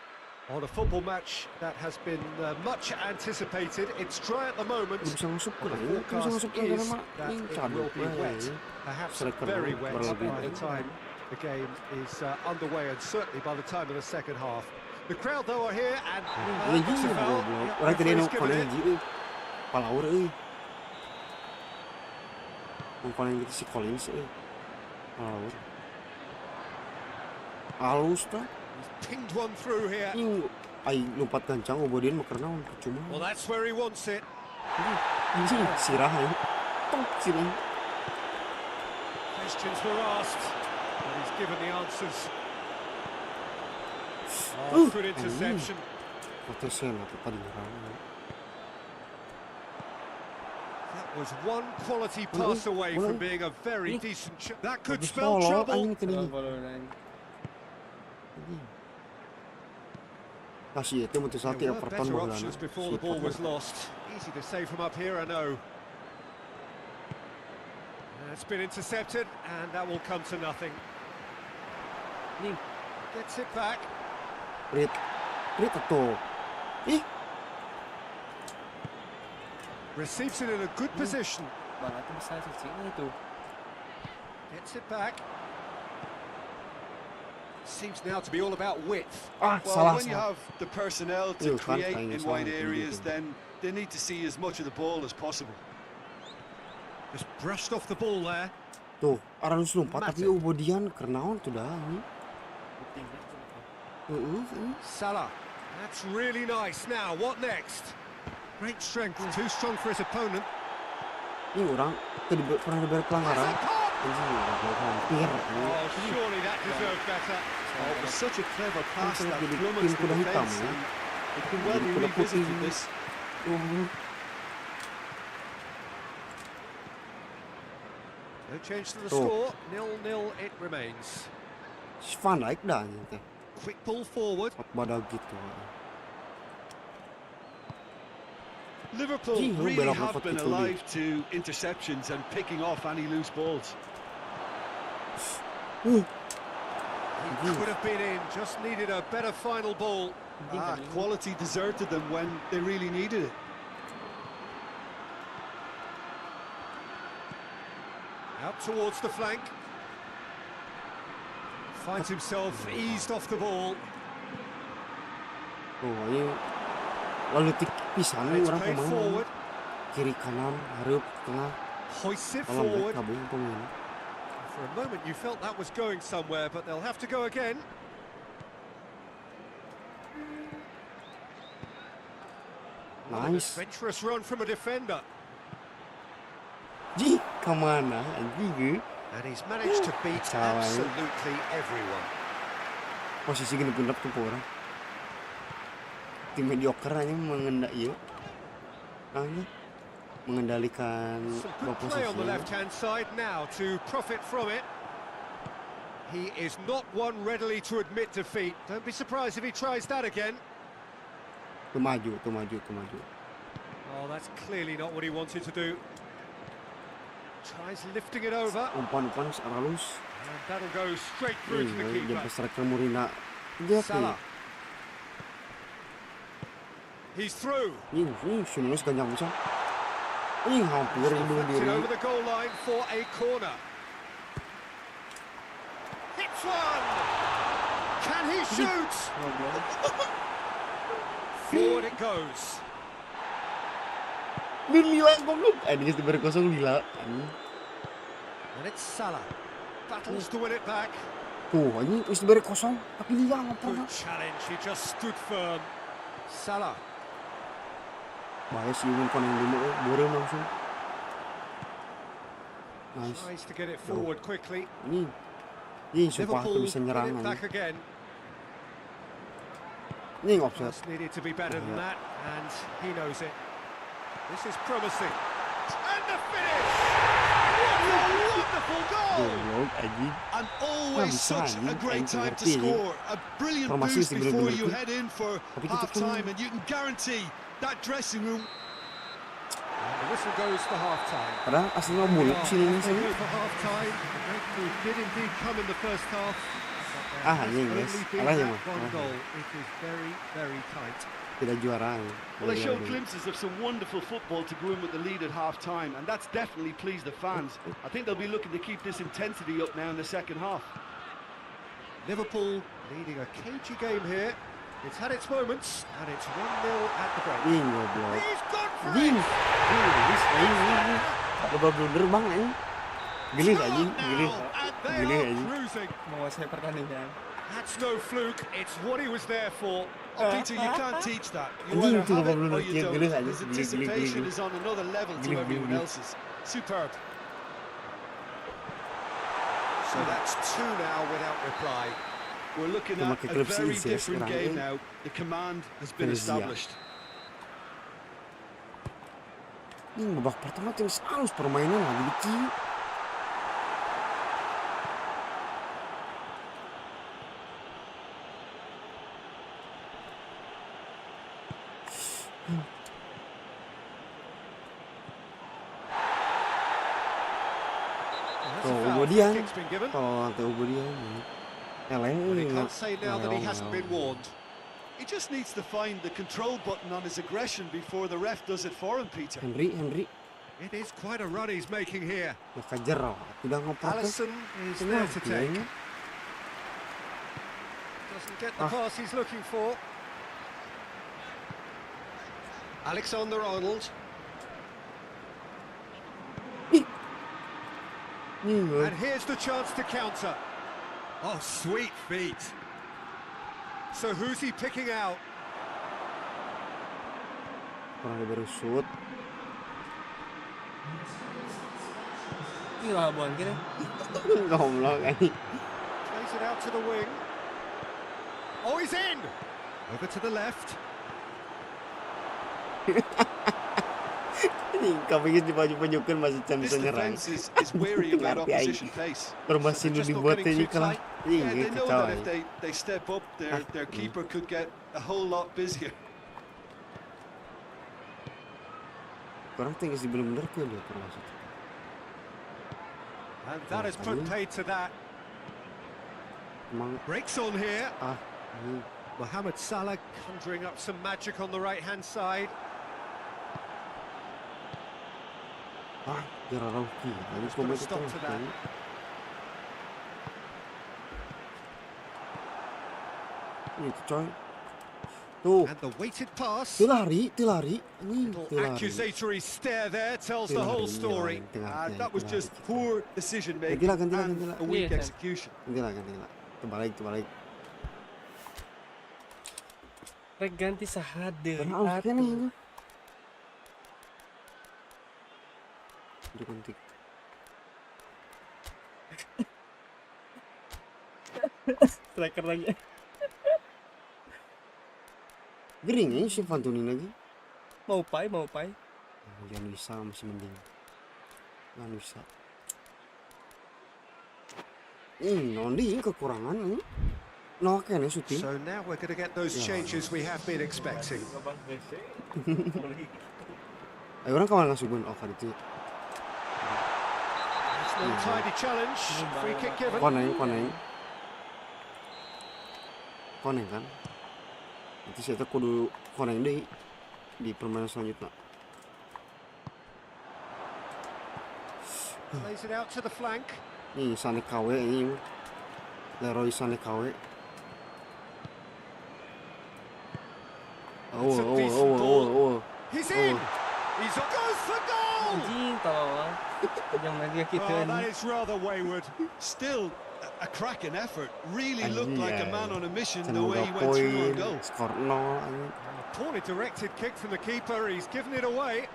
on a football match that has been much anticipated. It's dry at the moment. bisa masuk ke The dalam, bisa forecast masuk ke is dalam that ini it caduk will be wet, perhaps Striker very wet berlebih. by the time the game is underway, and certainly by the time of the second half. The crowd though are here, and Ini it's a gini foul. goblok. Yeah, Orang tadi referee's nang given kono it. hiji euy. Palaur euy. Nang kono gitu si Collins euy. Palaur. Halus tah. Pinged one through here. Ini ai lompat kencang obodian mah karena cuma. Well, that's where he wants it. Ini sirah ya. Tok sirah. Questions were asked, and he's given the answers. Good interception. Protesen atau tadi nyerang. That was one quality pass away from being a very decent shot. That could Bagus spell tolol trouble. anjing tadi. Kasih itu mutus hati There were Everton better baheulana. options before the ball was lost. Easy to say from up here, I know. It's been intercepted, and that will come to nothing. Gets it back. Rit tuh. Ih, Receives it in a good position. Banget bisa cicing itu. Gets it back. Seems now to be all about width. Well, salah. when you have the personnel to Iya, kan, create kayaknya in salah wide itu areas, gitu. then they need to see as much of the ball as possible. Just brushed off the ball there. Tuh, Aralus lompat tapi Mati. obodian kernaon tuh dah ini. Salah. That's really nice. Now, what next? Great strength. Too strong for his opponent. Ini orang tadi pernah diberi pelanggaran. Anjing, hampir. Oh, surely that deserved better. Oh, it was such a clever pass Sampai that jadi plummets tim the kuda hitam defence. ya. And it could well Jadi be kuda putih. revisited this. No change to the Tuh. score. 0-0 it remains. Si Van Dijk dah anjing teh. Quick ball forward. Badak gitu. Liverpool Gee, really belok have lompat been gitu, alive to interceptions and picking off any loose balls. He could have been in. Just needed a better final ball. Quality deserted them when they really needed it. Up towards the flank. Finds himself eased off the ball. Oh, ini lalu pisan And it's orang played pemain forward. kiri kanan hareup tengah Hoists it kalau forward. kabung pemain. For a moment you felt that was going somewhere, but they'll have to go again. What an Nice. adventurous run from a defender. Ji, kemana anjing? And he's managed to beat Salah. absolutely everyone. Posisi gini pundap tuh orang. Tim mediocre aja mengendalikan Some dua good play on the posisi. left-hand side now to profit from it. He is not one readily to admit defeat. Don't be surprised if he tries that again. Tuh maju. Oh, that's clearly not what he wanted to do. Tries lifting it over. Umpan halus. And that'll go straight through to the keeper. Jadi striker Murina. Dia Salah. He's through. Ini sinus ganjang bisa. Ini hampir bunuh Deflected diri. over the goal line for a corner. Hits one. Can he shoot? Forward it goes. Gila goblok. Ini sebar kosong gila. And it's Salah. Battles to win it back. Tuh, ini sebar kosong tapi dia Good challenge. He just stood firm. Salah. Bahaya sih umpan yang dulu borem langsung. Nice. Tries to get it forward quickly. Ini sumpah tuh Liverpool bisa win nyerang it back aja. again. Ini offset. Just needed to be better than that, and he knows it. This is promising. And the finish! What a wonderful goal! Goblok anjing. And always bisa, such a anjing. great Anjing time to ngerti, anjing. score. A brilliant Formasi boost sih before bener-bener you tuh. head in for Tapi kita half kan- time, and you can guarantee that dressing room. And the whistle goes for half-time. Padahal aslinya muluk sini ini sini. For half-time, the breakthrough did indeed come in the first half. but there Ah, has anjing, only guys. been Alah, ya, that Mas. one Ah. goal. It is very, very tight. Tidak juara. Well, they showed glimpses of some wonderful football to go in with the lead at half-time, and that's definitely pleased the fans. I think they'll be looking to keep this intensity up now in the second half. Liverpool leading a cagey game here. It's had its moments, and it's 1-0 at the break. Ini goblok. He's gone for Ini. it! Ini. Coba blunder bang ini. Geli anjing, geli. Now, and they Geli are anjing. cruising. Menguasai pertandingan. That's no fluke. It's what he was there for. Oh, Peter, you can't teach that. You Anjing either tuh have it bener-bener or you dia don't. geli aja. His Geli. anticipation is on another level to Geli, everyone geli. else's. Superb. So that's 2 now without reply. We're looking Cuma at ke a klub very sih, ya, different sekarang game ini. now. The command has been Venezia. established. Ini babak pertama tim halus permainan lagi dikit. That's a Tuh, foul. Ubo dia. Kick's been given. Kalau nanti Ubo dia. Eleng. But he can't say now that he hasn't been warned. He just needs to find the control button on his aggression before the ref does it for him, Peter. Henry. It is quite a run he's making here. Ya kejar loh. Tidak ngoprotes. Alisson is there to take. Ini. Doesn't get the pass he's looking for. Alexander-Arnold. Ini. And here's the chance to counter. Oh, sweet feet. So who's he picking out? Kurang dia baru shoot. Gila buan kira. Goblok ini. Plays it out to the wing. Oh, he's in! Over to the left. Ini kapingin dipaju-pajukan masih can This bisa nyerang. defense is wary about Ngerti, aing. opposition pace. Formasi nu They're just not dibuat getting ini too kalah. tight. Iya, Yeah, they know kacau that if ini. they step up, their keeper could get a whole lot busier. Orang tinggal sih belum bener ke dia termasuk. And that has put paid to that. Emang Breaks on here. ini Mohamed Salah conjuring up some magic on the right-hand side. Kira Rocky. Tadi Just put a komen stop to that. Itu coy. Tuh, And the weighted pass. itu lari. Little accusatory stare there tells the whole story. That was just poor decision making Gantilah. and a weak Iya, execution. Gantilah. Terbalik. Rek ganti sahade. Kenapa kan nih? Udah ganti. Striker lagi. Gering ya si Fantoni lagi. Mau pai. Jangan bisa masih mending. Jangan bisa. Nondi kekurangan ini. No kayaknya syuting. So now we're going to get those changes we have been expecting. Ayo orang kawan langsung oh kali itu. It's no tidy challenge. Free kick given. Koneng kan. Nanti saya kudu koneng deh di permainan selanjutnya. Plays it out to the flank. Nih Sane KW ini. Leroy Sane KW. Oh. He's in. He's goes for goal. Anjing tolol. Yang lagi gitu Oh, anjing. that is rather wayward. Still a cracking effort. Really looked like a man on a mission the Semoga way he went through on poin, goal. skor 0 anjing. A poorly directed kick from the keeper. He's given it away.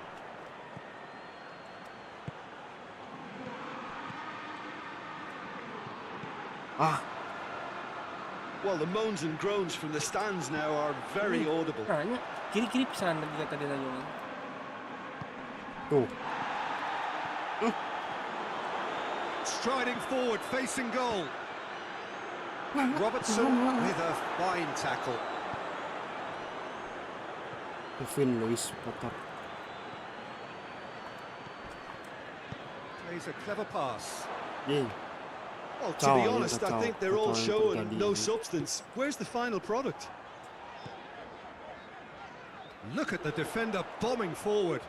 Well, the moans and groans from the stands now are very audible. Nah, kiri pisan lagi kata dia nanya. Tuh. Striding forward, facing goal. Robertson with a fine tackle. Kevin Lewis Potter. Plays a clever pass. Nih. Well, to be honest, I think they're all showing no substance. Where's the final product? Look at the defender bombing forward.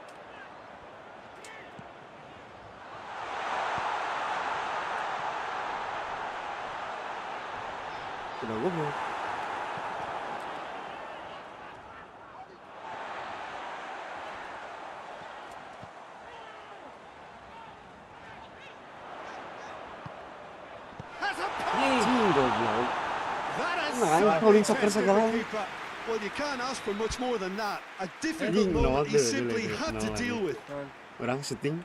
Udah gue mau. Goblok. Nah, holding soccer segala. Well, you can't ask for much more than that. A difficult moment he simply had to deal with. Orang syuting.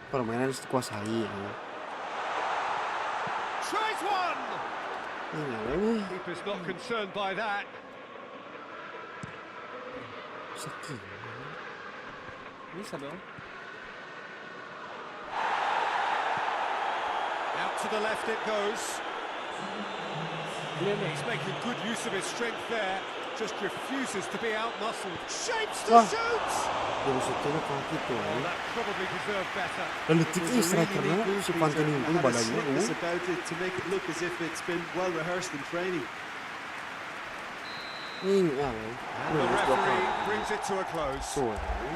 Permainan harus dikuasai. Tries one. Keeper's not concerned by that. Sakit. Bisa dong. Out to the left it goes. He's making good use of his strength there. Just refuses to be out-muscled. Shapes to shoot! Yang syutingnya kaki tuh. That probably deserved better. Dan detik ini strikernya si Fantoni itu badannya. It's about it to make it look as if it's been well rehearsed in training. And the referee brings it to a close.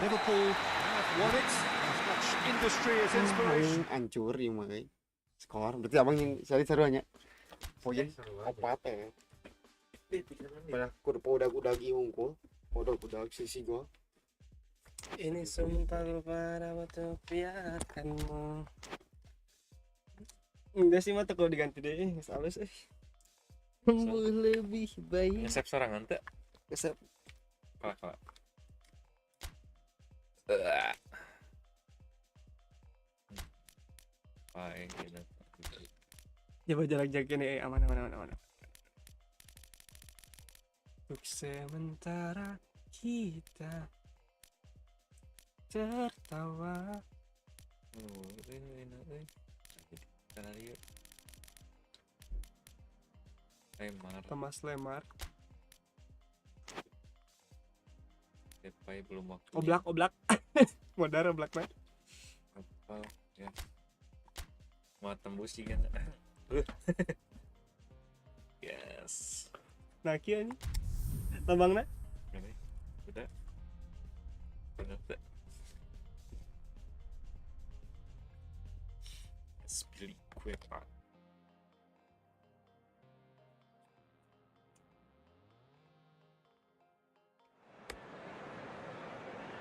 Liverpool have won it. As much industry as inspiration. Hancur ya makanya. Skor. Berarti abang yang seru-seruannya. Poin opat ya. Banyak kuda unggul. Kuda sisi gua. Ini sumpah pada waktu piakanmu. Enggak sih mata kalau diganti deh, halus lebih baik. Ngesep serangan teh. Ngesep. Kalah. Baik, gitu. Coba jarak-jarak ini aman. Untuk sementara kita tertawa. Lemar. Depai belum waktu. Oblak. Modar oblak mah. Apa ya? Mau tembus sih kan. Yes. Nah kieu nih. Lambangna? Udah. Spilly quick part.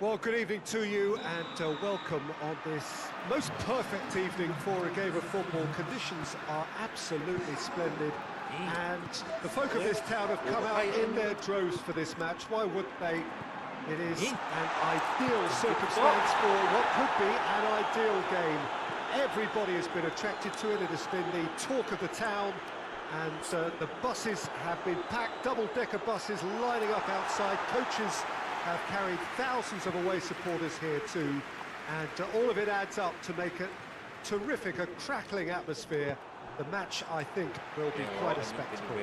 Well, good evening to you and welcome on this most perfect evening for a game of football. Conditions are absolutely splendid and the folk of this town have come out in their droves for this match. Why wouldn't they? It is an ideal circumstance for what could be an ideal game. Everybody has been attracted to it. It has been the talk of the town and the buses have been packed, double-decker buses lining up outside. Coaches have carried thousands of away supporters here too, and all of it adds up to make a terrific, a crackling atmosphere. The match, I think, will be quite a spectacle.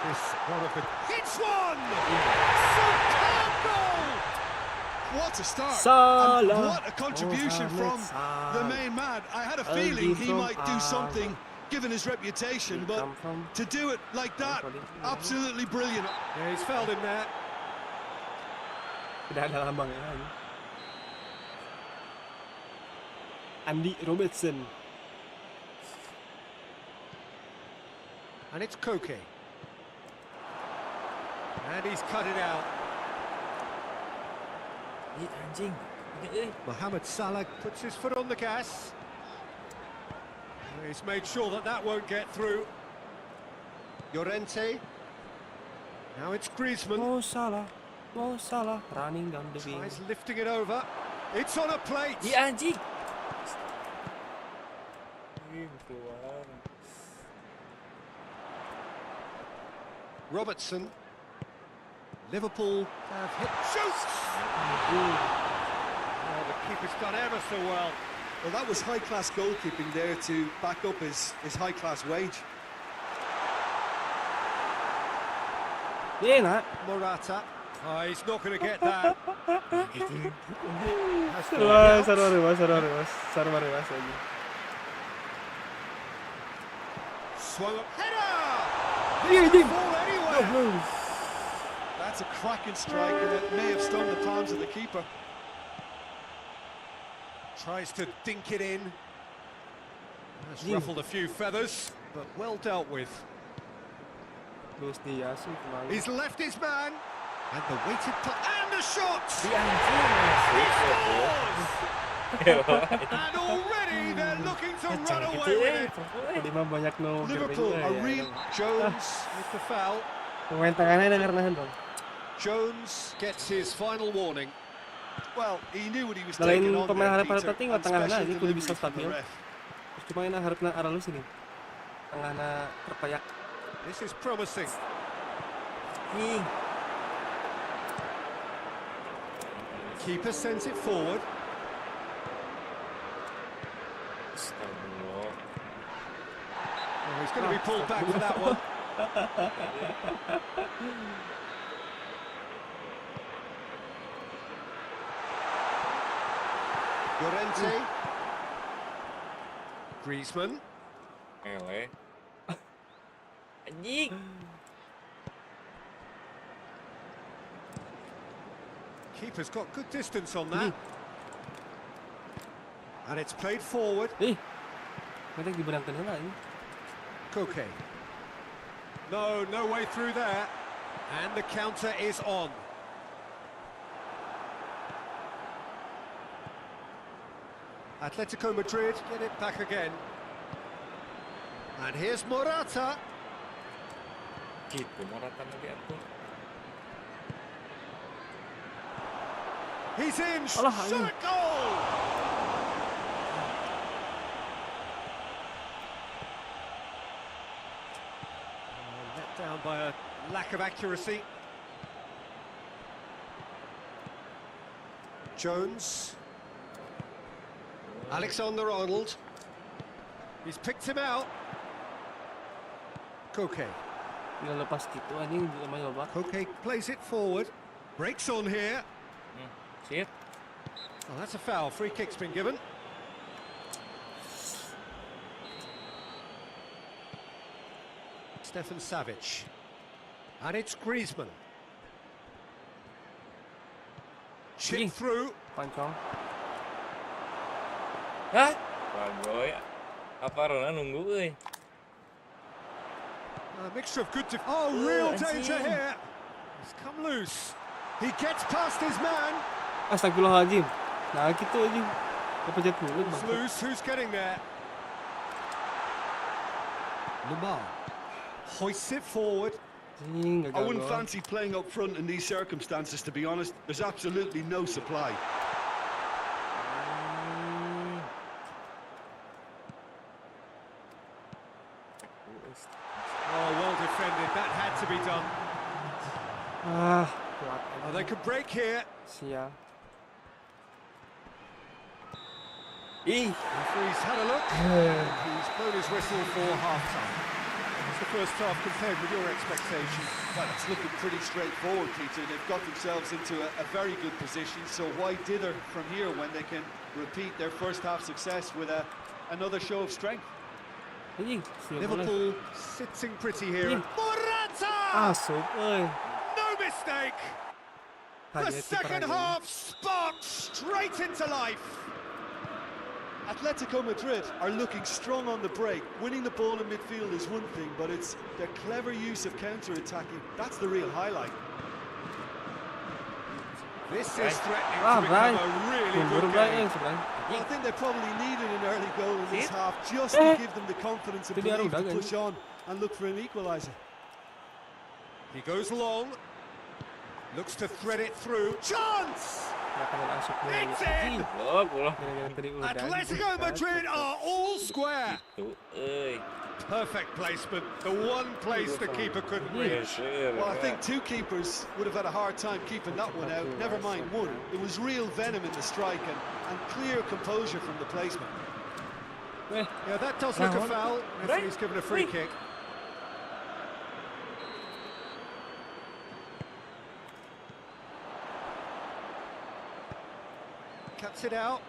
This one of the... It's one! Superb goal! What a start! Salah. And what a contribution from the main man. I had a feeling he might do something given his reputation, but to do it like that, absolutely brilliant. Yeah, he's fouled him there. Udah ada lambangnya lagi. Andy Robertson. And it's Koke. And he's cut it out. Anjing. Mohamed Salah puts his foot on the gas. He's made sure that that won't get through. Llorente. Now it's Griezmann. Mo Salah, running down the wing. Tries lifting it over. It's on a plate. Anjing. Robertson. Liverpool have hit. Shoots! Oh, the keeper's done ever so well. Well, that was high-class goalkeeping there to back up his high-class wage. Yeah, nah. Morata. Oh, he's not going to get that. Saweria aja. Swung up. Header! Iya, anjing. Ball anywhere. That's a cracking strike, and it may have stung the palms of the keeper. Tries to dink it in. Has ruffled a few feathers, but well dealt with. Luis Diaz kembali. He's left his man. And the weighted and the shot! Di He anjing. scores! And already they're looking to run away with it. Tadi mah banyak no. Liverpool are real. Jones with the foul. Pemain tangannya ada karena dong. Jones gets his final warning. Well, he knew what he was Dalain taking on pemain there, harap Peter, tadi and tengahna special aja kudu delivery bisa from the stabil. ref. Terus cuma ini harapna aralus ini. Tengahna terpayak. This is promising. Keeper sends it forward. Astagfirullah. Oh, he's going to be pulled back for that one. Llorente. Griezmann. Ele. Anjing. Keeper's got good distance on that. And it's played forward. Mereka dibenangkan heula ini. Koke. No way through there. And the counter is on. Atletico Madrid get it back again. And here's Morata. Gitu Morata lagi aku. He's in. Alah, Shot anjing. a goal. Let down by a lack of accuracy. Jones. Alexander-Arnold. He's picked him out. Koke. Nggak lepas gitu anjing lumayan loba. Koke plays it forward. Breaks on here. Shit. Oh, that's a foul. Free kick's been given. Stefan Savic. And it's Griezmann. chip through. Pancong. Hah? Bagoy. Apa Rona nunggu euy? A mixture of good oh, real danger anjing. here. He's come loose. He gets past his man. Astagfirullahaladzim. Nah gitu anjing. Kepencet mulut He's bang. loose. Who's getting there? Lamar hoists it forward. Anjing I gagal wouldn't doang. fancy playing up front in these circumstances, to be honest. There's absolutely no supply. Oh, well defended. That had to be done. Ah, kuat. Oh, they could break here. Sial. Ih, Referee's had a look. He's blown his whistle for half-time. What's the first half compared with your expectations? Well, it's looking pretty straightforward, Peter. They've got themselves into a very good position, so why dither from here when they can repeat their first half success with another show of strength? Anjing, sial boleh. Liverpool sitting pretty here. Ih. Morata! Asup euy. No mistake! The Hanya second kiper half sparks straight into life. Atletico Madrid are looking strong on the break. Winning the ball in midfield is one thing, but it's their clever use of counter-attacking. That's the real highlight. This is threatening Ah, to become Brian. a really Mundur good Brian game. sebenarnya. Well, I think they probably needed an early goal in this half just Eh. to give them the confidence and Itu dia belief to udah, push on and look for an equaliser. He goes long. Looks to thread it through. Chance! Nggak akan masuk dulu. It's in! Anjing. goblok. Gara-gara tadi udah. Atletico Madrid are all square. Tuh, euy. Perfect placement. The one place the keeper couldn't reach. Well, I think two keepers would have had a hard time keeping that one out. Never mind one. There was real venom in the strike and clear composure from the placement. Yeah, that does look a foul. Referee's given a free kick. Cuts it out.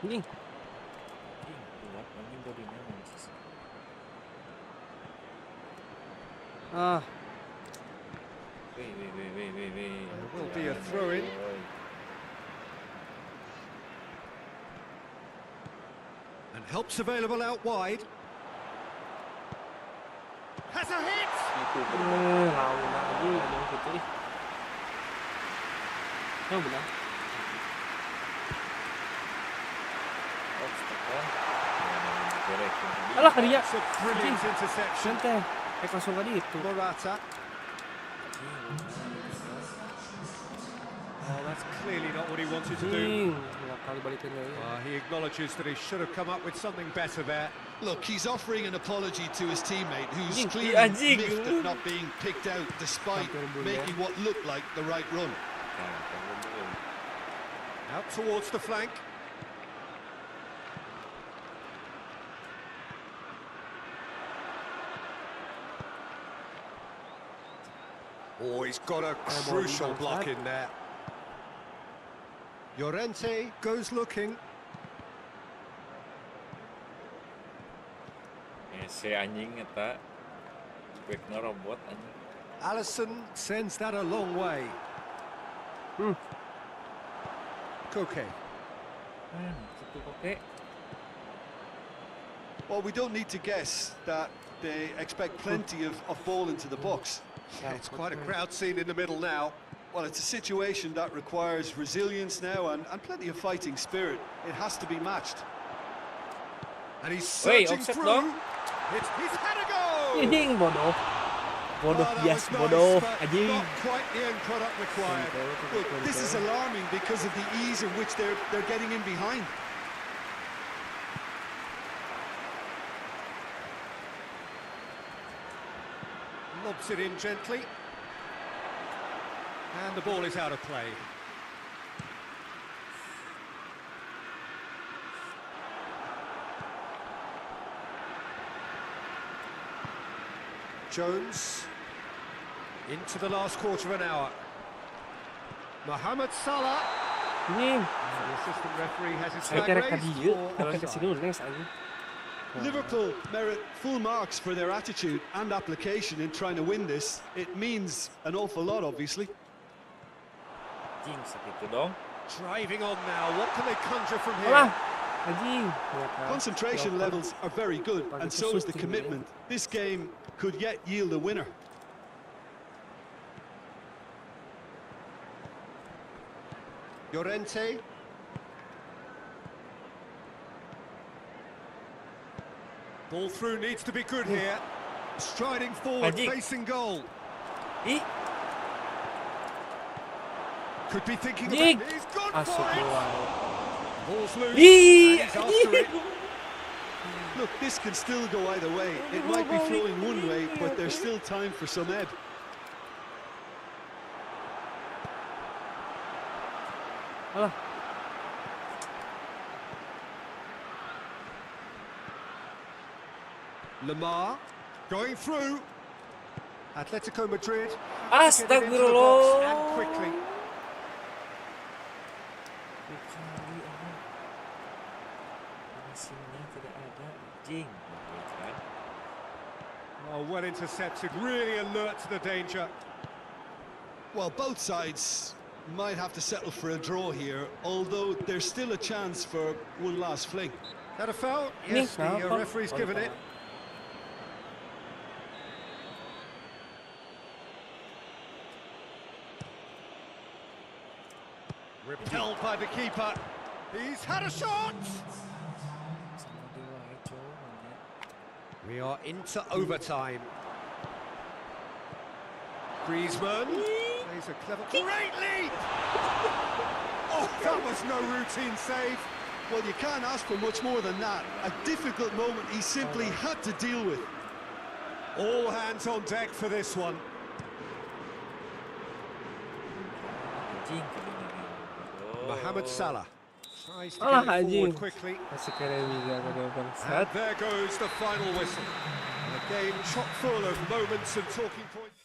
Anjing. Kuat anjing bodinya Manchester. Ah, Wih. There will be a throw-in. And help's available out wide. Has a hit! lawan lagi yang gitu ih. Yang benar. Alah ke dia. It's a brilliant interception. Santai. Langsung tadi itu. Morata. Oh, that's clearly not what he wanted to do. Anjing. Nggak kali balikin lagi. He acknowledges that he should have come up with something better there. Look, he's offering an apology to his teammate, who's Anjing, clearly anjing. miffed at not being picked out despite making what looked like the right run. Out towards the flank. Oh, he's got a crucial block in there. Llorente goes looking. Si anjing eta backnya robot anjing. Allison sends that a long way. Koke. Situ oke. Well, we don't need to guess that they expect plenty of ball into the box. It's quite a crowd scene in the middle now. Well, it's a situation that requires resilience now and plenty of fighting spirit. It has to be matched. And he's Wait, searching offset through. dong. He's had a go! Anjing bodoh. Bodoh Oh, that bias was nice, bodoh. but Anjing. not quite the end product required. Look, this is alarming because of the ease in which they're getting in behind. Lobs it in gently. And the ball is out of play. Jones into the last quarter of an hour. Mohamed Salah. Anjing. The assistant referee has his Saya flag kira raised dia kalau for kita offside. sini next anjing. Liverpool merit full marks for their attitude and application in trying to win this. It means an awful lot, obviously. Anjing segitu dong. Driving on now. What can they conjure from here? Alah, anjing. Ya kan. Concentration Ya, levels are very good, and so is the shooting, commitment. This game could yet yield a winner. Llorente. Ball through needs to be good here. Striding forward, Anjing. facing goal. Ih, Could be thinking Anjing. about. He's gone Masuk for it. bola. Ball's loose. Ih, And he's after it. Look, this can still go either way. It might be flowing one way, but there's still time for some ebb. Alah. Lamar going through. Atletico Madrid. have to get it into the box Astagfirullah. and quickly. finishingnya tidak ada anjing. Kan? Oh, well intercepted. Really alert to the danger. Well, both sides might have to settle for a draw here, although there's still a chance for one last fling. That a foul? Ini Yes, the kenapa? referee's Oh, given lupa. it. Repelled by the keeper. He's had a shot. Sama dia wae, cowok, Menit. We are into overtime. Griezmann. He's a clever. Great lead! Oh, that was no routine save. Well, you can't ask for much more than that. A difficult moment he simply had to deal with. All hands on deck for this one. Anjing kedengaran. Oh. Mohamed Salah tries to Alah, get it forward anjing. quickly. Masih keren juga tadi And bangsat. there goes the final whistle. And a game chock full of moments and talking points.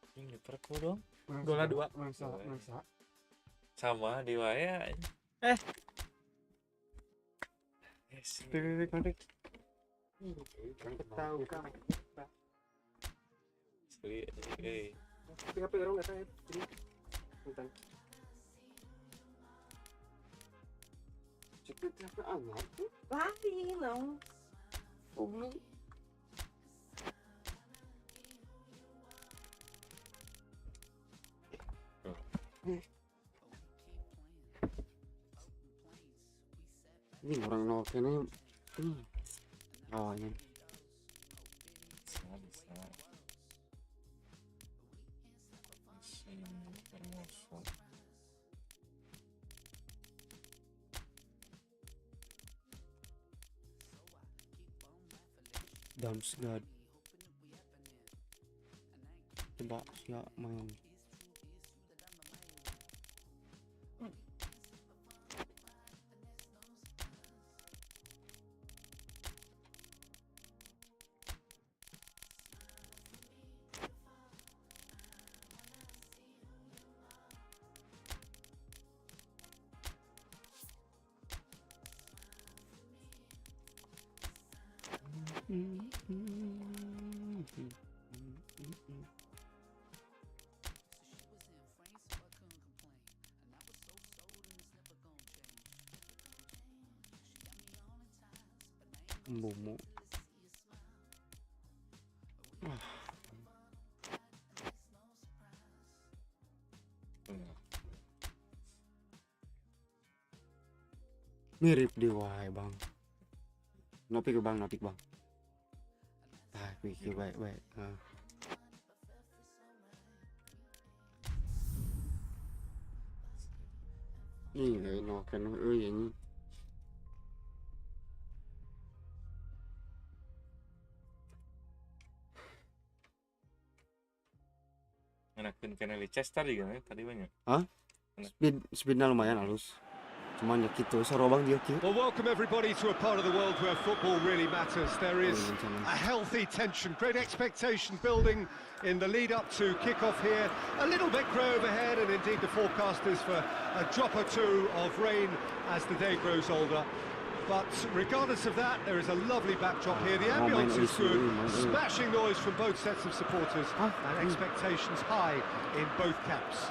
Anjing Liverpool dong. Golnya 2. Masa. Sama di wae. Eh. Yes. Tahu kan. Sekali. Eh. HP orang enggak tahu. Bentar. Cepet apa amat? Lari não. Belum. Ini orang nolkennya awalnya Bisa. Mesin termasuk. Damsgad coba siap main MOBO. Mirip di wae bang. Nopik bang. Ah, pikir baik. Ini kayak noken ini. Enakin kena licas tadi kan, tadi banyak. Hah? Speednya lumayan halus. Cuman ya gitu, seru bang dia gitu. Well, welcome everybody to a part of the world where football really matters. There is a healthy tension, great expectation building in the lead up to kick-off here. A little bit grey overhead, and indeed the forecast is for a drop or two of rain as the day grows older. But regardless of that, there is a lovely backdrop here. The Oh, ambience man, is good. it's- Smashing noise from both sets of supporters, and expectations high in both camps.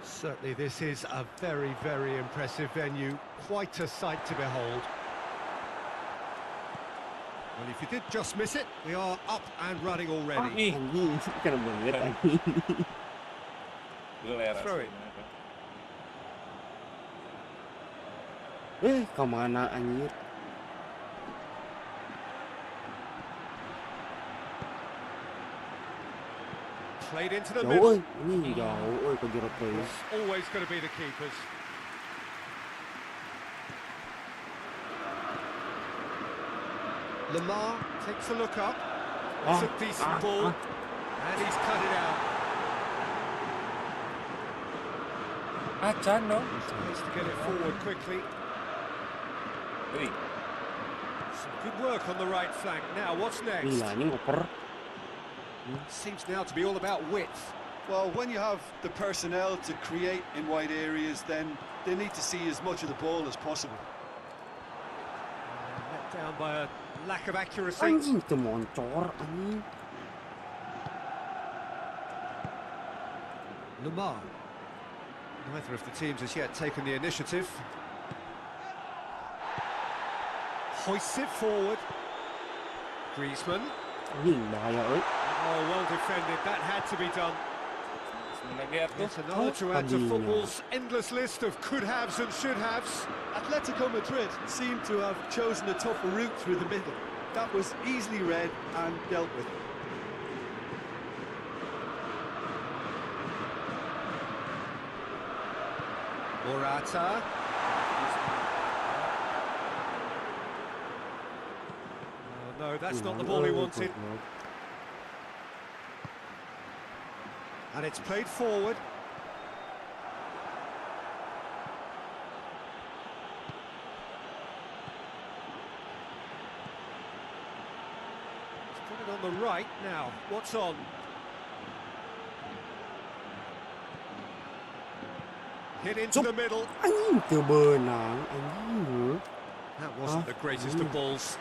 Certainly this is a very, very impressive venue. Quite a sight to behold. Well, if you did just miss it, we are up and running already. Anjing, kena banget anjing. Geler Throw it. Kemana anjir? Played into the Jauh middle. ini jauh ke jeruk terus. Always going to be the keepers. Lamar takes a look up. It's a decent ball. And he's cut it out. Acan dong. Needs to get it forward quickly. Wih, Some good work on the right flank. Now, what's next? Gila, ini ngoper. Seems now to be all about width. Well, when you have the personnel to create in wide areas, then they need to see as much of the ball as possible. Let down by a lack of accuracy. Anjing, itu moncor anjing. Lamar. Neither of the teams has yet taken the initiative. Hoists it forward. Griezmann. Anjing, bahaya euy. Oh, well defended. That had to be done. sebenarnya tuh. Yet another to add to Fabinho. football's endless list of could-haves and should-haves. Atletico Madrid seem to have chosen a tougher route through the middle. That was easily read and dealt with. Morata. Oh, no, that's not the ball he wanted. And it's played forward. He's put it on the right now. What's on? Hit into the middle. Anjing, teu benang anjing. That wasn't the greatest of balls.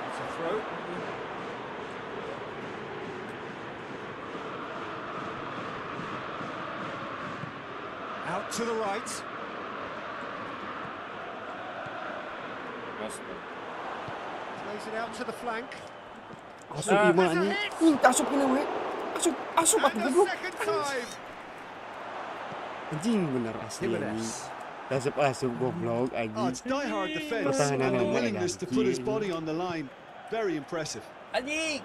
It's a throw. Out to the right. Plays it out to the flank. Asup lima anjing. Asup kena we. Asup aku And a goblok. second time. Anjing bener asli anjing. Jimenez. Asup goblok Oh, anjing. it's die-hard defence Pertahanan and the yang willingness to put his elegan. body on the line. Very impressive. Anjing.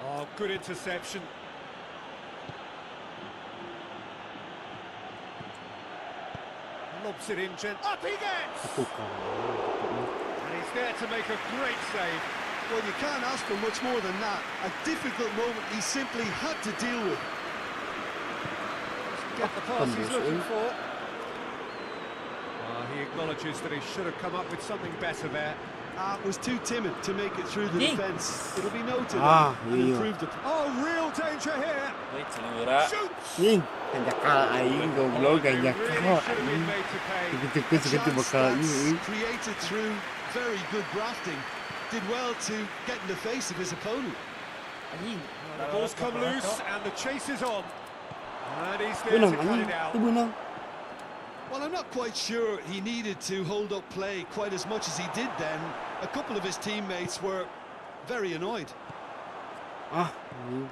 Oh, good interception. Lobs it in, up he gets! Tuh kan. And he's there to make a great save. Well, you can't ask for much more than that. A difficult moment he simply had to deal with. Get the pass he's Tembus, looking eh? for. He acknowledges that he should have come up with something better there. Was too timid to make it through the Anjing. defence. It'll be noted Ah, and iya. improved upon. Oh, real danger here. Wih, celura. Shoots! Anjing, gajah kalah aing goblok They gajah really kalah should have been anjing. made to pay. Segitu segitu Chance bakal that's ini. created through very good grafting. Did well to get in the face of his opponent. Anjing. The ball's come loose and the chase is on. And he's there Benang to cut anjing, it out. tu benang. Well, I'm not quite sure he needed to hold up play quite as much as he did then. A couple of his teammates were very annoyed. Anjing.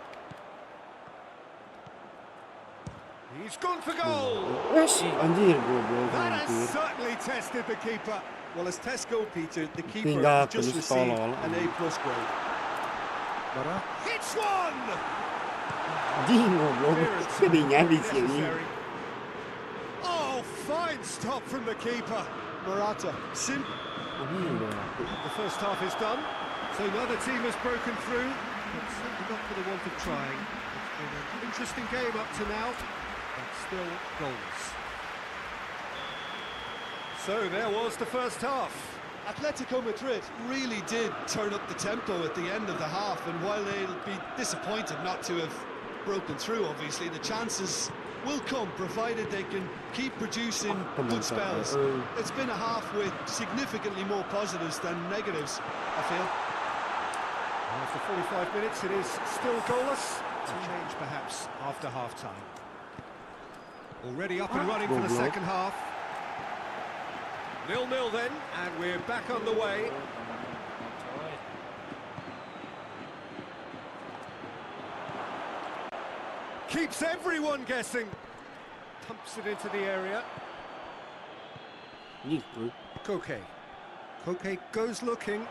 He's gone for goal. Wes, anjir goblok That hampir. has certainly tested the keeper. Well, as tests go, Peter, the keeper Tinggal has just tulis received tolol. an A+ grade. Hits one! Anjing goblok. Clearance Kedingan di sini. necessary. Oh, fine stop from the keeper. Morata, Anjing dah. The first half is done, so neither team has broken through, but certainly not for the want of trying. It's been an interesting game up to now, but still goals. So there was the first half. Atletico Madrid really did turn up the tempo at the end of the half, and while they'll be disappointed not to have broken through, obviously, the chances will come, provided they can keep producing good spells. It's been a half with significantly more positives than negatives, I feel. After 45 minutes, it is still goalless. To change perhaps after half-time. Already up and running for the second half. 0-0 then, and we're back on the way. Keeps everyone guessing. Pumps it into the area. Koke. Koke goes looking,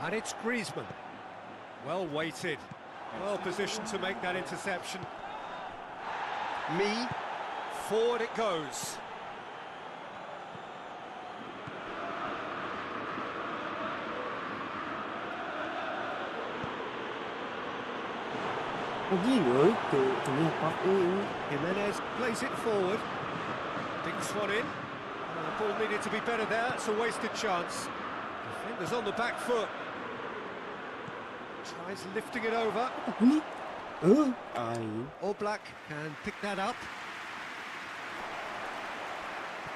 and it's Griezmann. Well weighted. Well positioned to make that interception. Forward it goes. Jimenez plays it forward. Dinks one in. The ball needed to be better there. It's a wasted chance. Defenders on the back foot. Tries lifting it over. Oblak can pick that up.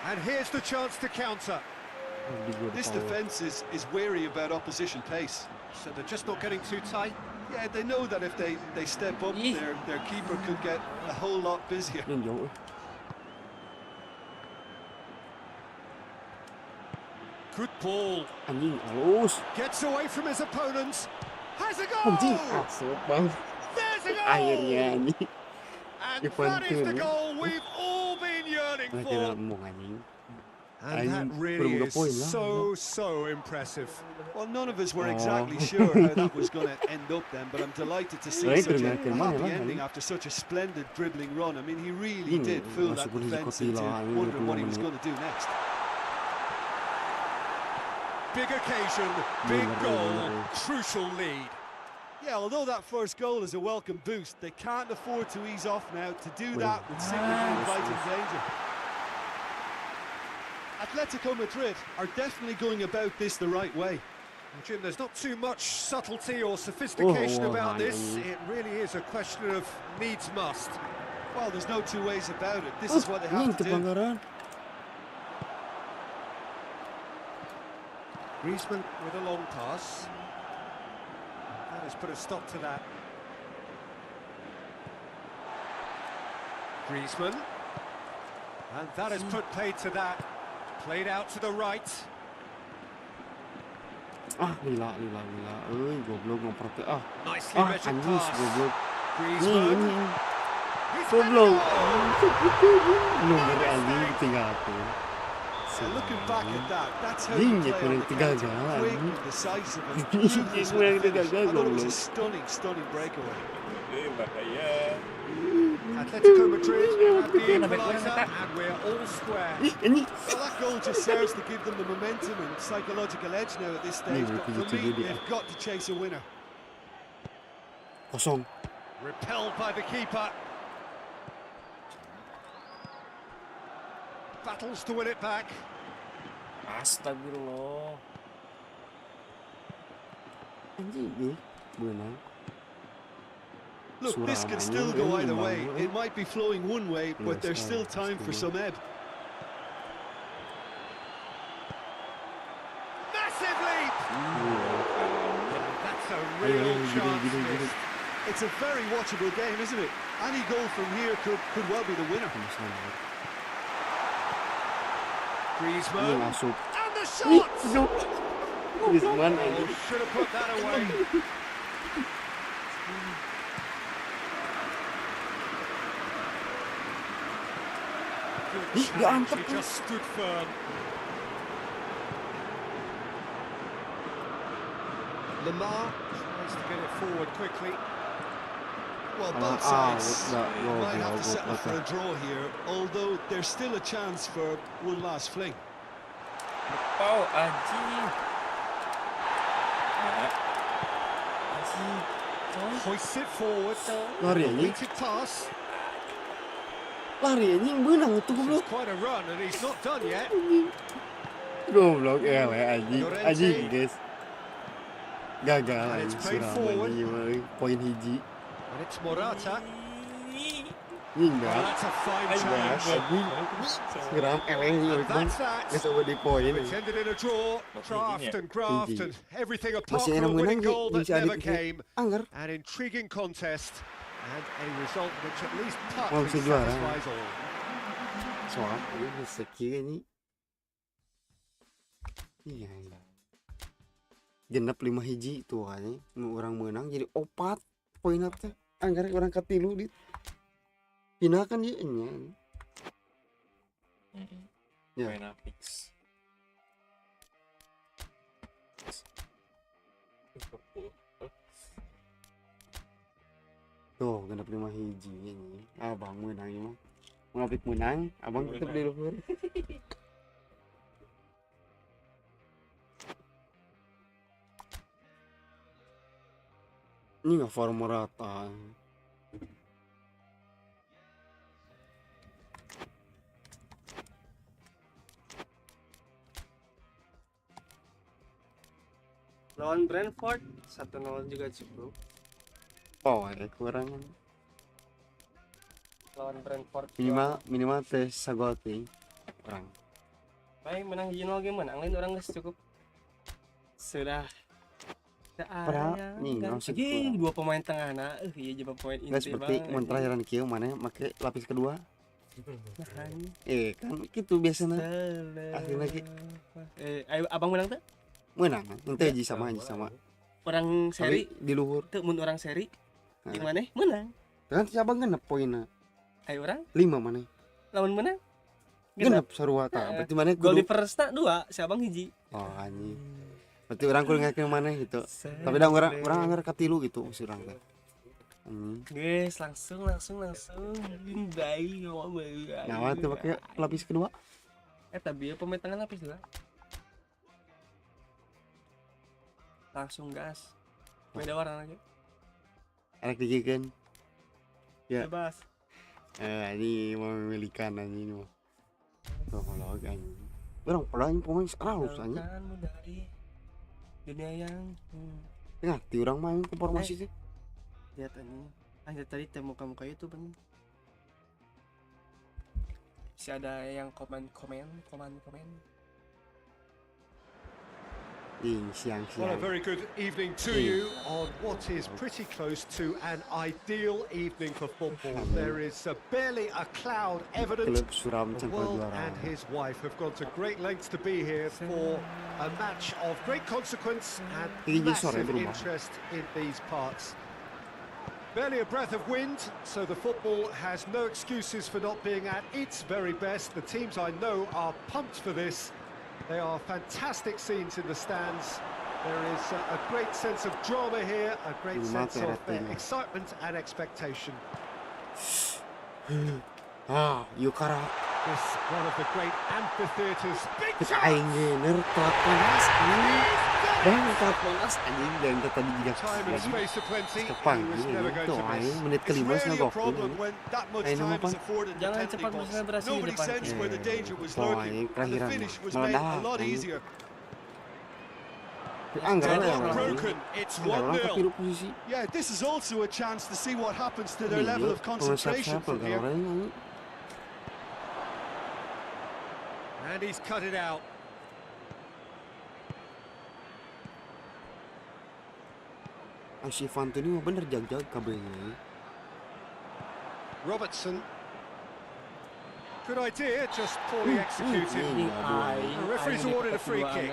And here's the chance to counter. This defence is wary about opposition pace. So they're just not getting too tight. Yeah, they know that if they step up, their keeper could get a whole lot busier. Good ball. Gets away from his opponents. Has a goal! There's a goal! And that is the goal we've all been yearning for. And that really is so impressive. Well, none of us were exactly sure how that was going to end up then, but I'm delighted to see such a happy ending after such a splendid dribbling run. I mean, he really did fool that defence into wondering what he was going to do next. Big occasion, big goal, crucial lead. Yeah, although that first goal is a welcome boost, they can't afford to ease off now. To do that would simply be inviting danger. Atletico Madrid are definitely going about this the right way. Well, Jim, there's not too much subtlety or sophistication about this. It really is a question of needs must. Well, there's no two ways about it. This is what they have to do. Griezmann with a long pass. That has put a stop to that. Griezmann. And that has put paid to that. Played out to the right. Nicely measured pass. Griezmann. Looking back at that, that's how you play on the counter. Quick and decisive and ruthless with the finish. I thought it was a stunning breakaway. Atletico Madrid have the equaliser, and we're all square. Well, that goal just serves to give them the momentum and psychological edge now at this stage, but for me, they've got to chase a winner. Repelled by the keeper. Battles to win it back. Astagfirullah. Look, this could still go either way. It might be flowing one way, but there's still time for some ebb. Massive leap! That's a real chance. It's a very watchable game, isn't it? Any goal from here could well be the winner. Griezmann. And the shot! Griezmann Oh, should have put that away. Good challenge, he just stood firm. Lamar tries to get it forward quickly. Well, both sides might have to settle for a draw here, although there's still a chance for one last fling. Oh, anjing. Hoists it forward. Weighted pass. Lari anjing, benang itu This goblok. is quite a run, and he's not done yet. Goblok anjing guys. Gagal And it's anjing played Suram forward. anjing poin hiji. And it's Morata. Nying Oh, dah. that's a fine Gas chance. anjing. Suram eleng And bang. that's that. Geus eueuh di poin. It's ended in a draw. Draft and graft Indeed. and everything apart Masih from enak a winning menang goal jeung that si Adik never ini. came. Angger. An intriguing contest and a result which at least Oh, partly bisa juara. satisfies all. Soal ini rezeki ini. Iya. Genep 5 hiji tuh kayaknya. Nu orang menang jadi 4 poinna teh. Anggar orang katilu dit. Final kan dia nya. Ya. Main fix. Tuh, genep 5 hiji ini. Abang menang ini mah. Ngapik menang, abang tetep di luhur. Ini nggak form rata. Lawan Brentford 1-0 juga cukup. Oh, ada kurangan. Lawan Brentford Minimal tes sagol teh. Orang. baik menang 0 game menang lain orang geus cukup. Sudah. Padahal nih langsung Anjing, dua pemain tengah nah iya jeung pemain nggak inti seperti banget. menterahiran kieu mana make lapis kedua. Nah, Kan gitu biasanya. salah. Akhir lagi. Ayo abang menang teh? Menang. Ente hiji sama. Orang seri Tapi di luhur. teu mun orang seri Nah. jeung maneh menang. Kan si abang genep poinna. Ayo orang 5 maneh. lawan menang. Genep sarua tah. Berarti maneh Gol di kudu. first 2, si abang hiji. Oh anjing. Berarti orang kudu ngakeun maneh gitu. Tapi dah orang anggar katilu gitu si urang teh. Guys, langsung. Baik, Nah, tuh pakai lapis kedua. Tapi pemain tengah lapis juga. Langsung gas. Beda warna lagi. Arek digikeun. Ya. Bebas. Ini mau memilihkan anjing mah. Tuh kalau anjing. Orang pemain seralus anjing. Jauhkanmu dari dunia yang Ngerti orang main ke formasi sih. lihat ini. Tadi muka YouTube ini. Si ada yang komen. Siang. Well, a very good evening to you on what is pretty close to an ideal evening for football. There is barely a cloud evident. Klub Suram The Cempel world juara. and his wife have gone to great lengths to be here for a match of great consequence and Ini sore massive berubah. interest in these parts. Barely a breath of wind, so the football has no excuses for not being at its very best. The teams I know are pumped for this. They are fantastic scenes in the stands. There is a great sense of drama here, a great sense of excitement and expectation. Yukara. This one of the great amphitheatres. Big Kita chance! aing gener telat panas anjing. Bang telat panas anjing dan tadi juga Time and lagi. space aplenty. Sepang He was ini never going tuh to miss. aing menit It's kelima rarely a ngagok. problem when that much Ayo, time apa? is afforded in the Jangan penalty cepat box. berselebrasi di Nobody depan. sensed where the danger was Wah, lurking, ini and the kelahiran finish was mah. made a Meledak, lot anjing. easier. Anggar Deadlock ya. broken. It's Anggar orang 1-0. kepilu posisi. Yeah, this is also a chance to see what happens to their Iya, level of pemain concentration siapa from here. orang ini. And he's cut it out. Si Fantech ini mah bener jag-jag kabelnya. Robertson. Good idea, just poorly executed. The referee's awarded a free kick.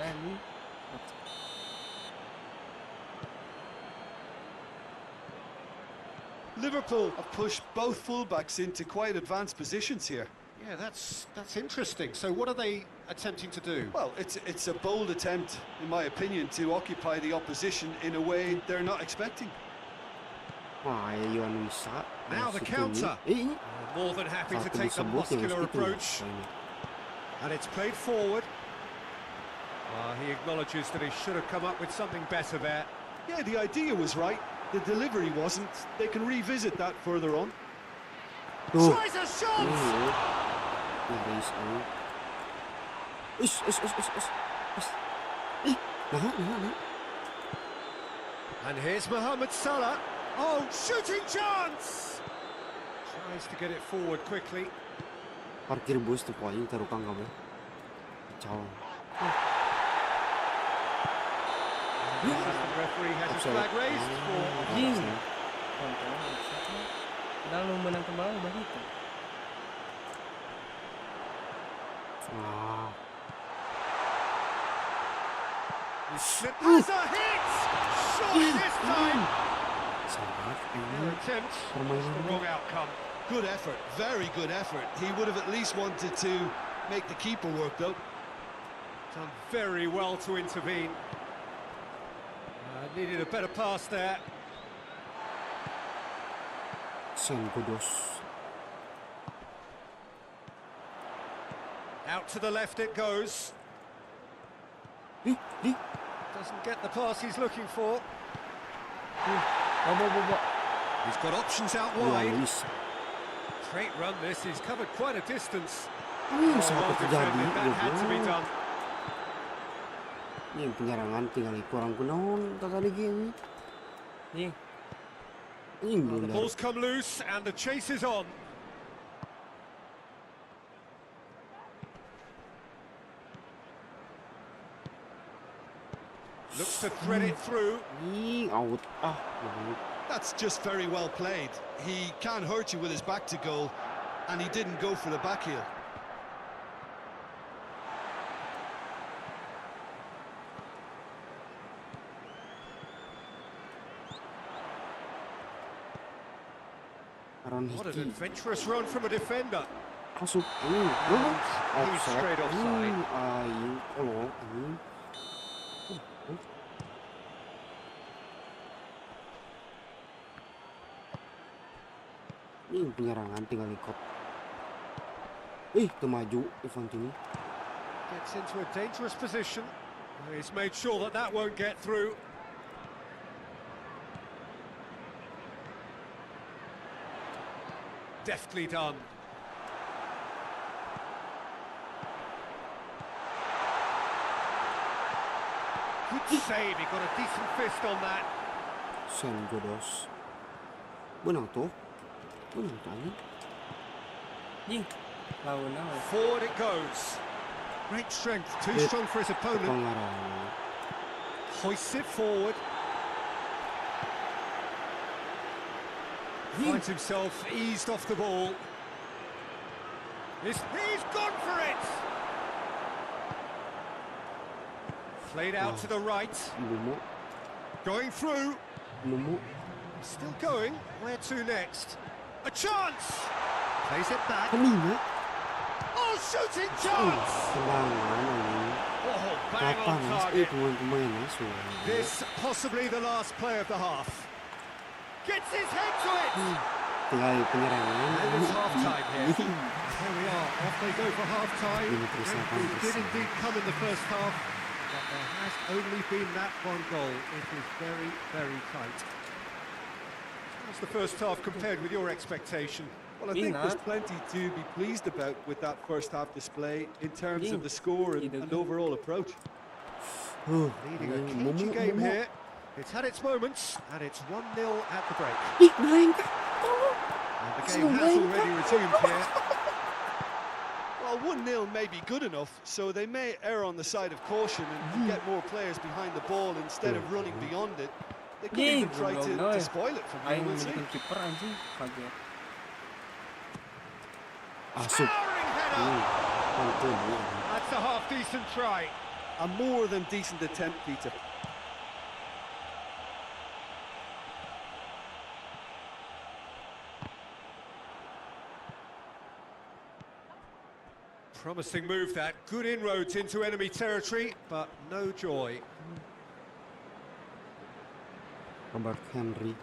Liverpool have pushed both fullbacks into quite advanced positions here. Yeah, that's interesting. So what are they attempting to do? Well, it's a bold attempt, in my opinion, to occupy the opposition in a way they're not expecting. Wah, ya Yuan Wisa. Now the counter. More than happy to take the muscular approach. And it's played forward. He acknowledges that he should have come up with something better there. Yeah, the idea was right. The delivery wasn't. They can revisit that further on. Tuh. Tries a shot! Ini. Ya, Reis. Nah. And here's Mohamed Salah. Oh, shooting chance! Tries to get it forward quickly. Parkir bus tuh poin taruh kang kabeh. Kacau. The referee has his flag raised for Anjing. Padahal lu menang kembali begitu. Ah, He slipped. Has a hit! Shot this time! sangat Their ini attempt was the permainan. wrong outcome. Good effort, very good effort. He would have at least wanted to make the keeper work though. Done very well to intervene. Needed a better pass there. Sen Kudos. Out to the left it goes. Di. Doesn't get the pass he's looking for. Bobo. He's got options out Ya wide. Luis. Straight run this, he's covered quite a distance. Sangat terjadi. That had to be Goblok. done. Ini penyerangan tinggal kurang kunaon tadi gini. Nih, Ini The blunder. ball's come loose and the chase is on. Looks to thread it through. Ih, out. Goblok. That's just very well played. He can't hurt you with his back to goal, and he didn't go for the back heel. Aaron What an Hickey. adventurous run from a defender. Masuk. He's straight offside. Aing. Oh, ini. Ini penyerangan tinggal ikut. Tuh maju event ini. Gets into a dangerous position. He's made sure that that won't get through. Deftly done. Good save, he got a decent fist on that. Sen Godos. Benang tuh. Benang tadi. Nih. Lawan apa? Forward it goes. Great strength, too strong for his opponent. Pengarang. Hoists it forward. Finds himself eased off the ball. He's gone for it! Played out to the right. Lumo. Going through. Lumo. Still going. Where to next? A chance! Plays it back. Kanina. Oh, shooting chance! Tendangan ini. Oh, bang Kapan on mas? target. Pemain-pemainnya sudah. This possibly the last play of the half. Gets his head to it! Tinggal penyerangan. And it's half-time here. Here we are, off they go for half-time. Ini persiapan It did besar. indeed come in the first half, but there has only been that one goal. It is very, very tight. How's the first half compared with your expectation? Well, I think there's plenty to be pleased about with that first half display in terms of the score and overall approach. Leading a cagey game here. It's had its moments, and it's 1-0 at the break. Ih, melengkap. And the game has already resumed here. Well, 1-0 may be good enough, so they may err on the side of caution and get more players behind the ball instead of running beyond it. They could even try to spoil it from here, Aing we'll see. menjadikan kiper anjing kaget. Asup. Towering header! Pantun. That's a half-decent try. A more than decent attempt, Peter. Promising move that. Good inroads into enemy territory, but no joy. Robert Henry.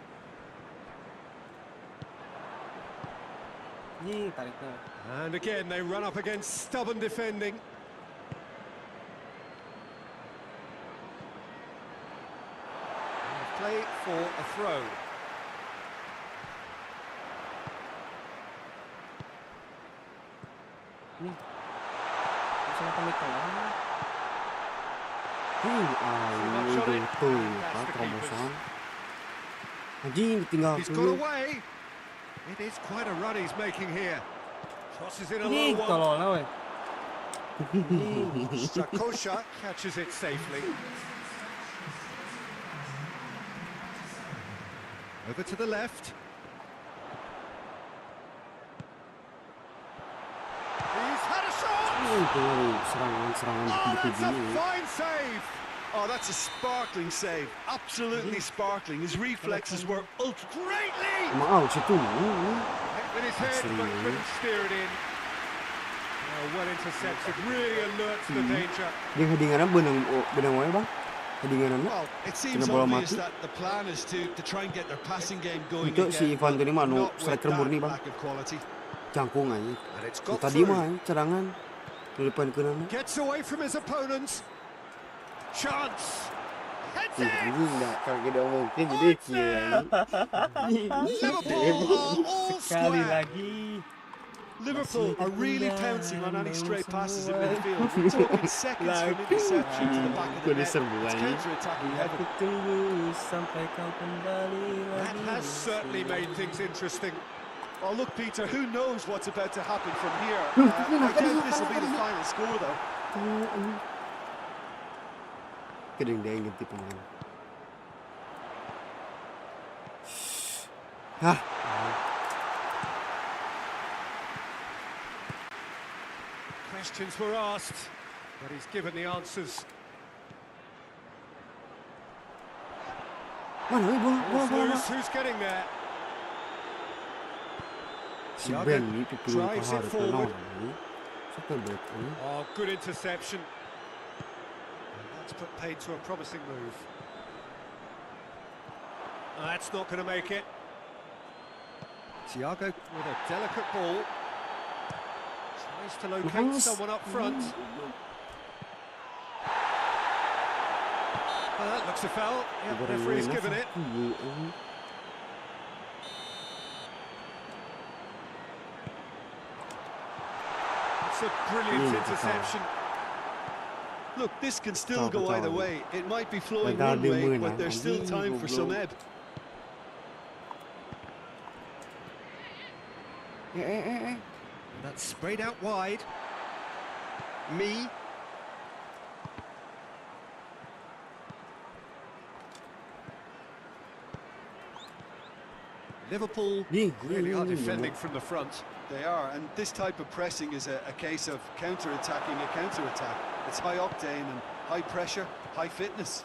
Nih, tariknya. And again, they run up against stubborn defending. And play for a throw. Nih. Bisa kami tengah. Betul, Pak terobosan. Anjing ditinggal He's got dulu. away. It is quite a run he's making here. Crosses in a Ih, low one. tolol lah weh. Sakosha catches it safely. Over to the left. He's had a shot. Serangan Oh, begitu that's a gini. fine save. Oh, that's a sparkling save. Absolutely sparkling. His reflexes were ultra. Greatly. Emang out situ nih. With his head, but couldn't steer it in. Oh, well intercepted. Really alert to the danger. Dia hedingannya benang wae bang. Hedingannya. Well, it seems bola obvious mati. that the plan is to try and get their passing game going Itu si again. Ivan tadi mah nu Not with striker that murni bang. lack of quality. Cangkung aja. And it's got Tadi through. mah cadangan. Di depan kenana. Gets away from his opponents. Chance. Heads Ih, it. anjing enggak kagak ada mungkin jadi kieu Liverpool are all Sekali square. lagi. Liverpool are really pouncing on any stray passes in midfield. We're talking seconds from interception to the back of the Gua net. diserbu It's aja. counter-attacking heaven. Aku tunggu sampai kau kembali That lagi. has certainly made things interesting. Oh, look, Peter, who knows what's about to happen from here? I doubt this will be the final score, though. Kedeng dia yang ganti pemain. Hah, Questions were asked, but he's given the answers. mana bola bola Ball's bola. loose. Who's getting there? Si Ben ni pipi Drives it pahar forward. kenal ni. Siapa bet ni? Oh, good interception. And that's put paid to a promising move. That's not going to make it. Thiago with a delicate ball. Tries to locate Mas. someone up front. That looks a foul. Yeah, Ibarat referee's main given apa? it. Iya, It's a brilliant Yeah, interception. Look, this can still Betul, go either betul. way. It might be flowing Padahal one dia way, menang. but there's still Anjing, time for some goblok. ebb. That's sprayed out wide. Me. Liverpool Ih, really are ih, defending from the front. They are, and this type of pressing is a case of counter-attacking a counter-attack. It's high octane and high pressure, high fitness.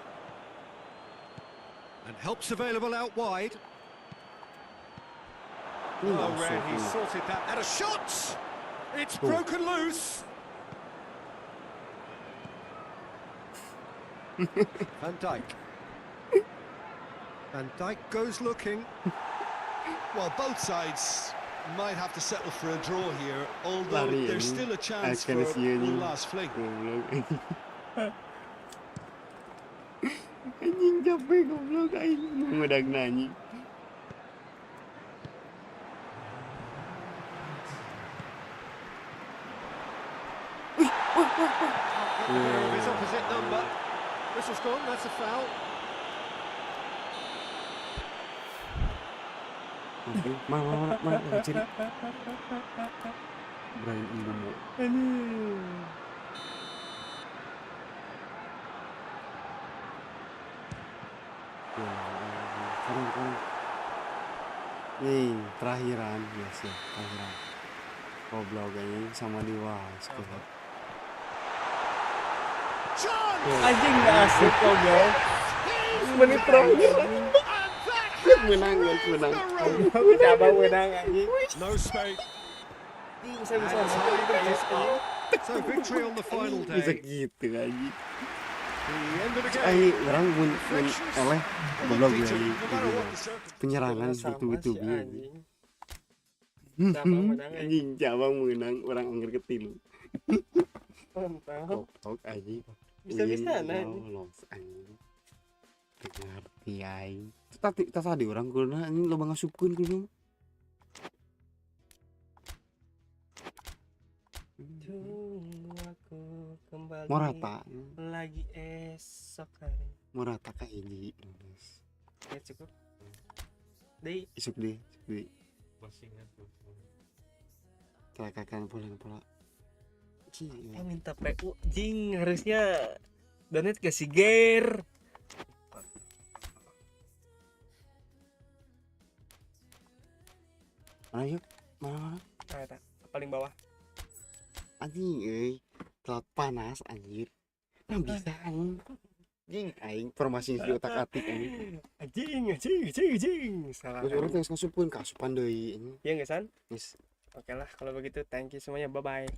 And help's available out wide. Ini Oh, masuk Red, he ni. sorted that. And a shot! It's Oh. broken loose. Van Dijk. Van Dijk goes looking. Well, both sides might have to settle for a draw here, although Lari there's ini. still a chance for Akan sia ni. one last fling. Goblok. Anjing capek goblok aing ngudag nyanyi. Of his opposite number. Whistle's gone, that's a foul. Oke, mana ciri. Brian Imbumo. Kurang. Nih, terakhiran, biasa, terakhiran. Goblok ini sama Diwas. Anjing nggak asik kau bro. Menit terakhir. Menang, guys, menang. Aku coba menang anjing. No Spain. Bisa And time is up. So victory on the final Bisa day. gitu aja. The end of the game. Ini orang mun oleh goblok Peter, ya. no matter what the circumstances. Penyerangan Sama betul-betul si gitu. anjing. Cabang menang, Anjing cabang menang orang angger ketilu. Mantap. Goblok anjing. Bisa-bisa anjing. Lolos anjing. Ngerti aing. Tadi orang kuna anjing loba ngasupkeun kuna. Tunggu aku Kembali Morata lagi esok hari. Morata ka hiji guys. Ya cukup. Dei Isuk deh Masingnya tuh. kelakakan pola minta PU jing harusnya donate ke si Ger. mana yuk mana Nah, eta, paling bawah. anjing telat panas anjir nah bisa anjing aing formasi di otak atik anjing Anjing. Salah. terus orang teh kasupan deui ini Ya nggak san? geus Oke lah kalau begitu thank you semuanya, bye bye.